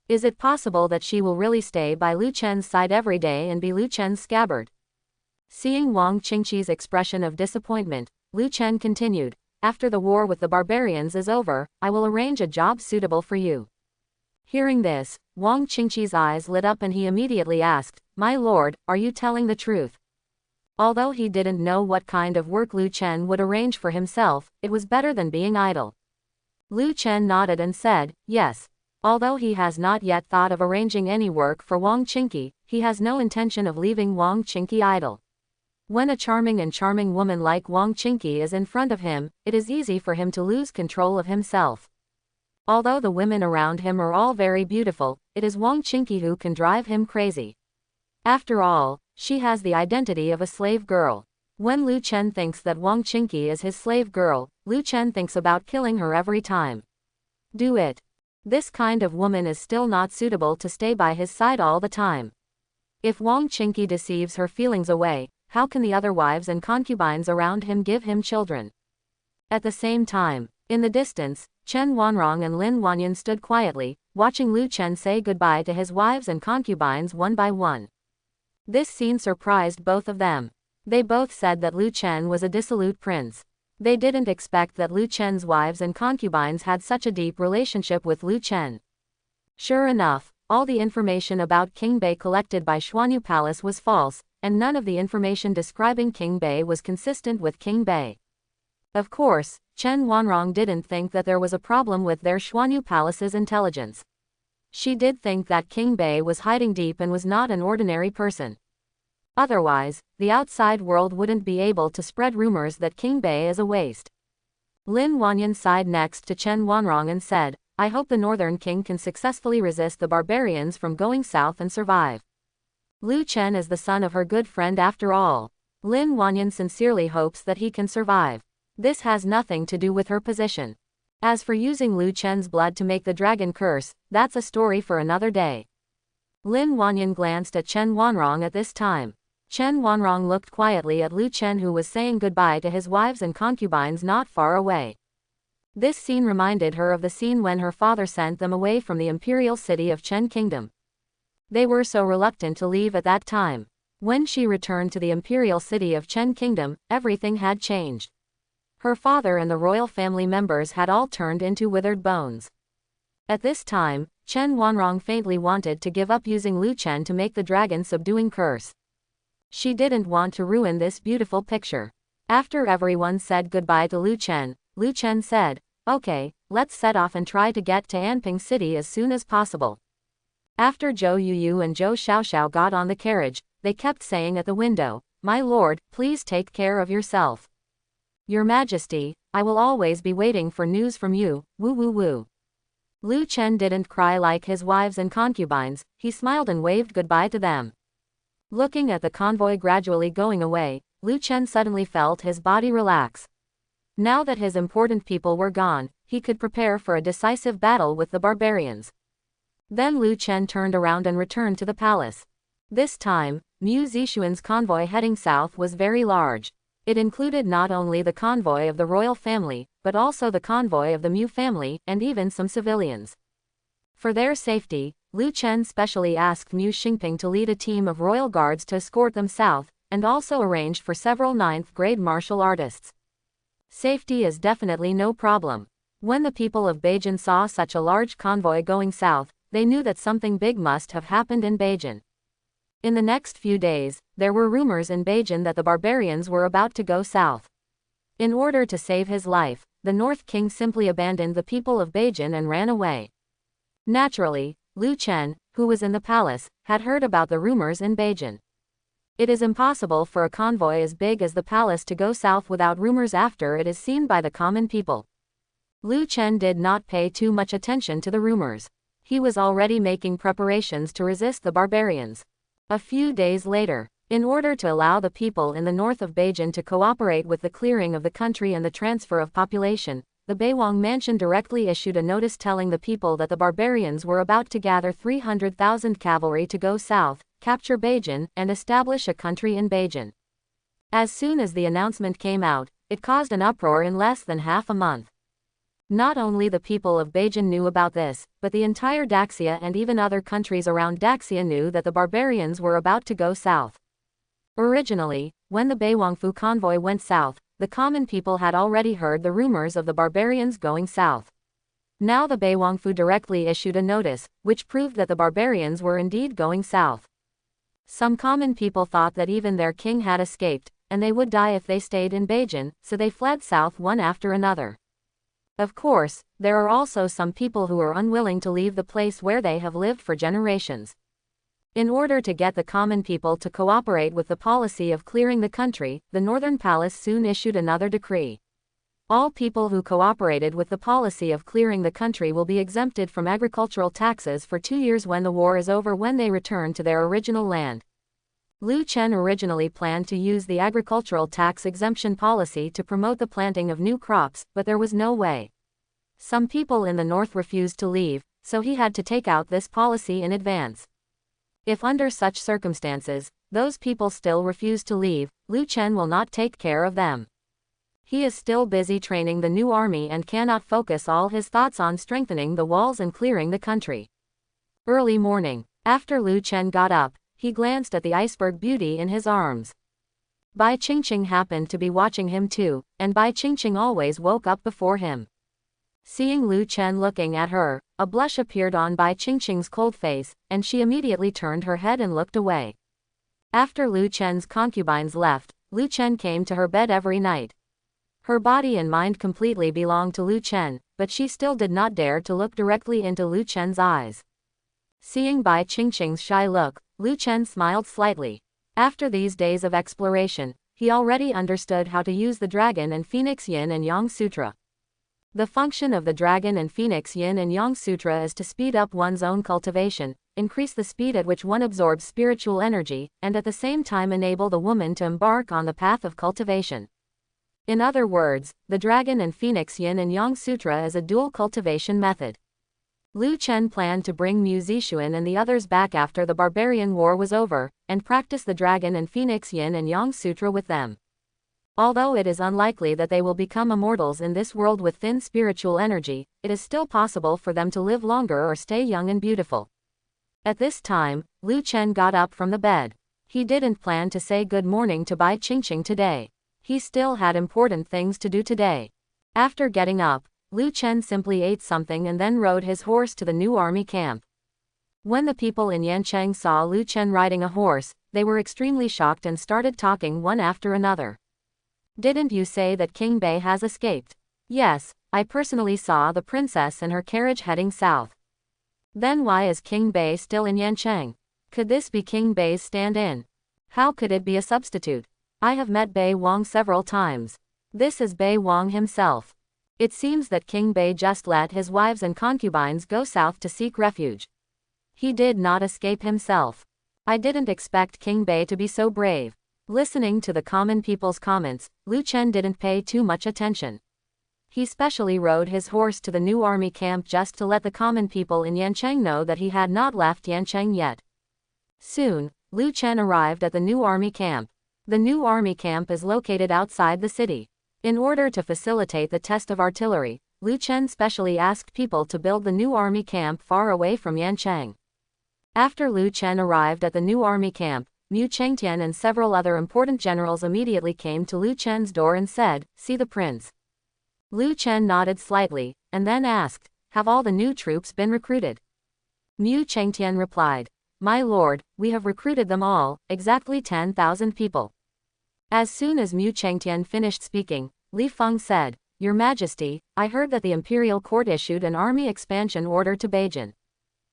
Is it possible that she will really stay by Lu Chen's side every day and be Lu Chen's scabbard? Seeing Wang Qingqi's expression of disappointment, Lu Chen continued, After the war with the barbarians is over, I will arrange a job suitable for you. Hearing this, Wang Qingqi's eyes lit up and he immediately asked, My lord, are you telling the truth? Although he didn't know what kind of work Lu Chen would arrange for himself, it was better than being idle. Lu Chen nodded and said, Yes. Although he has not yet thought of arranging any work for Wang Qingqi, he has no intention of leaving Wang Qingqi idle. When a charming woman like Wang Qingqi is in front of him, it is easy for him to lose control of himself. Although the women around him are all very beautiful, it is Wang Qingqi who can drive him crazy. After all, she has the identity of a slave girl. When Lu Chen thinks that Wang Qingqi is his slave girl, Lu Chen thinks about killing her every time. Do it. This kind of woman is still not suitable to stay by his side all the time. If Wang Qingqi deceives her feelings away, how can the other wives and concubines around him give him children? At the same time, in the distance, Chen Wanrong and Lin Wanyan stood quietly, watching Lu Chen say goodbye to his wives and concubines one by one. This scene surprised both of them. They both said that Lu Chen was a dissolute prince. They didn't expect that Lu Chen's wives and concubines had such a deep relationship with Lu Chen. Sure enough, all the information about King Bei collected by Xuanyu Palace was false, and none of the information describing King Bei was consistent with King Bei. Of course, Chen Wanrong didn't think that there was a problem with their Xuanyu Palace's intelligence. She did think that King Bei was hiding deep and was not an ordinary person. Otherwise, the outside world wouldn't be able to spread rumors that King Bei is a waste. Lin Wanyan sighed next to Chen Wanrong and said, I hope the Northern King can successfully resist the barbarians from going south and survive. Lu Chen is the son of her good friend after all. Lin Wanyan sincerely hopes that he can survive. This has nothing to do with her position. As for using Lu Chen's blood to make the dragon curse, that's a story for another day. Lin Wanyan glanced at Chen Wanrong at this time. Chen Wanrong looked quietly at Lu Chen, who was saying goodbye to his wives and concubines not far away. This scene reminded her of the scene when her father sent them away from the imperial city of Chen Kingdom. They were so reluctant to leave at that time. When she returned to the imperial city of Chen Kingdom, everything had changed. Her father and the royal family members had all turned into withered bones. At this time, Chen Wanrong faintly wanted to give up using Lu Chen to make the dragon subduing curse. She didn't want to ruin this beautiful picture. After everyone said goodbye to Lu Chen said, "Okay, let's set off and try to get to Anping City as soon as possible." After Zhou Yuyu and Zhou Xiaoxiao got on the carriage, they kept saying at the window, "My lord, please take care of yourself. Your Majesty, I will always be waiting for news from you, woo woo woo." Lu Chen didn't cry like his wives and concubines, he smiled and waved goodbye to them. Looking at the convoy gradually going away, Lu Chen suddenly felt his body relax. Now that his important people were gone, he could prepare for a decisive battle with the barbarians. Then Lu Chen turned around and returned to the palace. This time, Mu Zixuan's convoy heading south was very large. It included not only the convoy of the royal family, but also the convoy of the Mu family, and even some civilians. For their safety, Lu Chen specially asked Mu Xingping to lead a team of royal guards to escort them south, and also arranged for several 9th-grade martial artists. Safety is definitely no problem. When the people of Beijing saw such a large convoy going south, they knew that something big must have happened in Beijing. In the next few days, there were rumors in Beijing that the barbarians were about to go south. In order to save his life, the North King simply abandoned the people of Beijing and ran away. Naturally, Lu Chen, who was in the palace, had heard about the rumors in Beijing. It is impossible for a convoy as big as the palace to go south without rumors after it is seen by the common people. Lu Chen did not pay too much attention to the rumors. He was already making preparations to resist the barbarians. A few days later, in order to allow the people in the north of Beijing to cooperate with the clearing of the country and the transfer of population, the Beiwang Mansion directly issued a notice telling the people that the barbarians were about to gather 300,000 cavalry to go south, capture Beijing, and establish a country in Beijing. As soon as the announcement came out, it caused an uproar in less than half a month. Not only the people of Beijing knew about this, but the entire Daxia and even other countries around Daxia knew that the barbarians were about to go south. Originally, when the Beiwangfu convoy went south, the common people had already heard the rumors of the barbarians going south. Now the Beiwangfu directly issued a notice, which proved that the barbarians were indeed going south. Some common people thought that even their king had escaped, and they would die if they stayed in Beijing, so they fled south one after another. Of course, there are also some people who are unwilling to leave the place where they have lived for generations. In order to get the common people to cooperate with the policy of clearing the country, the Northern Palace soon issued another decree. All people who cooperated with the policy of clearing the country will be exempted from agricultural taxes for 2 years when the war is over, when they return to their original land. Lu Chen originally planned to use the agricultural tax exemption policy to promote the planting of new crops, but there was no way. Some people in the north refused to leave, so he had to take out this policy in advance. If under such circumstances, those people still refuse to leave, Lu Chen will not take care of them. He is still busy training the new army and cannot focus all his thoughts on strengthening the walls and clearing the country. Early morning, after Lu Chen got up, he glanced at the iceberg beauty in his arms. Bai Qingqing happened to be watching him too, and Bai Qingqing always woke up before him. Seeing Lu Chen looking at her, a blush appeared on Bai Qingqing's cold face, and she immediately turned her head and looked away. After Lu Chen's concubines left, Lu Chen came to her bed every night. Her body and mind completely belonged to Lu Chen, but she still did not dare to look directly into Lu Chen's eyes. Seeing Bai Qingqing's shy look, Lu Chen smiled slightly. After these days of exploration, he already understood how to use the Dragon and Phoenix Yin and Yang Sutra. The function of the Dragon and Phoenix Yin and Yang Sutra is to speed up one's own cultivation, increase the speed at which one absorbs spiritual energy, and at the same time enable the woman to embark on the path of cultivation. In other words, the Dragon and Phoenix Yin and Yang Sutra is a dual cultivation method. Lu Chen planned to bring Mu Zixuan and the others back after the Barbarian War was over, and practice the Dragon and Phoenix Yin and Yang Sutra with them. Although it is unlikely that they will become immortals in this world with thin spiritual energy, it is still possible for them to live longer or stay young and beautiful. At this time, Lu Chen got up from the bed. He didn't plan to say good morning to Bai Qingqing today. He still had important things to do today. After getting up, Lu Chen simply ate something and then rode his horse to the new army camp. When the people in Yancheng saw Lu Chen riding a horse, they were extremely shocked and started talking one after another. "Didn't you say that King Bei has escaped?" "Yes, I personally saw the princess and her carriage heading south." "Then why is King Bei still in Yancheng? Could this be King Bei's stand-in? How could it be a substitute? I have met Bei Wang several times. This is Bei Wang himself. It seems that King Bei just let his wives and concubines go south to seek refuge. He did not escape himself. I didn't expect King Bei to be so brave." Listening to the common people's comments, Lu Chen didn't pay too much attention. He specially rode his horse to the new army camp just to let the common people in Yancheng know that he had not left Yancheng yet. Soon, Lu Chen arrived at the new army camp. The new army camp is located outside the city. In order to facilitate the test of artillery, Lu Chen specially asked people to build the new army camp far away from Yancheng. After Lu Chen arrived at the new army camp, Mu Chengtian and several other important generals immediately came to Lu Chen's door and said, "See the prince." Lu Chen nodded slightly, and then asked, "Have all the new troops been recruited?" Mu Chengtian replied, "My lord, we have recruited them all, exactly 10,000 people." As soon as Mu Chengtian finished speaking, Li Feng said, "Your Majesty, I heard that the imperial court issued an army expansion order to Beijing.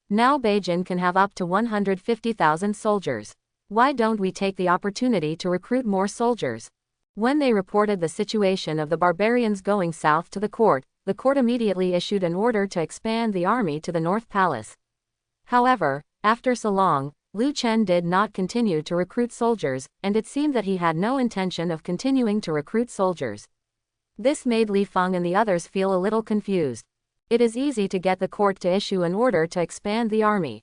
Now Beijing can have up to 150,000 soldiers. Why don't we take the opportunity to recruit more soldiers?" When they reported the situation of the barbarians going south to the court immediately issued an order to expand the army to the North Palace. However, after so long, Lu Chen did not continue to recruit soldiers, and it seemed that he had no intention of continuing to recruit soldiers. This made Li Feng and the others feel a little confused. It is easy to get the court to issue an order to expand the army.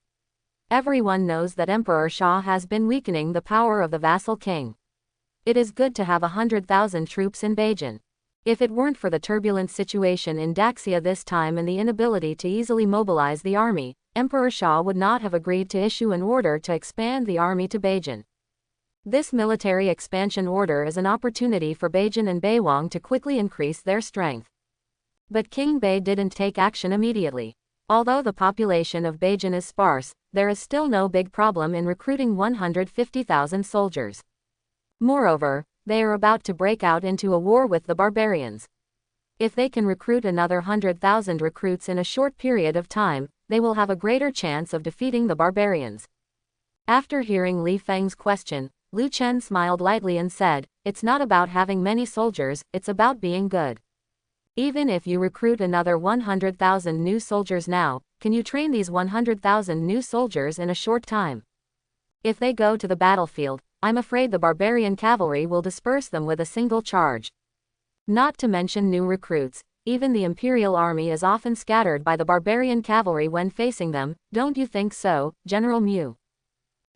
Everyone knows that Emperor Xia has been weakening the power of the vassal king. It is good to have 100,000 troops in Beijing. If it weren't for the turbulent situation in Daxia this time and the inability to easily mobilize the army, Emperor Xia would not have agreed to issue an order to expand the army to Beijing. This military expansion order is an opportunity for Beijing and Beiwang to quickly increase their strength. But King Bei didn't take action immediately. Although the population of Beijing is sparse, there is still no big problem in recruiting 150,000 soldiers. Moreover, they are about to break out into a war with the barbarians. If they can recruit another 100,000 recruits in a short period of time, they will have a greater chance of defeating the barbarians. After hearing Li Feng's question, Lu Chen smiled lightly and said, "It's not about having many soldiers, it's about being good. Even if you recruit another 100,000 new soldiers now, can you train these 100,000 new soldiers in a short time? If they go to the battlefield, I'm afraid the barbarian cavalry will disperse them with a single charge. Not to mention new recruits, even the imperial army is often scattered by the barbarian cavalry when facing them, don't you think so, General Mu?"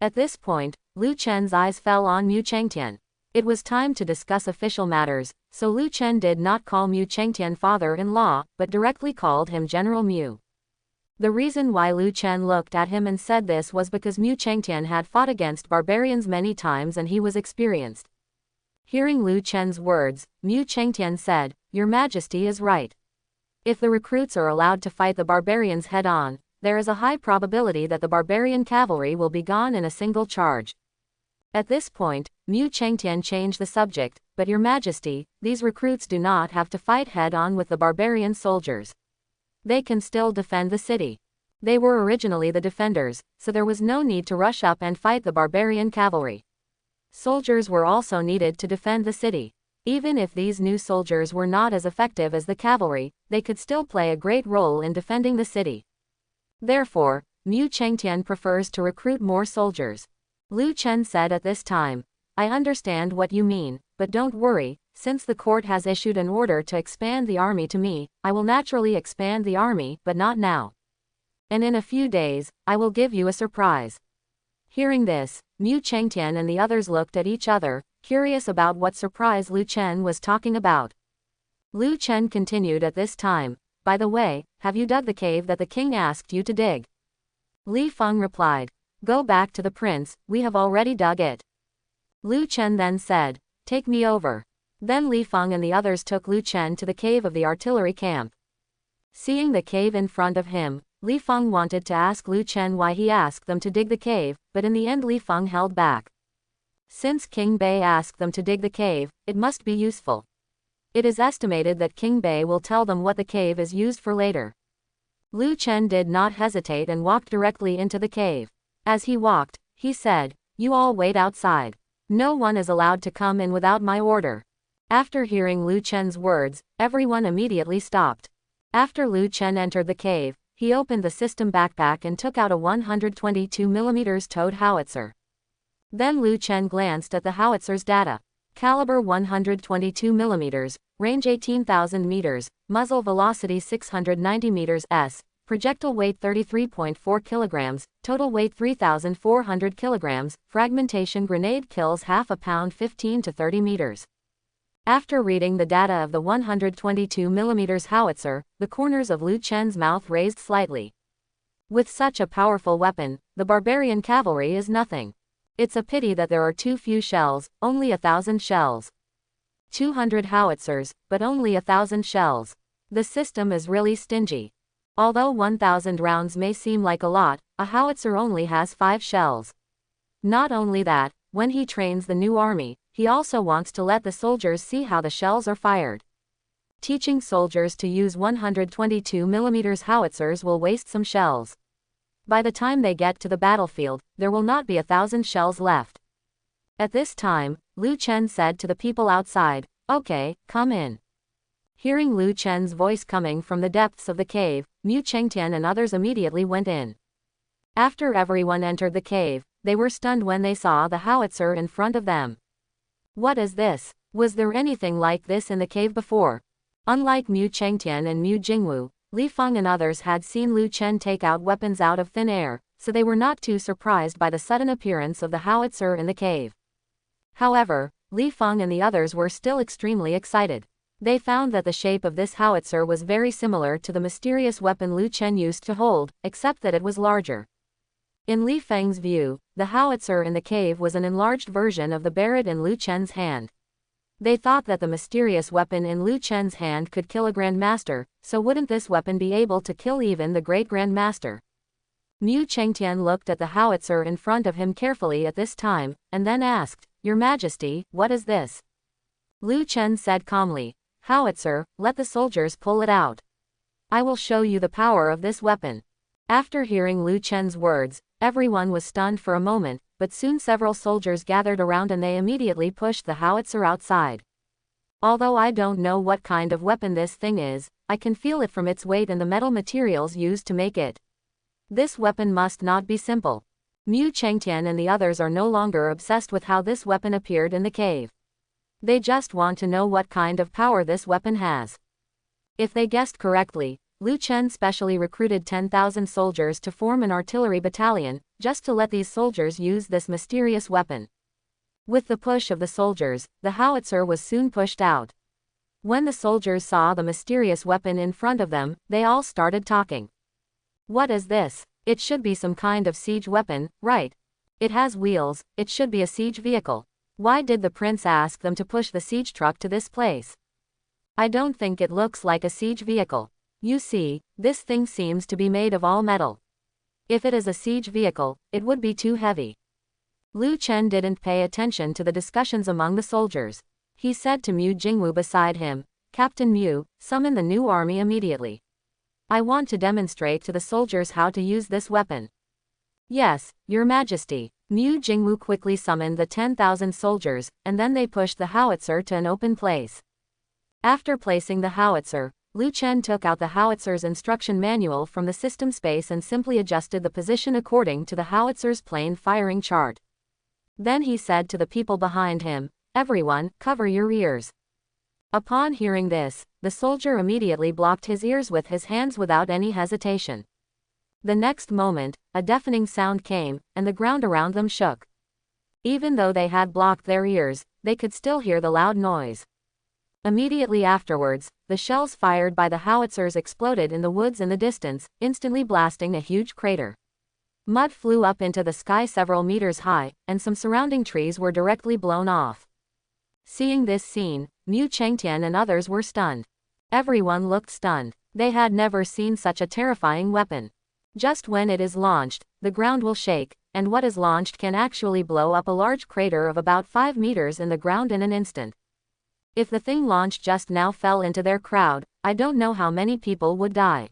At this point, Lu Chen's eyes fell on Mu Chengtian. It was time to discuss official matters, so Lu Chen did not call Mu Chengtian father-in-law, but directly called him General Mu. The reason why Lu Chen looked at him and said this was because Mu Chengtian had fought against barbarians many times and he was experienced. Hearing Lu Chen's words, Mu Chengtian said, "Your Majesty is right. If the recruits are allowed to fight the barbarians head-on, there is a high probability that the barbarian cavalry will be gone in a single charge." At this point, Mu Chengtian changed the subject, "But Your Majesty, these recruits do not have to fight head-on with the barbarian soldiers. They can still defend the city. They were originally the defenders, so there was no need to rush up and fight the barbarian cavalry. Soldiers were also needed to defend the city. Even if these new soldiers were not as effective as the cavalry, they could still play a great role in defending the city. Therefore, Mu Chengtian prefers to recruit more soldiers. Lu Chen said at this time. I understand what you mean, but don't worry, since the court has issued an order to expand the army to me, I will naturally expand the army, but not now. And in a few days, I will give you a surprise. Hearing this, Mu Chengtian and the others looked at each other, curious about what surprise Lu Chen was talking about. Lu Chen continued at this time, by the way, have you dug the cave that the king asked you to dig? Li Feng replied, go back to the prince, we have already dug it. Lu Chen then said, take me over. Then Li Feng and the others took Lu Chen to the cave of the artillery camp. Seeing the cave in front of him, Li Feng wanted to ask Lu Chen why he asked them to dig the cave, but in the end Li Feng held back. Since King Bei asked them to dig the cave, it must be useful. It is estimated that King Bei will tell them what the cave is used for later. Lu Chen did not hesitate and walked directly into the cave. As he walked, he said, you all wait outside. No one is allowed to come in without my order. After hearing Lu Chen's words, everyone immediately stopped. After Lu Chen entered the cave, he opened the system backpack and took out a 122mm towed howitzer. Then Lu Chen glanced at the howitzer's data. Caliber 122mm, range 18,000 meters, muzzle velocity 690 meters s, projectile weight 33.4 kilograms, total weight 3,400 kilograms, fragmentation grenade kills half a pound 15 to 30 meters. After reading the data of the 122mm howitzer, the corners of Lu Chen's mouth raised slightly. With such a powerful weapon, the barbarian cavalry is nothing. It's a pity that there are too few shells, only 1,000 shells. 200 howitzers, but only 1,000 shells. The system is really stingy. Although 1,000 rounds may seem like a lot, a howitzer only has 5 shells. Not only that, when he trains the new army, he also wants to let the soldiers see how the shells are fired. Teaching soldiers to use 122mm howitzers will waste some shells. By the time they get to the battlefield, there will not be 1,000 shells left. At this time, Lu Chen said to the people outside, okay, come in. Hearing Lu Chen's voice coming from the depths of the cave, Mu Chengtian and others immediately went in. After everyone entered the cave, they were stunned when they saw the howitzer in front of them. What is this? Was there anything like this in the cave before? Unlike Mu Chengtian and Mu Jingwu, Li Feng and others had seen Lu Chen take out weapons out of thin air, so they were not too surprised by the sudden appearance of the howitzer in the cave. However, Li Feng and the others were still extremely excited. They found that the shape of this howitzer was very similar to the mysterious weapon Lu Chen used to hold, except that it was larger. In Li Feng's view, the howitzer in the cave was an enlarged version of the barret in Lu Chen's hand. They thought that the mysterious weapon in Lu Chen's hand could kill a Grandmaster, so wouldn't this weapon be able to kill even the Great Grandmaster? Mu Chengtian looked at the howitzer in front of him carefully at this time, and then asked, Your Majesty, what is this? Lu Chen said calmly, Howitzer, let the soldiers pull it out. I will show you the power of this weapon. After hearing Lu Chen's words, everyone was stunned for a moment, but soon several soldiers gathered around and they immediately pushed the howitzer outside. Although I don't know what kind of weapon this thing is, I can feel it from its weight and the metal materials used to make it. This weapon must not be simple. Mu Chengtian and the others are no longer obsessed with how this weapon appeared in the cave. They just want to know what kind of power this weapon has. If they guessed correctly, Lu Chen specially recruited 10,000 soldiers to form an artillery battalion, just to let these soldiers use this mysterious weapon. With the push of the soldiers, the howitzer was soon pushed out. When the soldiers saw the mysterious weapon in front of them, they all started talking. What is this? It should be some kind of siege weapon, right? It has wheels, it should be a siege vehicle. Why did the prince ask them to push the siege truck to this place? I don't think it looks like a siege vehicle. You see, this thing seems to be made of all metal. If it is a siege vehicle, it would be too heavy. Lu Chen didn't pay attention to the discussions among the soldiers. He said to Mu Jingwu beside him, Captain Mu, summon the new army immediately. I want to demonstrate to the soldiers how to use this weapon. Yes, Your Majesty. Mu Jingwu quickly summoned the 10,000 soldiers, and then they pushed the howitzer to an open place. After placing the howitzer, Lu Chen took out the howitzer's instruction manual from the system space and simply adjusted the position according to the howitzer's plane firing chart. Then he said to the people behind him, "Everyone, cover your ears." Upon hearing this, the soldier immediately blocked his ears with his hands without any hesitation. The next moment, a deafening sound came, and the ground around them shook. Even though they had blocked their ears, they could still hear the loud noise. Immediately afterwards, the shells fired by the howitzers exploded in the woods in the distance, instantly blasting a huge crater. Mud flew up into the sky several meters high, and some surrounding trees were directly blown off. Seeing this scene, Mu Chengtian and others were stunned. Everyone looked stunned. They had never seen such a terrifying weapon. Just when it is launched, the ground will shake, and what is launched can actually blow up a large crater of about 5 meters in the ground in an instant. If the thing launched just now fell into their crowd, I don't know how many people would die.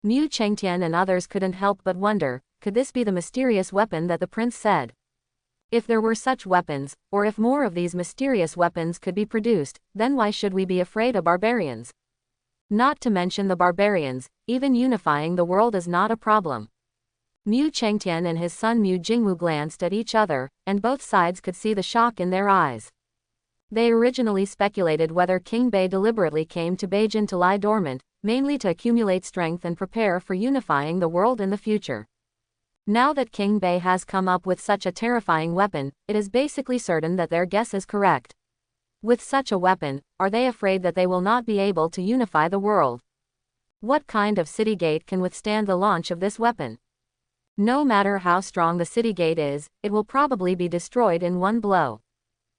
Mu Chengtian and others couldn't help but wonder, could this be the mysterious weapon that the prince said? If there were such weapons, or if more of these mysterious weapons could be produced, then why should we be afraid of barbarians? Not to mention the barbarians, even unifying the world is not a problem. Mu Chengtian and his son Mu Jingwu glanced at each other, and both sides could see the shock in their eyes. They originally speculated whether King Bei deliberately came to Beijing to lie dormant, mainly to accumulate strength and prepare for unifying the world in the future. Now that King Bei has come up with such a terrifying weapon, it is basically certain that their guess is correct. With such a weapon, are they afraid that they will not be able to unify the world? What kind of city gate can withstand the launch of this weapon? No matter how strong the city gate is, it will probably be destroyed in one blow.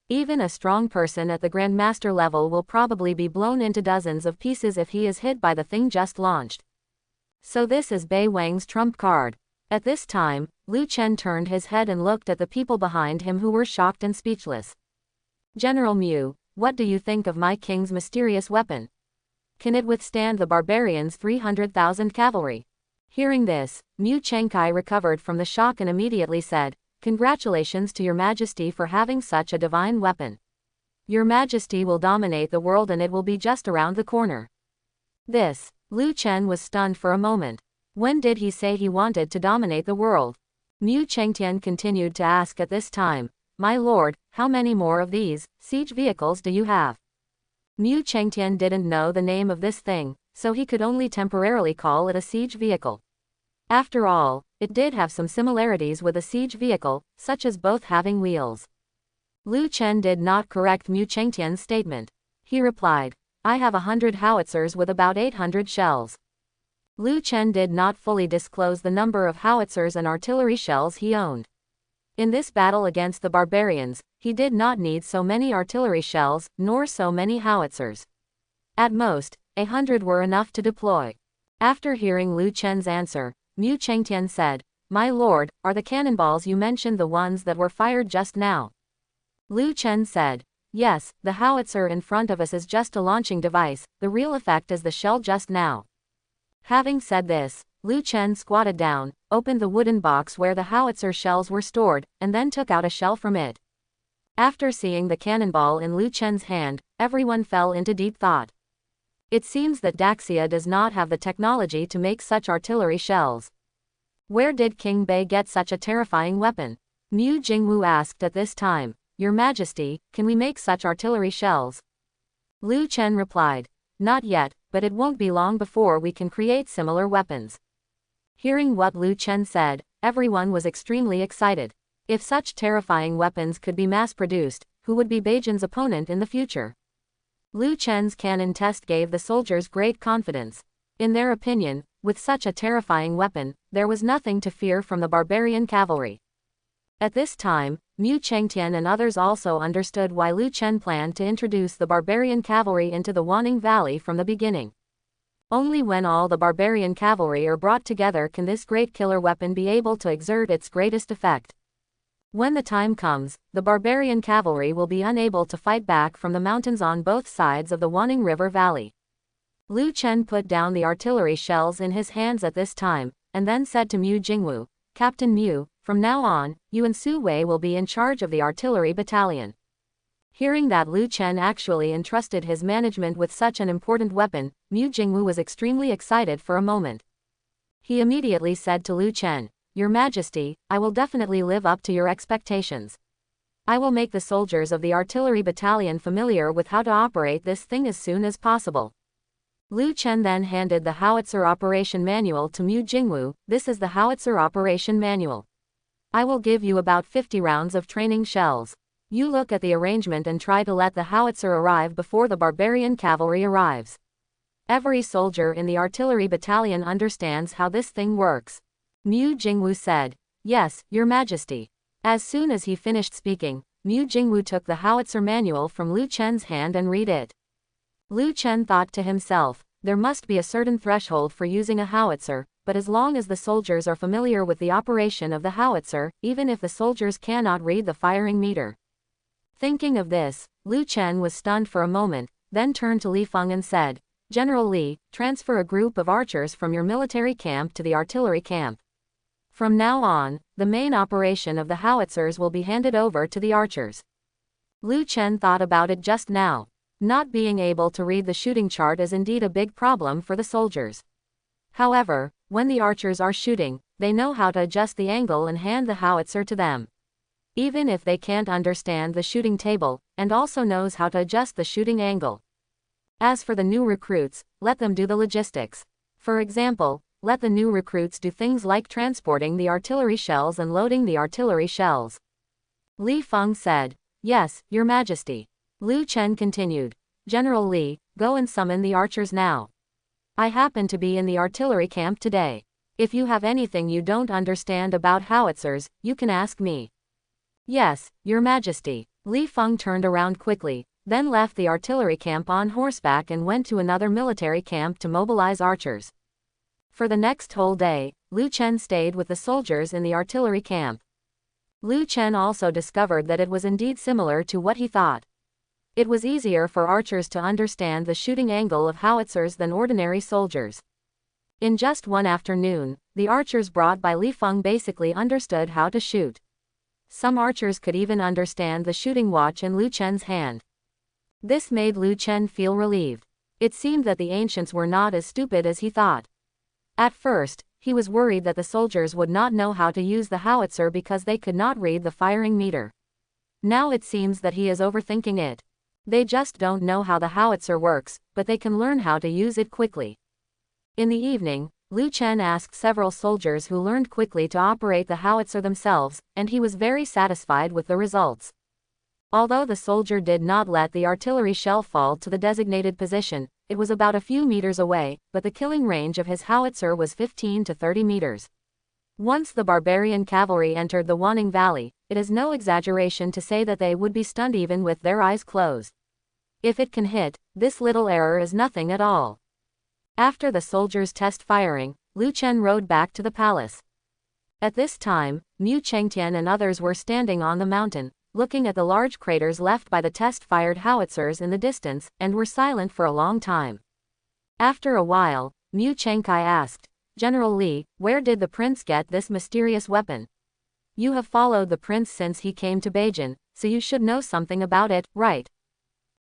Even a strong person at the Grandmaster level will probably be blown into dozens of pieces if he is hit by the thing just launched. So this is Bei Wang's trump card. At this time, Lu Chen turned his head and looked at the people behind him who were shocked and speechless. "General Mu, what do you think of my king's mysterious weapon? Can it withstand the barbarians' 300,000 cavalry?" Hearing this, Mu Chengkai recovered from the shock and immediately said, "Congratulations to your majesty for having such a divine weapon. Your majesty will dominate the world and it will be just around the corner." Lu Chen was stunned for a moment. When did he say he wanted to dominate the world? Mu Chengtian continued to ask at this time, "My lord, how many more of these siege vehicles do you have?" Mu Chengtian didn't know the name of this thing, so he could only temporarily call it a siege vehicle. After all, it did have some similarities with a siege vehicle, such as both having wheels. Lu Chen did not correct Mu Chengtian's statement. He replied, "I have 100 howitzers with about 800 shells." Lu Chen did not fully disclose the number of howitzers and artillery shells he owned. In this battle against the barbarians, he did not need so many artillery shells, nor so many howitzers. At most, 100 were enough to deploy. After hearing Lu Chen's answer, Mu Chengtian said, "My lord, are the cannonballs you mentioned the ones that were fired just now?" Lu Chen said, "Yes, the howitzer in front of us is just a launching device, the real effect is the shell just now." Having said this, Lu Chen squatted down, opened the wooden box where the howitzer shells were stored, and then took out a shell from it. After seeing the cannonball in Lu Chen's hand, everyone fell into deep thought. It seems that Daxia does not have the technology to make such artillery shells. Where did King Bei get such a terrifying weapon? Mu Jingwu asked at this time, "Your Majesty, can we make such artillery shells?" Lu Chen replied, "Not yet, but it won't be long before we can create similar weapons." Hearing what Lu Chen said, everyone was extremely excited. If such terrifying weapons could be mass-produced, who would be Beijing's opponent in the future? Lu Chen's cannon test gave the soldiers great confidence. In their opinion, with such a terrifying weapon, there was nothing to fear from the barbarian cavalry. At this time, Mu Chengtian and others also understood why Lu Chen planned to introduce the barbarian cavalry into the Wanning Valley from the beginning. Only when all the barbarian cavalry are brought together can this great killer weapon be able to exert its greatest effect. When the time comes, the barbarian cavalry will be unable to fight back from the mountains on both sides of the Wanning River Valley. Lu Chen put down the artillery shells in his hands at this time, and then said to Mu Jingwu, "Captain Mu, from now on, you and Su Wei will be in charge of the artillery battalion." Hearing that Lu Chen actually entrusted his management with such an important weapon, Mu Jingwu was extremely excited for a moment. He immediately said to Lu Chen, "Your Majesty, I will definitely live up to your expectations. I will make the soldiers of the artillery battalion familiar with how to operate this thing as soon as possible." Lu Chen then handed the howitzer operation manual to Mu Jingwu. "This is the howitzer operation manual. I will give you about 50 rounds of training shells. You look at the arrangement and try to let the howitzer arrive before the barbarian cavalry arrives. Every soldier in the artillery battalion understands how this thing works." Mu Jingwu said, "Yes, Your Majesty." As soon as he finished speaking, Mu Jingwu took the howitzer manual from Lu Chen's hand and read it. Lu Chen thought to himself, there must be a certain threshold for using a howitzer, but as long as the soldiers are familiar with the operation of the howitzer, even if the soldiers cannot read the firing meter. Thinking of this, Lu Chen was stunned for a moment, then turned to Li Feng and said, "General Li, transfer a group of archers from your military camp to the artillery camp. From now on, the main operation of the howitzers will be handed over to the archers." Lu Chen thought about it just now. Not being able to read the shooting chart is indeed a big problem for the soldiers. However, when the archers are shooting, they know how to adjust the angle and hand the howitzer to them. Even if they can't understand the shooting table, and also knows how to adjust the shooting angle. As for the new recruits, let them do the logistics. For example, let the new recruits do things like transporting the artillery shells and loading the artillery shells. Li Feng said, "Yes, Your Majesty." Lu Chen continued, "General Li, go and summon the archers now. I happen to be in the artillery camp today. If you have anything you don't understand about howitzers, you can ask me." "Yes, Your Majesty." Li Feng turned around quickly, then left the artillery camp on horseback and went to another military camp to mobilize archers. For the next whole day, Lu Chen stayed with the soldiers in the artillery camp. Lu Chen also discovered that it was indeed similar to what he thought. It was easier for archers to understand the shooting angle of howitzers than ordinary soldiers. In just one afternoon, the archers brought by Li Feng basically understood how to shoot. Some archers could even understand the shooting watch in Lu Chen's hand. This made Lu Chen feel relieved. It seemed that the ancients were not as stupid as he thought. At first, he was worried that the soldiers would not know how to use the howitzer because they could not read the firing meter. Now it seems that he is overthinking it. They just don't know how the howitzer works, but they can learn how to use it quickly. In the evening, Lu Chen asked several soldiers who learned quickly to operate the howitzer themselves, and he was very satisfied with the results. Although the soldier did not let the artillery shell fall to the designated position, it was about a few meters away, but the killing range of his howitzer was 15 to 30 meters. Once the barbarian cavalry entered the Wanning Valley, it is no exaggeration to say that they would be stunned even with their eyes closed. If it can hit, this little error is nothing at all. After the soldiers' test firing, Lu Chen rode back to the palace. At this time, Mu Chengtian and others were standing on the mountain, looking at the large craters left by the test-fired howitzers in the distance, and were silent for a long time. After a while, Mu Chengkai asked, "General Li, where did the prince get this mysterious weapon? You have followed the prince since he came to Beijing, so you should know something about it, right?"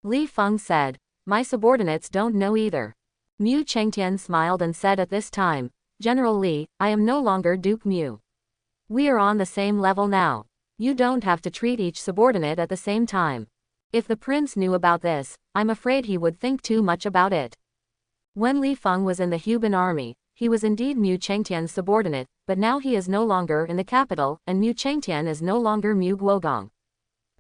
Li Feng said, "My subordinates don't know either." Mu Chengtian smiled and said at this time, "General Li, I am no longer Duke Mu. We are on the same level now. You don't have to treat each subordinate at the same time. If the prince knew about this, I'm afraid he would think too much about it." When Li Feng was in the Huban army, he was indeed Mu Chengtian's subordinate, but now he is no longer in the capital, and Mu Chengtian is no longer Mu Guogong.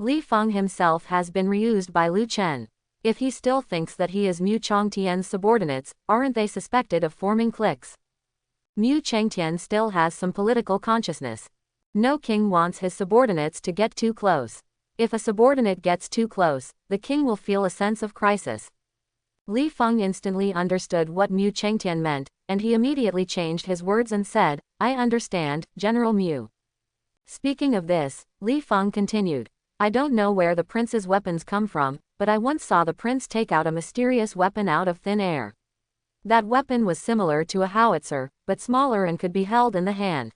Li Feng himself has been reused by Lu Chen. If he still thinks that he is Mu Chengtian's subordinates, aren't they suspected of forming cliques? Mu Chengtian still has some political consciousness. No king wants his subordinates to get too close. If a subordinate gets too close, the king will feel a sense of crisis. Li Feng instantly understood what Mu Chengtian meant, and he immediately changed his words and said, "I understand, General Mu." Speaking of this, Li Feng continued, "I don't know where the prince's weapons come from, but I once saw the prince take out a mysterious weapon out of thin air. That weapon was similar to a howitzer, but smaller and could be held in the hand.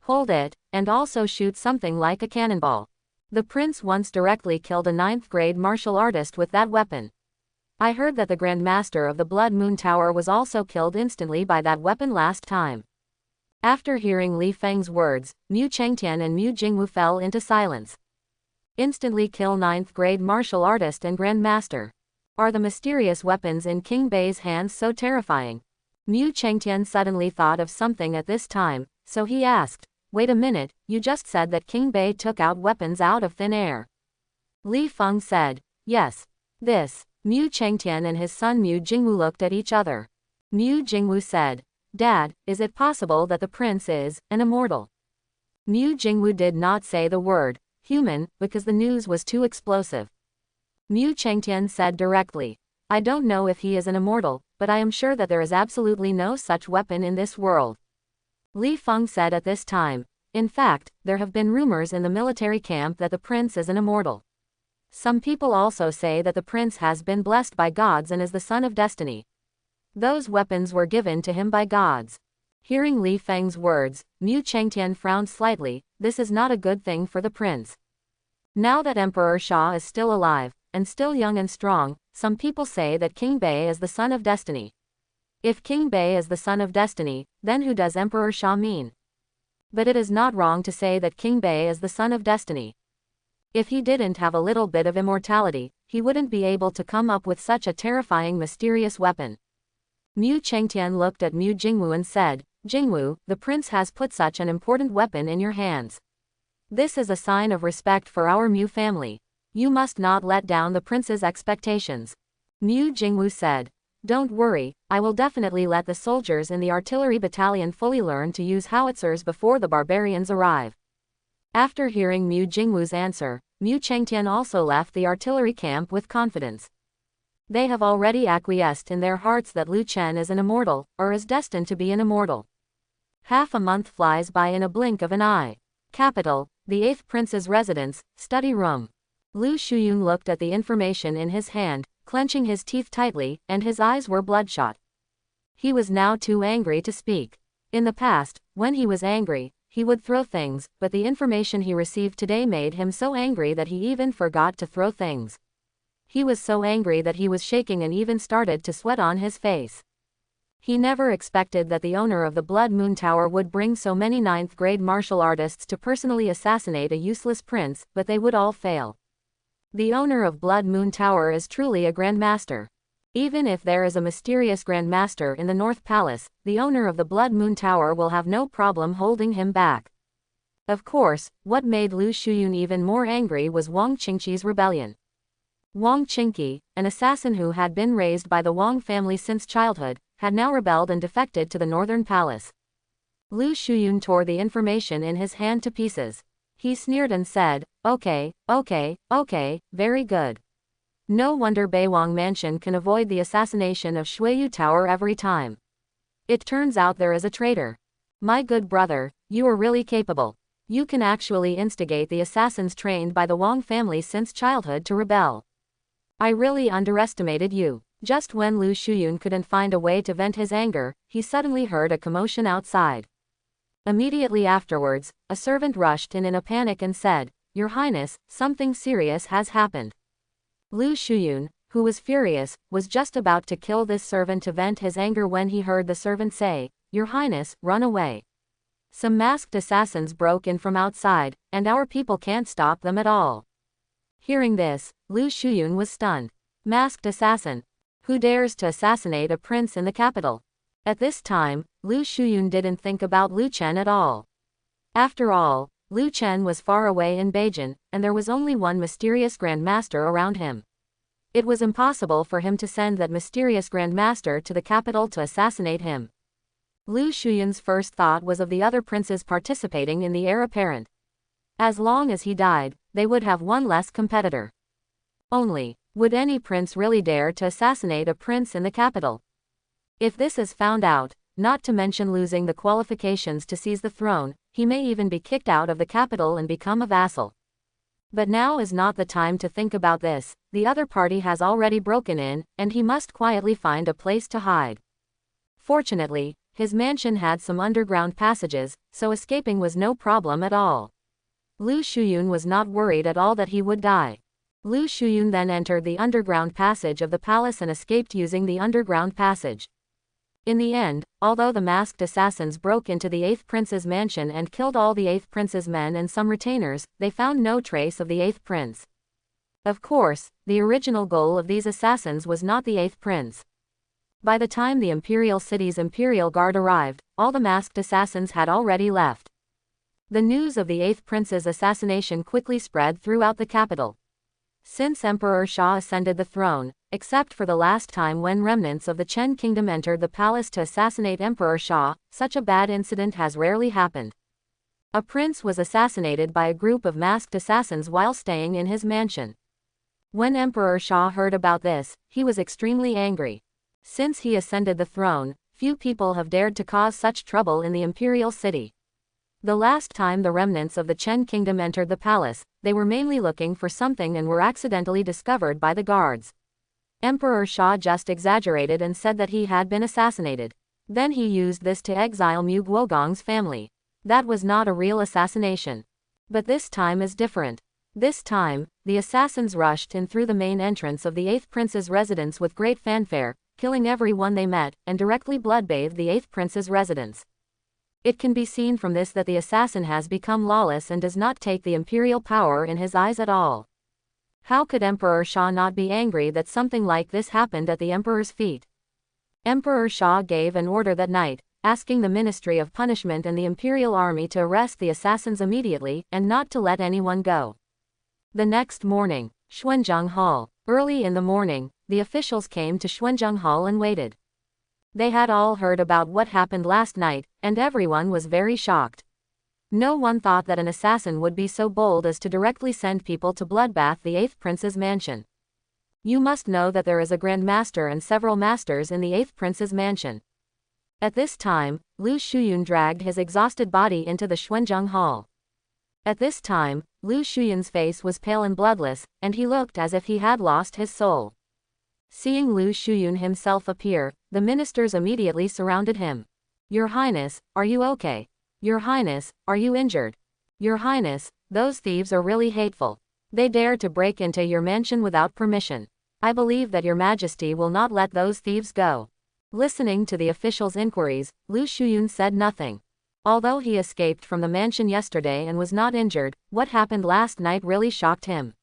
Hold it, and also shoot something like a cannonball. The prince once directly killed a 9th-grade martial artist with that weapon. I heard that the Grand Master of the Blood Moon Tower was also killed instantly by that weapon last time. After hearing Li Feng's words, Mu Chengtian and Mu Jingwu fell into silence. Instantly kill 9th-grade martial artist and Grand Master. Are the mysterious weapons in King Bei's hands so terrifying? Mu Chengtian suddenly thought of something at this time, so he asked, "Wait a minute, you just said that King Bei took out weapons out of thin air." Li Feng said, "Yes." This. Mu Chengtian and his son Mu Jingwu looked at each other. Mu Jingwu said, "Dad, is it possible that the prince is an immortal?" Mu Jingwu did not say the word human because the news was too explosive. Mu Chengtian said directly, "I don't know if he is an immortal, but I am sure that there is absolutely no such weapon in this world." Li Feng said at this time, "In fact, there have been rumors in the military camp that the prince is an immortal. Some people also say that the prince has been blessed by gods and is the son of destiny. Those weapons were given to him by gods." Hearing Li Feng's words, Mu Chengtian frowned slightly. This is not a good thing for the prince. Now that Emperor Sha is still alive, and still young and strong, some people say that King Bei is the son of destiny. If King Bei is the son of destiny, then who does Emperor Sha mean? But it is not wrong to say that King Bei is the son of destiny. If he didn't have a little bit of immortality, he wouldn't be able to come up with such a terrifying mysterious weapon. Mu Chengtian looked at Mu Jingwu and said, "Jingwu, the prince has put such an important weapon in your hands. This is a sign of respect for our Mu family. You must not let down the prince's expectations." Mu Jingwu said, "Don't worry, I will definitely let the soldiers in the artillery battalion fully learn to use howitzers before the barbarians arrive." After hearing Mu Jingwu's answer, Mu Chengtian also left the artillery camp with confidence. They have already acquiesced in their hearts that Lu Chen is an immortal, or is destined to be an immortal. Half a month flies by in a blink of an eye. Capital, the 8th prince's residence, study room. Lu Shuyun looked at the information in his hand, clenching his teeth tightly, and his eyes were bloodshot. He was now too angry to speak. In the past, when he was angry, he would throw things, but the information he received today made him so angry that he even forgot to throw things. He was so angry that he was shaking and even started to sweat on his face. He never expected that the owner of the Blood Moon Tower would bring so many 9th-grade martial artists to personally assassinate a useless prince, but they would all fail. The owner of Blood Moon Tower is truly a grandmaster. Even if there is a mysterious grandmaster in the North Palace, the owner of the Blood Moon Tower will have no problem holding him back. Of course, what made Lu Shuyun even more angry was Wang Qingqi's rebellion. Wang Qingqi, an assassin who had been raised by the Wang family since childhood, had now rebelled and defected to the Northern Palace. Lu Shuyun tore the information in his hand to pieces. He sneered and said, okay, very good. No wonder Beiwang Mansion can avoid the assassination of Shuiyu Tower every time. It turns out there is a traitor. My good brother, you are really capable. You can actually instigate the assassins trained by the Wang family since childhood to rebel. I really underestimated you. Just when Lu Shuyun couldn't find a way to vent his anger, he suddenly heard a commotion outside. Immediately afterwards, a servant rushed in a panic and said, "Your Highness, something serious has happened." Lu Shuyun, who was furious, was just about to kill this servant to vent his anger when he heard the servant say, "Your Highness, run away. Some masked assassins broke in from outside, and our people can't stop them at all." Hearing this, Lu Shuyun was stunned. Masked assassin? Who dares to assassinate a prince in the capital? At this time, Lu Shuyun didn't think about Lu Chen at all. After all, Lu Chen was far away in Beijing, and there was only one mysterious grandmaster around him. It was impossible for him to send that mysterious grandmaster to the capital to assassinate him. Lu Shuyun's first thought was of the other princes participating in the heir apparent. As long as he died, they would have one less competitor. Only, would any prince really dare to assassinate a prince in the capital? If this is found out, not to mention losing the qualifications to seize the throne, he may even be kicked out of the capital and become a vassal. But now is not the time to think about this. The other party has already broken in, and he must quietly find a place to hide. Fortunately, his mansion had some underground passages, so escaping was no problem at all. Lu Shuyun was not worried at all that he would die. Lu Shuyun then entered the underground passage of the palace and escaped using the underground passage. In the end, although the masked assassins broke into the 8th prince's mansion and killed all the 8th prince's men and some retainers, they found no trace of the 8th prince. Of course, the original goal of these assassins was not the 8th prince. By the time the imperial city's imperial guard arrived, all the masked assassins had already left. The news of the 8th prince's assassination quickly spread throughout the capital. Since Emperor Shah ascended the throne, except for the last time when remnants of the Chen kingdom entered the palace to assassinate Emperor Shah, such a bad incident has rarely happened. A prince was assassinated by a group of masked assassins while staying in his mansion. When Emperor Shah heard about this, he was extremely angry. Since he ascended the throne, few people have dared to cause such trouble in the imperial city. The last time the remnants of the Chen kingdom entered the palace, they were mainly looking for something and were accidentally discovered by the guards. Emperor Shah just exaggerated and said that he had been assassinated. Then he used this to exile Mu Guogong's family. That was not a real assassination. But this time is different. This time, the assassins rushed in through the main entrance of the 8th prince's residence with great fanfare, killing everyone they met, and directly bloodbathed the 8th prince's residence. It can be seen from this that the assassin has become lawless and does not take the imperial power in his eyes at all. How could Emperor Shah not be angry that something like this happened at the emperor's feet? Emperor Shah gave an order that night, asking the Ministry of Punishment and the imperial army to arrest the assassins immediately, and not to let anyone go. The next morning, Xuanzheng Hall. Early in the morning, the officials came to Xuanzheng Hall and waited. They had all heard about what happened last night, and everyone was very shocked. No one thought that an assassin would be so bold as to directly send people to bloodbath the 8th prince's mansion. You must know that there is a Grand Master and several masters in the 8th prince's mansion. At this time, Lu Shuyun dragged his exhausted body into the Xuanzheng Hall. At this time, Lu Shuyun's face was pale and bloodless, and he looked as if he had lost his soul. Seeing Lu Shuyun himself appear, the ministers immediately surrounded him. "Your Highness, are you okay? Your Highness, are you injured? Your Highness, those thieves are really hateful. They dared to break into your mansion without permission. I believe that your Majesty will not let those thieves go." Listening to the officials' inquiries, Lu Shuyun said nothing. Although he escaped from the mansion yesterday and was not injured, what happened last night really shocked him.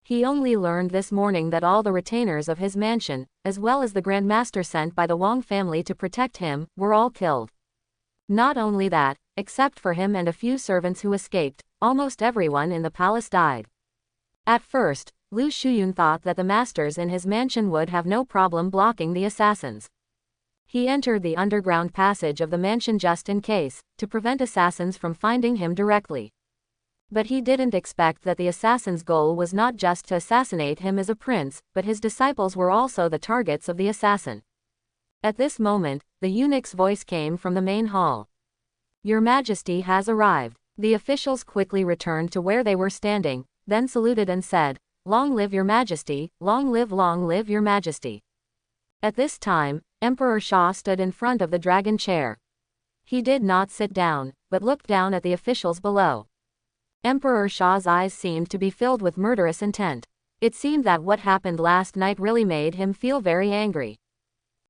He only learned this morning that all the retainers of his mansion, as well as the Grand Master sent by the Wang family to protect him, were all killed. Not only that, except for him and a few servants who escaped, almost everyone in the palace died. At first, Lu Shuyun thought that the masters in his mansion would have no problem blocking the assassins. He entered the underground passage of the mansion just in case, to prevent assassins from finding him directly. But he didn't expect that the assassin's goal was not just to assassinate him as a prince, but his disciples were also the targets of the assassin. At this moment, the eunuch's voice came from the main hall. "Your Majesty has arrived." The officials quickly returned to where they were standing, then saluted and said, "Long live your Majesty, long live your Majesty." At this time, Emperor Shah stood in front of the dragon chair. He did not sit down, but looked down at the officials below. Emperor Shah's eyes seemed to be filled with murderous intent. It seemed that what happened last night really made him feel very angry.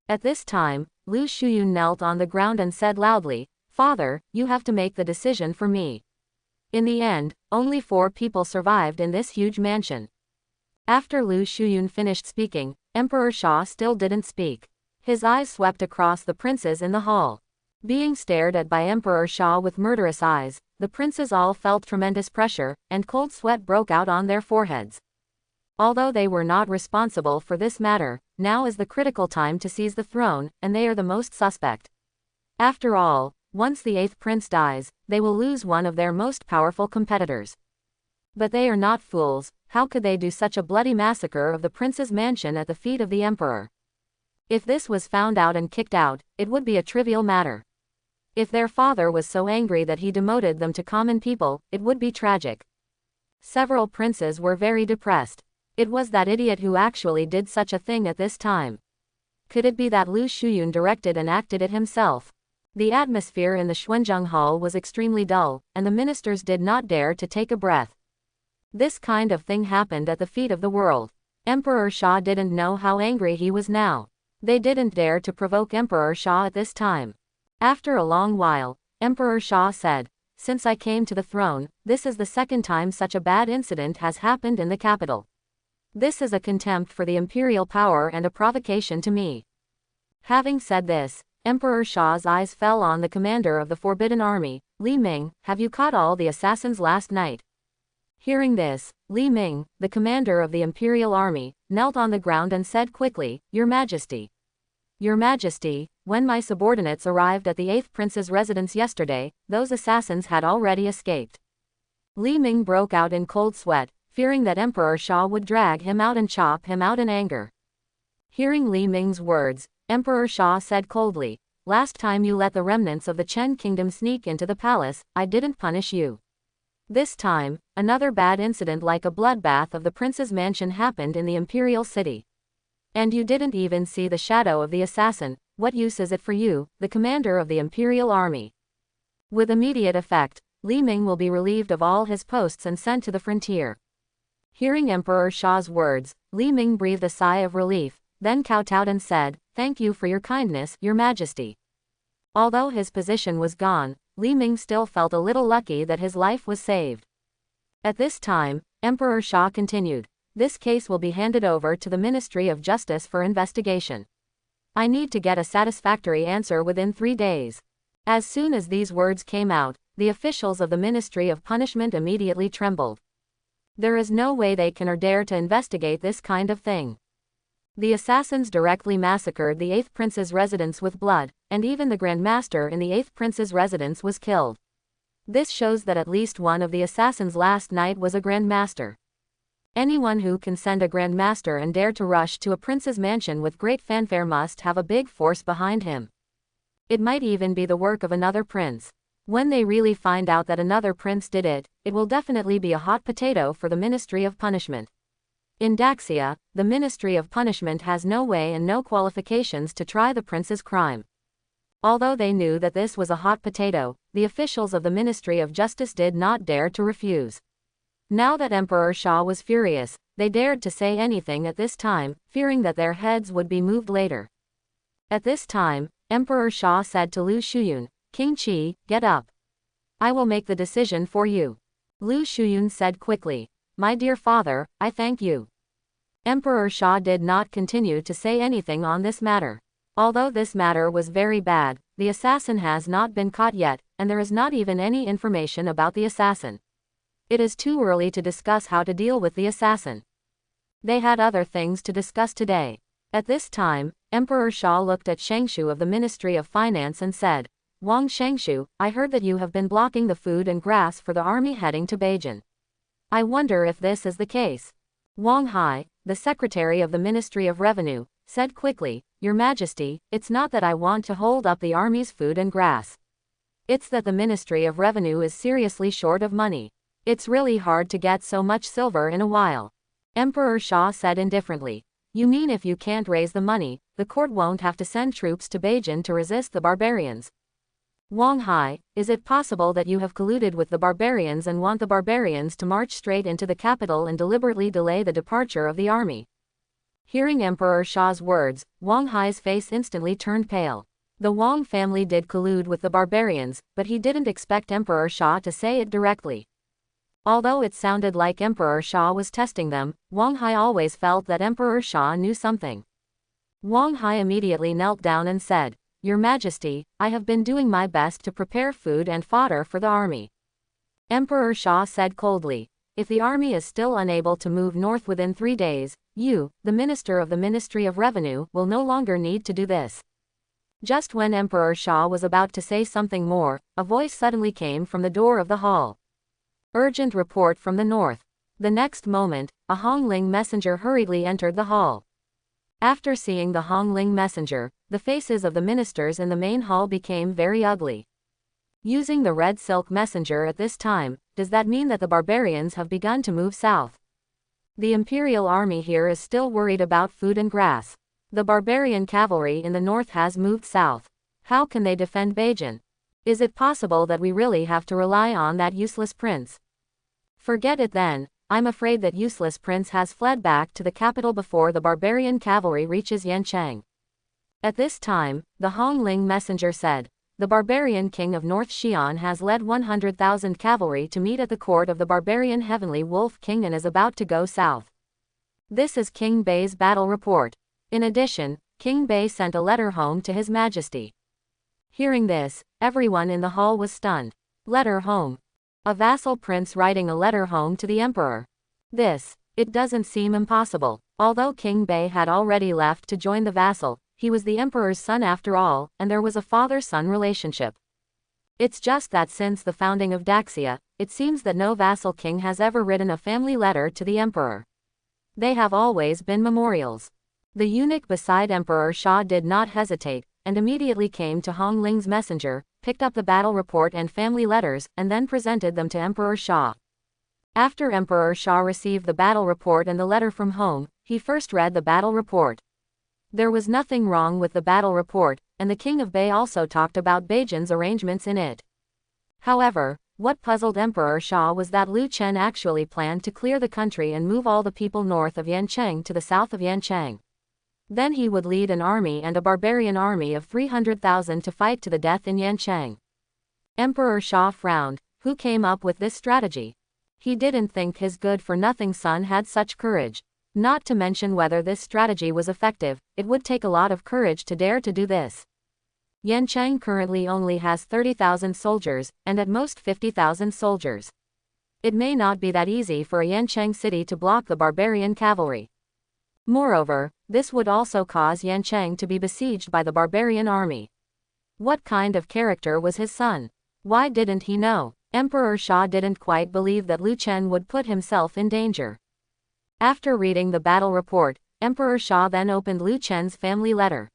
At this time, Lu Shuyun knelt on the ground and said loudly, "Father, you have to make the decision for me." In the end, only 4 people survived in this huge mansion. After Lu Shuyun finished speaking, Emperor Shah still didn't speak. His eyes swept across the princes in the hall. Being stared at by Emperor Shah with murderous eyes, the princes all felt tremendous pressure, and cold sweat broke out on their foreheads. Although they were not responsible for this matter, now is the critical time to seize the throne, and they are the most suspect. After all, once the 8th prince dies, they will lose one of their most powerful competitors. But they are not fools. How could they do such a bloody massacre of the prince's mansion at the feet of the emperor? If this was found out and kicked out, it would be a trivial matter. If their father was so angry that he demoted them to common people, it would be tragic. Several princes were very depressed. It was that idiot who actually did such a thing at this time. Could it be that Lu Shuyun directed and acted it himself? The atmosphere in the Xuanzheng Hall was extremely dull, and the ministers did not dare to take a breath. This kind of thing happened at the feet of the world. Emperor Sha didn't know how angry he was now. They didn't dare to provoke Emperor Sha at this time. After a long while, Emperor Sha said, "Since I came to the throne, this is the second time such a bad incident has happened in the capital. This is a contempt for the imperial power and a provocation to me." Having said this, Emperor Sha's eyes fell on the commander of the Forbidden Army, Li Ming. "Have you caught all the assassins last night?" Hearing this, Li Ming, the commander of the imperial army, knelt on the ground and said quickly, "Your Majesty. Your Majesty, when my subordinates arrived at the 8th prince's residence yesterday, those assassins had already escaped." Li Ming broke out in cold sweat, fearing that Emperor Sha would drag him out and chop him out in anger. Hearing Li Ming's words, Emperor Sha said coldly, "Last time you let the remnants of the Chen kingdom sneak into the palace, I didn't punish you. This time, another bad incident like a bloodbath of the prince's mansion happened in the imperial city. And you didn't even see the shadow of the assassin. What use is it for you, the commander of the imperial army?" With immediate effect, Li Ming will be relieved of all his posts and sent to the frontier. Hearing Emperor Sha's words, Li Ming breathed a sigh of relief, then kowtowed and said, "Thank you for your kindness, Your Majesty." Although his position was gone, Li Ming still felt a little lucky that his life was saved. At this time, Emperor Sha continued, "This case will be handed over to the Ministry of Justice for investigation. I need to get a satisfactory answer within 3 days." As soon as these words came out, the officials of the Ministry of Punishment immediately trembled. There is no way they can or dare to investigate this kind of thing. The assassins directly massacred the 8th prince's residence with blood, and even the Grand Master in the 8th prince's residence was killed. This shows that at least one of the assassins last night was a Grand Master. Anyone who can send a Grand Master and dare to rush to a prince's mansion with great fanfare must have a big force behind him. It might even be the work of another prince. When they really find out that another prince did it, it will definitely be a hot potato for the Ministry of Punishment. In Daxia, the Ministry of Punishment has no way and no qualifications to try the prince's crime. Although they knew that this was a hot potato, the officials of the Ministry of Justice did not dare to refuse. Now that Emperor Sha was furious, they dared to say anything at this time, fearing that their heads would be moved later. At this time, Emperor Sha said to Lu Shuyun, "King Qi, get up. I will make the decision for you." Lu Shuyun said quickly, "My dear father, I thank you." Emperor Sha did not continue to say anything on this matter. Although this matter was very bad, the assassin has not been caught yet, and there is not even any information about the assassin. It is too early to discuss how to deal with the assassin. They had other things to discuss today. At this time, Emperor Sha looked at Shengshu of the Ministry of Finance and said, "Wang Shengshu, I heard that you have been blocking the food and grass for the army heading to Beijing. I wonder if this is the case." Wang Hai, the secretary of the Ministry of Revenue, said quickly, "Your Majesty, it's not that I want to hold up the army's food and grass. It's that the Ministry of Revenue is seriously short of money. It's really hard to get so much silver in a while." Emperor Sha said indifferently, "You mean if you can't raise the money, the court won't have to send troops to Beijing to resist the barbarians?" Wang Hai, is it possible that you have colluded with the barbarians and want the barbarians to march straight into the capital and deliberately delay the departure of the army? Hearing Emperor Sha's words, Wang Hai's face instantly turned pale. The Wang family did collude with the barbarians, but he didn't expect Emperor Sha to say it directly. Although it sounded like Emperor Sha was testing them, Wang Hai always felt that Emperor Sha knew something. Wang Hai immediately knelt down and said, "Your Majesty, I have been doing my best to prepare food and fodder for the army." Emperor Sha said coldly, "If the army is still unable to move north within 3 days, you, the Minister of the Ministry of Revenue, will no longer need to do this." Just when Emperor Sha was about to say something more, a voice suddenly came from the door of the hall. "Urgent report from the north." The next moment, a Hongling messenger hurriedly entered the hall. After seeing the Hongling messenger, the faces of the ministers in the main hall became very ugly. Using the red silk messenger at this time, does that mean that the barbarians have begun to move south? The imperial army here is still worried about food and grass. The barbarian cavalry in the north has moved south. How can they defend Beijing? Is it possible that we really have to rely on that useless prince? Forget it then. I'm afraid that useless prince has fled back to the capital before the barbarian cavalry reaches Yancheng. At this time, the Hongling messenger said, the barbarian king of North Xi'an has led 100,000 cavalry to meet at the court of the barbarian heavenly wolf king and is about to go south. This is King Bei's battle report. In addition, King Bei sent a letter home to His Majesty. Hearing this, everyone in the hall was stunned. Letter home. A vassal prince writing a letter home to the emperor. It doesn't seem impossible. Although King Bei had already left to join the vassal, he was the emperor's son after all, and there was a father-son relationship. It's just that since the founding of Daxia, it seems that no vassal king has ever written a family letter to the emperor. They have always been memorials. The eunuch beside Emperor Sha did not hesitate, and immediately came to Hongling's messenger, picked up the battle report and family letters, and then presented them to Emperor Sha. After Emperor Sha received the battle report and the letter from home, he first read the battle report. There was nothing wrong with the battle report, and the King of Bei also talked about Beijing's arrangements in it. However, what puzzled Emperor Sha was that Lu Chen actually planned to clear the country and move all the people north of Yancheng to the south of Yancheng. Then he would lead an army and a barbarian army of 300,000 to fight to the death in Yancheng. Emperor Sha frowned. Who came up with this strategy? He didn't think his good-for-nothing son had such courage. Not to mention whether this strategy was effective, it would take a lot of courage to dare to do this. Yancheng currently only has 30,000 soldiers, and at most 50,000 soldiers. It may not be that easy for a Yancheng city to block the barbarian cavalry. Moreover, this would also cause Yancheng to be besieged by the barbarian army. What kind of character was his son? Why didn't he know? Emperor Sha didn't quite believe that Lu Chen would put himself in danger. After reading the battle report, Emperor Sha then opened Lu Chen's family letter.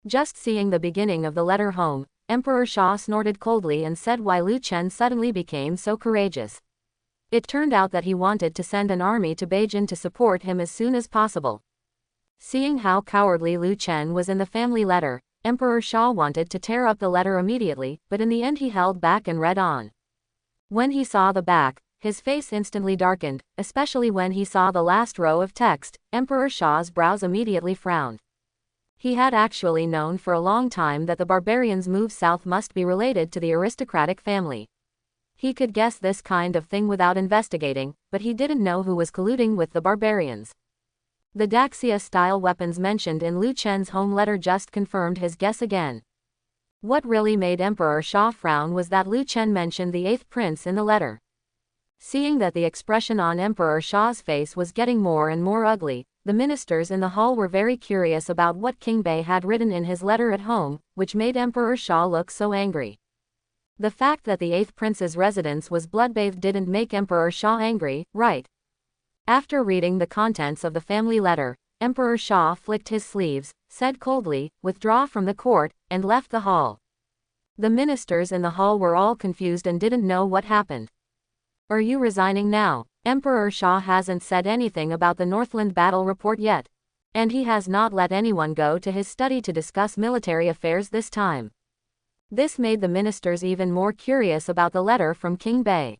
Just seeing the beginning of the letter home, Emperor Sha snorted coldly and said why Lu Chen suddenly became so courageous. It turned out that he wanted to send an army to Beijing to support him as soon as possible. Seeing how cowardly Lu Chen was in the family letter, Emperor Sha wanted to tear up the letter immediately, but in the end he held back and read on. When he saw the back, his face instantly darkened, especially when he saw the last row of text. Emperor Sha's brows immediately frowned. He had actually known for a long time that the barbarians' move south must be related to the aristocratic family. He could guess this kind of thing without investigating, but he didn't know who was colluding with the barbarians. The Daxia-style weapons mentioned in Lu Chen's home letter just confirmed his guess again. What really made Emperor Sha frown was that Lu Chen mentioned the 8th prince in the letter. Seeing that the expression on Emperor Sha's face was getting more and more ugly, the ministers in the hall were very curious about what King Bei had written in his letter at home, which made Emperor Sha look so angry. The fact that the 8th prince's residence was bloodbathed didn't make Emperor Sha angry, right? After reading the contents of the family letter, Emperor Sha flicked his sleeves, said coldly, "Withdraw from the court," and left the hall. The ministers in the hall were all confused and didn't know what happened. Are you resigning now? Emperor Sha hasn't said anything about the Northland battle report yet. And he has not let anyone go to his study to discuss military affairs this time. This made the ministers even more curious about the letter from King Bei.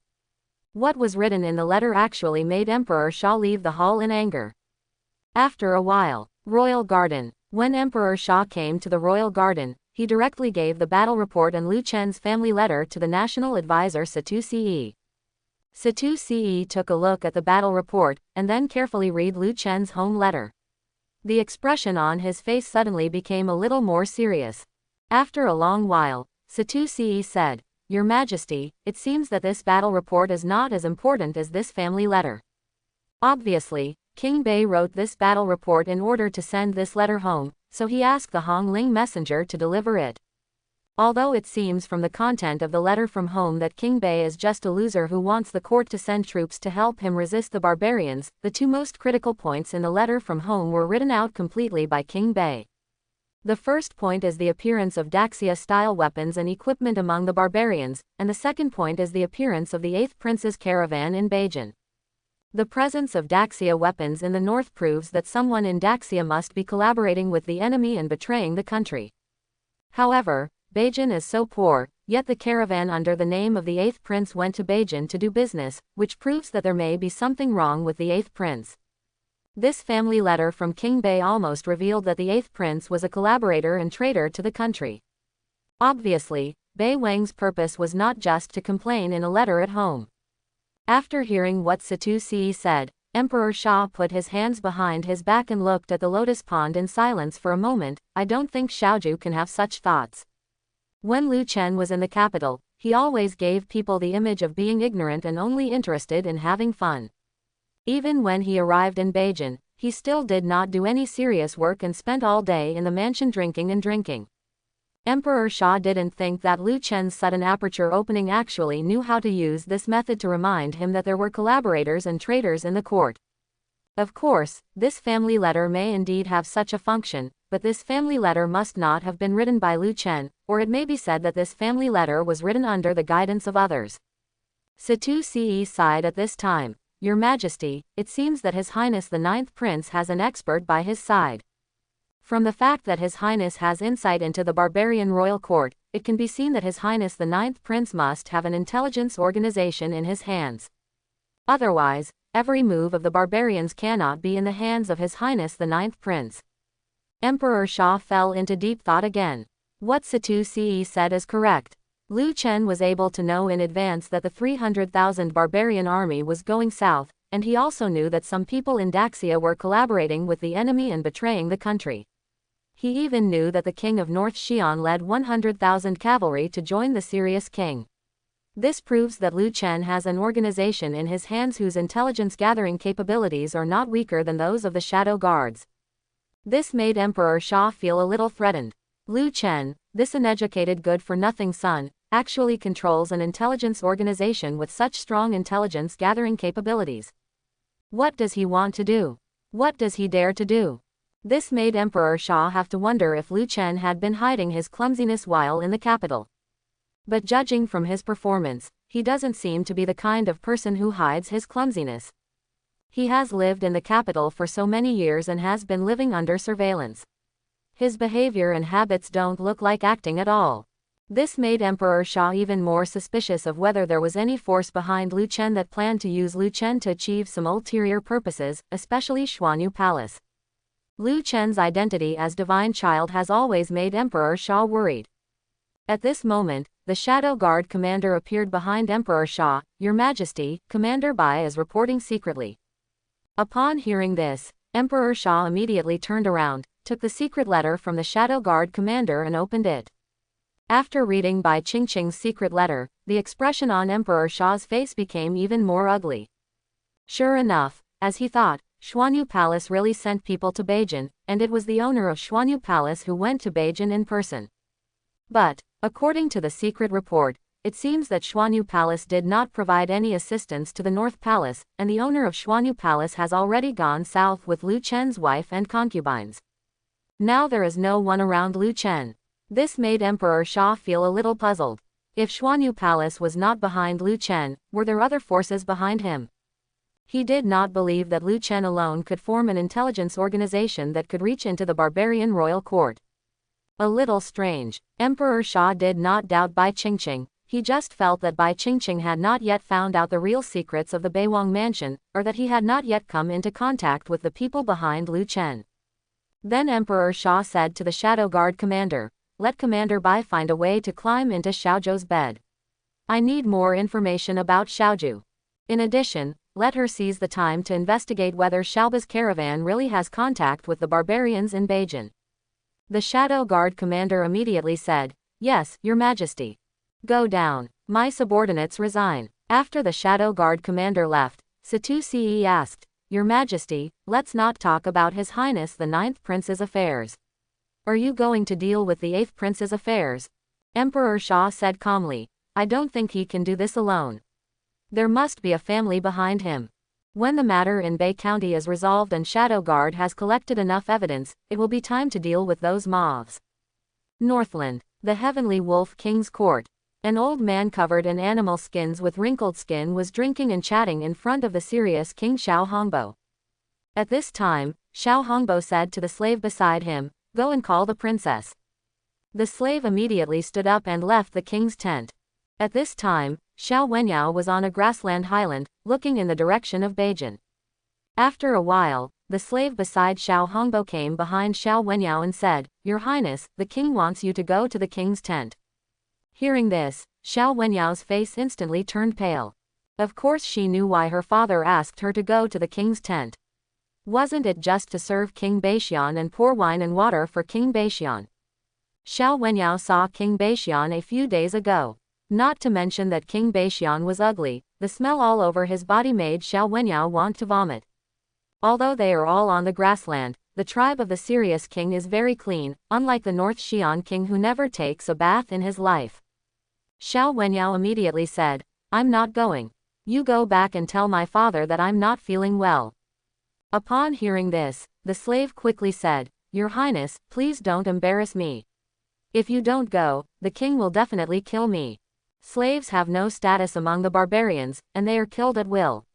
What was written in the letter actually made Emperor Sha leave the hall in anger. After a while, Royal Garden. When Emperor Sha came to the Royal Garden, he directly gave the battle report and Lu Chen's family letter to the national advisor Satu Ce. Satu Ce took a look at the battle report, and then carefully read Lu Chen's home letter. The expression on his face suddenly became a little more serious. After a long while, Satu Ce said, "Your Majesty, it seems that this battle report is not as important as this family letter." Obviously, King Bei wrote this battle report in order to send this letter home, so he asked the Hongling messenger to deliver it. Although it seems from the content of the letter from home that King Bei is just a loser who wants the court to send troops to help him resist the barbarians, the two most critical points in the letter from home were written out completely by King Bei. The first point is the appearance of Daxia-style weapons and equipment among the barbarians, and the second point is the appearance of the 8th Prince's caravan in Beijing. The presence of Daxia weapons in the north proves that someone in Daxia must be collaborating with the enemy and betraying the country. However, Beijing is so poor, yet the caravan under the name of the 8th prince went to Beijing to do business, which proves that there may be something wrong with the 8th prince. This family letter from King Bei almost revealed that the 8th prince was a collaborator and traitor to the country. Obviously, Bei Wang's purpose was not just to complain in a letter at home. After hearing what Satusi said, Emperor Sha put his hands behind his back and looked at the lotus pond in silence for a moment. I don't think Xiaoju can have such thoughts. When Lu Chen was in the capital, he always gave people the image of being ignorant and only interested in having fun. Even when he arrived in Beijing, he still did not do any serious work and spent all day in the mansion drinking and drinking. Emperor Sha didn't think that Lu Chen's sudden aperture opening actually knew how to use this method to remind him that there were collaborators and traitors in the court. Of course, this family letter may indeed have such a function, but this family letter must not have been written by Lu Chen, or it may be said that this family letter was written under the guidance of others. Satusi sighed at this time. Your Majesty, it seems that His Highness the 9th Prince has an expert by his side. From the fact that His Highness has insight into the barbarian royal court, it can be seen that His Highness the 9th Prince must have an intelligence organization in his hands. Otherwise, every move of the barbarians cannot be in the hands of His Highness the 9th Prince. Emperor Sha fell into deep thought again. What Satusi said is correct. Lu Chen was able to know in advance that the 300,000 barbarian army was going south, and he also knew that some people in Daxia were collaborating with the enemy and betraying the country. He even knew that the king of North Xi'an led 100,000 cavalry to join the serious king. This proves that Lu Chen has an organization in his hands whose intelligence-gathering capabilities are not weaker than those of the Shadow Guards. This made Emperor Sha feel a little threatened. Lu Chen, this uneducated good-for-nothing son, actually controls an intelligence organization with such strong intelligence-gathering capabilities. What does he want to do? What does he dare to do? This made Emperor Sha have to wonder if Lu Chen had been hiding his clumsiness while in the capital. But judging from his performance, he doesn't seem to be the kind of person who hides his clumsiness. He has lived in the capital for so many years and has been living under surveillance. His behavior and habits don't look like acting at all. This made Emperor Sha even more suspicious of whether there was any force behind Lu Chen that planned to use Lu Chen to achieve some ulterior purposes, especially Xuanyu Palace. Lu Chen's identity as divine child has always made Emperor Sha worried. At this moment, the Shadow Guard commander appeared behind Emperor Sha. Your Majesty, Commander Bai is reporting secretly. Upon hearing this, Emperor Sha immediately turned around, took the secret letter from the Shadow Guard commander and opened it. After reading Bai Qingqing's secret letter, the expression on Emperor Sha's face became even more ugly. Sure enough, as he thought, Xuanyu Palace really sent people to Beijing, and it was the owner of Xuanyu Palace who went to Beijing in person. But, according to the secret report, it seems that Xuanyu Palace did not provide any assistance to the North Palace, and the owner of Xuanyu Palace has already gone south with Lu Chen's wife and concubines. Now there is no one around Lu Chen. This made Emperor Sha feel a little puzzled. If Xuanyu Palace was not behind Lu Chen, were there other forces behind him? He did not believe that Lu Chen alone could form an intelligence organization that could reach into the barbarian royal court. A little strange. Emperor Sha did not doubt Bai Qingqing, he just felt that Bai Qingqing had not yet found out the real secrets of the Beiwang mansion, or that he had not yet come into contact with the people behind Lu Chen. Then Emperor Sha said to the Shadow Guard commander, let Commander Bai find a way to climb into Xiaozhou's bed. I need more information about Xiaozhou. In addition, let her seize the time to investigate whether Xiaoba's caravan really has contact with the barbarians in Beijing. The Shadow Guard commander immediately said, yes, Your Majesty. Go down. My subordinates resign. After the Shadow Guard commander left, Satusi asked, Your Majesty, let's not talk about His Highness the 9th Prince's affairs. Are you going to deal with the 8th Prince's affairs? Emperor Sha said calmly, I don't think he can do this alone. There must be a family behind him. When the matter in Bei County is resolved and Shadow Guard has collected enough evidence, it will be time to deal with those moths. Northland, the Heavenly Wolf King's Court. An old man covered in animal skins with wrinkled skin was drinking and chatting in front of the serious King Xiao Hongbo. At this time, Xiao Hongbo said to the slave beside him, go and call the princess. The slave immediately stood up and left the king's tent. At this time, Xiao Wenyao was on a grassland highland, looking in the direction of Beijing. After a while, the slave beside Xiao Hongbo came behind Xiao Wenyao and said, "Your Highness, the king wants you to go to the king's tent." Hearing this, Xiao Wenyao's face instantly turned pale. Of course she knew why her father asked her to go to the king's tent. Wasn't it just to serve King Baixian and pour wine and water for King Baixian? Xiao Wenyao saw King Baixian a few days ago. Not to mention that King Baixian was ugly, the smell all over his body made Xiao Wenyao want to vomit. Although they are all on the grassland, the tribe of the Sirius king is very clean, unlike the North Xi'an king who never takes a bath in his life. Xiao Wenyao immediately said, "I'm not going. You go back and tell my father that I'm not feeling well." Upon hearing this, the slave quickly said, "Your Highness, please don't embarrass me. If you don't go, the king will definitely kill me." Slaves have no status among the barbarians, and they are killed at will.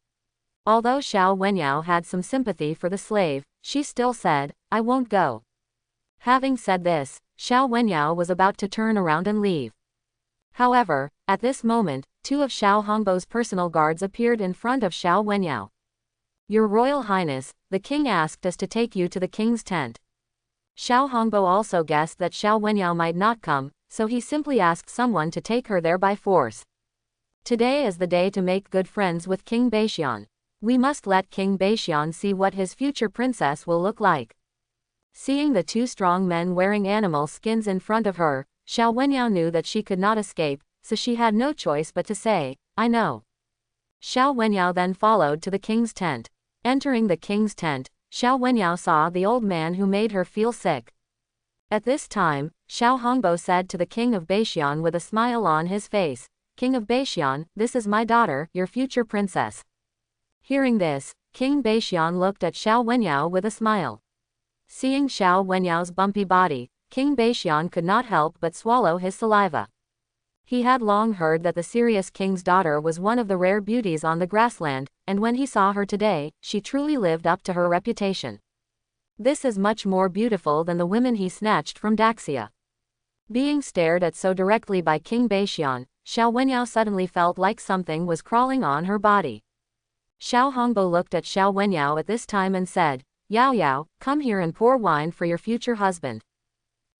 Although Xiao Wenyao had some sympathy for the slave, she still said, "I won't go." Having said this, Xiao Wenyao was about to turn around and leave. However, at this moment, two of Xiao Hongbo's personal guards appeared in front of Xiao Wenyao. "Your Royal Highness, the king asked us to take you to the king's tent." Xiao Hongbo also guessed that Xiao Wenyao might not come, so he simply asked someone to take her there by force. "Today is the day to make good friends with King Baixian. We must let King Baixian see what his future princess will look like." Seeing the two strong men wearing animal skins in front of her, Xiao Wenyao knew that she could not escape, so she had no choice but to say, "I know." Xiao Wenyao then followed to the king's tent. Entering the king's tent, Xiao Wenyao saw the old man who made her feel sick. At this time, Xiao Hongbo said to the king of Baixian with a smile on his face, "King of Baixian, this is my daughter, your future princess." Hearing this, King Baixian looked at Xiao Wenyao with a smile. Seeing Xiao Wenyao's bumpy body, King Baixian could not help but swallow his saliva. He had long heard that the Sirius king's daughter was one of the rare beauties on the grassland, and when he saw her today, she truly lived up to her reputation. This is much more beautiful than the women he snatched from Daxia. Being stared at so directly by King Baixian, Xiao Wenyao suddenly felt like something was crawling on her body. Xiao Hongbo looked at Xiao Wenyao at this time and said, "Yao Yao, come here and pour wine for your future husband."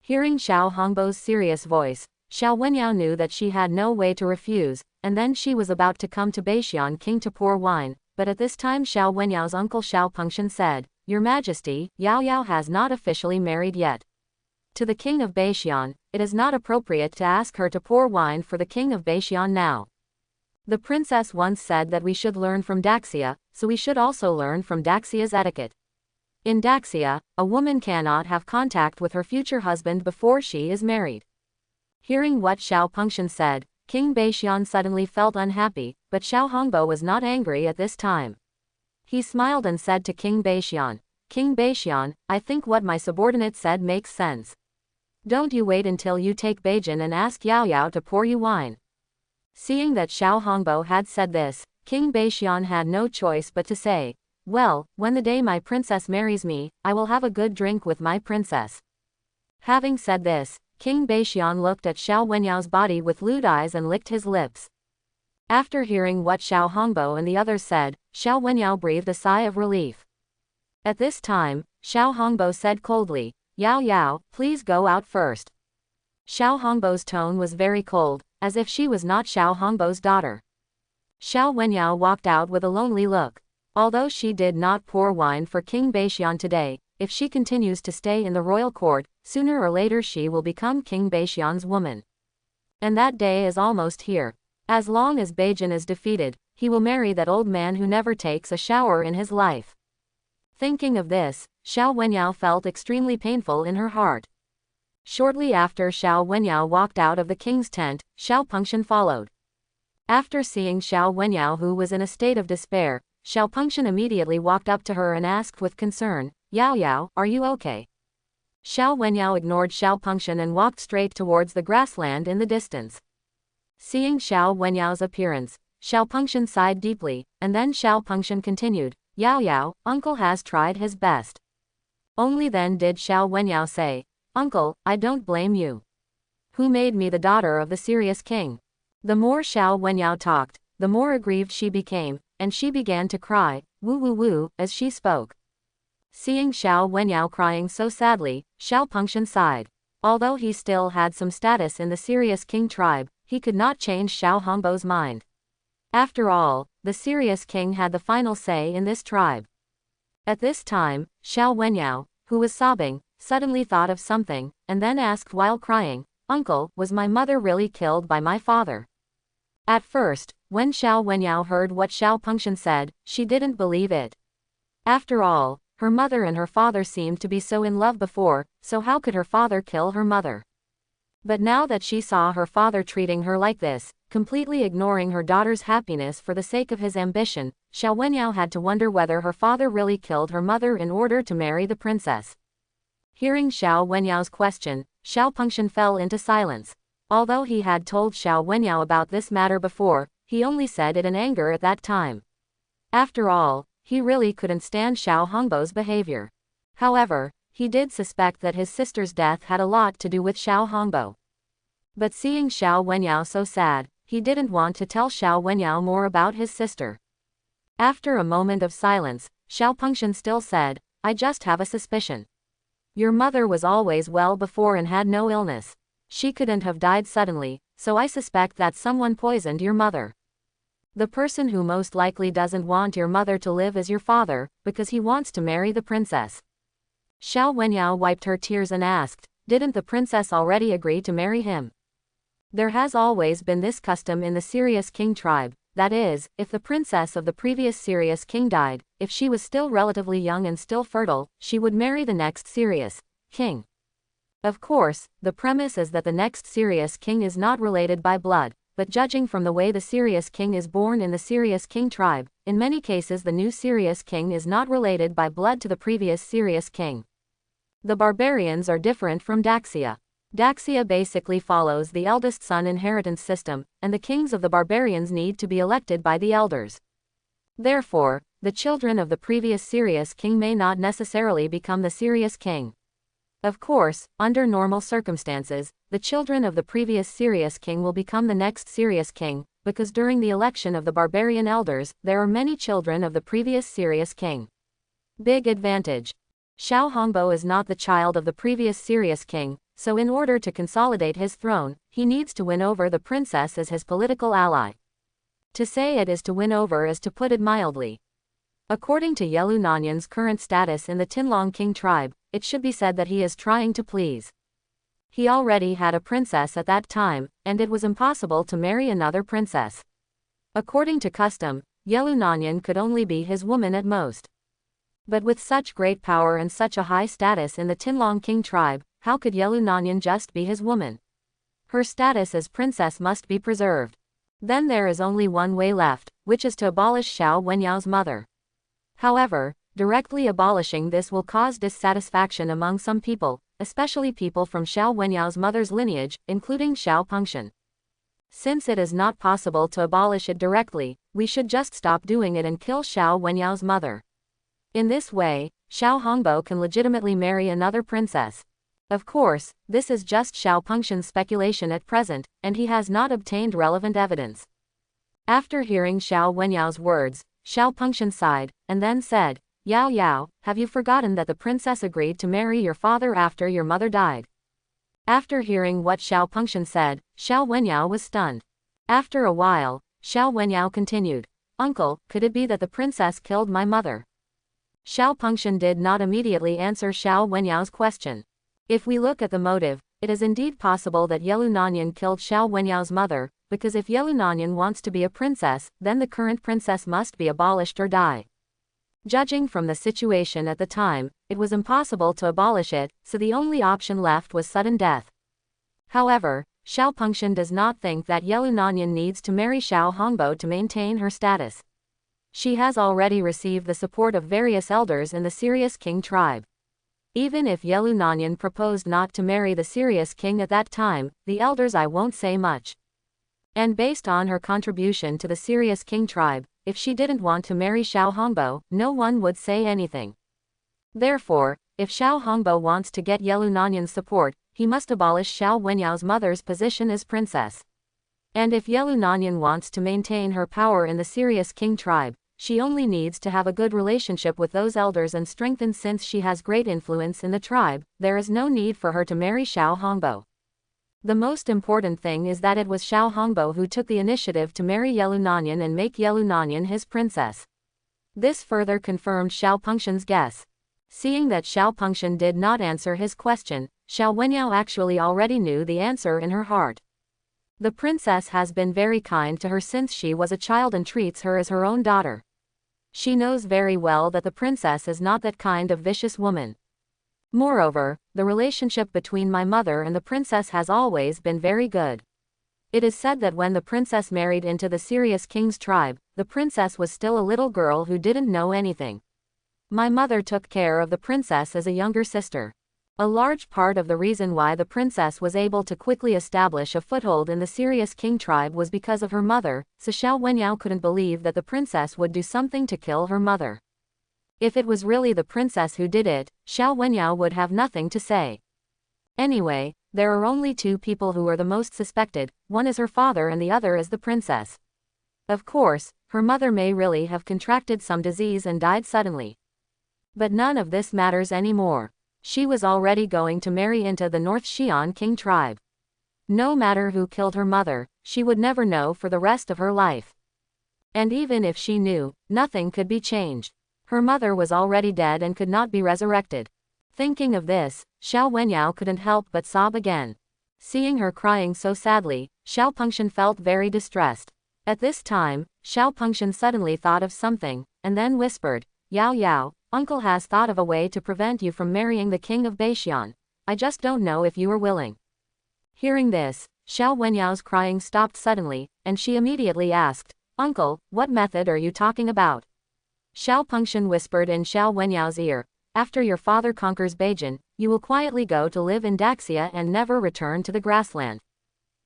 Hearing Xiao Hongbo's serious voice, Xiao Wenyao knew that she had no way to refuse, and then she was about to come to Baixian king to pour wine, but at this time Xiao Wenyao's uncle Xiao Pengxian said, "Your Majesty, Yao Yao has not officially married yet. To the king of Baixian, it is not appropriate to ask her to pour wine for the king of Baixian now. The princess once said that we should learn from Daxia, so we should also learn from Daxia's etiquette. In Daxia, a woman cannot have contact with her future husband before she is married." Hearing what Xiao Pengxian said, King Baixian suddenly felt unhappy, but Xiao Hongbo was not angry at this time. He smiled and said to King Baixian, "King Baixian, I think what my subordinate said makes sense. Don't you wait until you take Beijing and ask Yao Yao to pour you wine." Seeing that Xiao Hongbo had said this, King Baixian had no choice but to say, "Well, when the day my princess marries me, I will have a good drink with my princess." Having said this, King Baixian looked at Xiao Wenyao's body with lewd eyes and licked his lips. After hearing what Xiao Hongbo and the others said, Xiao Wenyao breathed a sigh of relief. At this time, Xiao Hongbo said coldly, "Yao Yao, please go out first." Xiao Hongbo's tone was very cold, as if she was not Xiao Hongbo's daughter. Xiao Wenyao walked out with a lonely look. Although she did not pour wine for King Baixian today, if she continues to stay in the royal court, sooner or later she will become King Baixian's woman. And that day is almost here. As long as Beijing is defeated, he will marry that old man who never takes a shower in his life. Thinking of this, Xiao Wenyao felt extremely painful in her heart. Shortly after Xiao Wenyao walked out of the king's tent, Xiao Pengxian followed. After seeing Xiao Wenyao who was in a state of despair, Xiao Pengxian immediately walked up to her and asked with concern, "Yao Yao, are you okay?" Xiao Wenyao ignored Xiao Pengxian and walked straight towards the grassland in the distance. Seeing Xiao Wenyao's appearance, Xiao Pengxian sighed deeply, and then Xiao Pengxian continued, "Yao Yao, uncle has tried his best." Only then did Xiao Wenyao say, "Uncle, I don't blame you. Who made me the daughter of the serious king? The more Xiao Wenyao talked, the more aggrieved she became, and she began to cry, woo woo woo, as she spoke. Seeing Xiao Wenyao crying so sadly, Xiao Pengxian sighed. Although he still had some status in the serious king tribe, he could not change Xiao Hongbo's mind. After all, the serious king had the final say in this tribe. At this time, Xiao Wenyao, who was sobbing, suddenly thought of something, and then asked while crying, "Uncle, was my mother really killed by my father?" At first, when Xiao Wenyao heard what Xiao Pengxian said, she didn't believe it. After all, her mother and her father seemed to be so in love before, so how could her father kill her mother? But now that she saw her father treating her like this, completely ignoring her daughter's happiness for the sake of his ambition, Xiao Wenyao had to wonder whether her father really killed her mother in order to marry the princess. Hearing Xiao Wenyao's question, Xiao Pengxian fell into silence. Although he had told Xiao Wenyao about this matter before, he only said it in anger at that time. After all, he really couldn't stand Xiao Hongbo's behavior. However, he did suspect that his sister's death had a lot to do with Xiao Hongbo. But seeing Xiao Wenyao so sad, he didn't want to tell Xiao Wenyao more about his sister. After a moment of silence, Xiao Pengxian still said, "I just have a suspicion. Your mother was always well before and had no illness. She couldn't have died suddenly, so I suspect that someone poisoned your mother. The person who most likely doesn't want your mother to live is your father, because he wants to marry the princess." Xiao Wenyao wiped her tears and asked, "Didn't the princess already agree to marry him?" There has always been this custom in the serious king tribe, that is, if the princess of the previous serious king died, if she was still relatively young and still fertile, she would marry the next serious king. Of course, the premise is that the next serious king is not related by blood, but judging from the way the serious king is born in the serious king tribe, in many cases the new serious king is not related by blood to the previous serious king. The barbarians are different from Daxia. Daxia basically follows the eldest son inheritance system, and the kings of the barbarians need to be elected by the elders. Therefore, the children of the previous serious king may not necessarily become the serious king. Of course, under normal circumstances, the children of the previous serious king will become the next serious king, because during the election of the barbarian elders, there are many children of the previous serious king. Big advantage. Xiao Hongbo is not the child of the previous serious king, so in order to consolidate his throne, he needs to win over the princess as his political ally. To say it is to win over is to put it mildly. According to Yelu Nanyan's current status in the Tinlong King tribe, it should be said that he is trying to please. He already had a princess at that time, and it was impossible to marry another princess. According to custom, Yelu Nanyan could only be his woman at most. But with such great power and such a high status in the Tinlong King tribe, how could Yelu Nanyan just be his woman? Her status as princess must be preserved. Then there is only one way left, which is to abolish Xiao Wenyao's mother. However, directly abolishing this will cause dissatisfaction among some people, especially people from Xiao Wenyao's mother's lineage, including Xiao Pengxian. Since it is not possible to abolish it directly, we should just stop doing it and kill Xiao Wenyao's mother. In this way, Xiao Hongbo can legitimately marry another princess. Of course, this is just Xiao Pengxian's speculation at present, and he has not obtained relevant evidence. After hearing Xiao Wenyao's words, Xiao Pengxian sighed, and then said, "Yao Yao, have you forgotten that the princess agreed to marry your father after your mother died?" After hearing what Xiao Pengxian said, Xiao Wenyao was stunned. After a while, Xiao Wenyao continued, "Uncle, could it be that the princess killed my mother?" Xiao Pengxian did not immediately answer Xiao Wenyao's question. If we look at the motive, it is indeed possible that Yelu Nanyan killed Xiao Wenyao's mother, because if Yelu Nanyan wants to be a princess, then the current princess must be abolished or die. Judging from the situation at the time, it was impossible to abolish it, so the only option left was sudden death. However, Xiao Pengxian does not think that Yelu Nanyan needs to marry Xiao Hongbo to maintain her status. She has already received the support of various elders in the serious king tribe. Even if Yelu Nanyan proposed not to marry the serious king at that time, the elders I won't say much. And based on her contribution to the serious king tribe, if she didn't want to marry Xiao Hongbo, no one would say anything. Therefore, if Xiao Hongbo wants to get Yelu Nanyan's support, he must abolish Xiao Wenyao's mother's position as princess. And if Yelu Nanyan wants to maintain her power in the Sirius King tribe, she only needs to have a good relationship with those elders and strengthen. Since she has great influence in the tribe, there is no need for her to marry Xiao Hongbo. The most important thing is that it was Xiao Hongbo who took the initiative to marry Yelu Nanyan and make Yelu Nanyan his princess. This further confirmed Xiao Pengxian's guess. Seeing that Xiao Pengxian did not answer his question, Xiao Wenyao actually already knew the answer in her heart. The princess has been very kind to her since she was a child and treats her as her own daughter. She knows very well that the princess is not that kind of vicious woman. Moreover, the relationship between my mother and the princess has always been very good. It is said that when the princess married into the Sirius King's tribe, the princess was still a little girl who didn't know anything. My mother took care of the princess as a younger sister. A large part of the reason why the princess was able to quickly establish a foothold in the Sirius King tribe was because of her mother, so Xiao Wenyao couldn't believe that the princess would do something to kill her mother. If it was really the princess who did it, Xiao Wenyao would have nothing to say. Anyway, there are only two people who are the most suspected, one is her father and the other is the princess. Of course, her mother may really have contracted some disease and died suddenly. But none of this matters anymore. She was already going to marry into the North Xi'an King tribe. No matter who killed her mother, she would never know for the rest of her life. And even if she knew, nothing could be changed. Her mother was already dead and could not be resurrected. Thinking of this, Xiao Wenyao couldn't help but sob again. Seeing her crying so sadly, Xiao Pengxian felt very distressed. At this time, Xiao Pengxian suddenly thought of something, and then whispered, "Yao Yao, Uncle has thought of a way to prevent you from marrying the king of Beixian. I just don't know if you are willing." Hearing this, Xiao Wenyao's crying stopped suddenly, and she immediately asked, "Uncle, what method are you talking about?" Xiao Pengxian whispered in Xiao Wenyao's ear, "After your father conquers Beijing, you will quietly go to live in Daxia and never return to the grassland."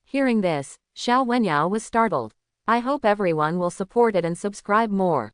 Hearing this, Xiao Wenyao was startled. I hope everyone will support it and subscribe more.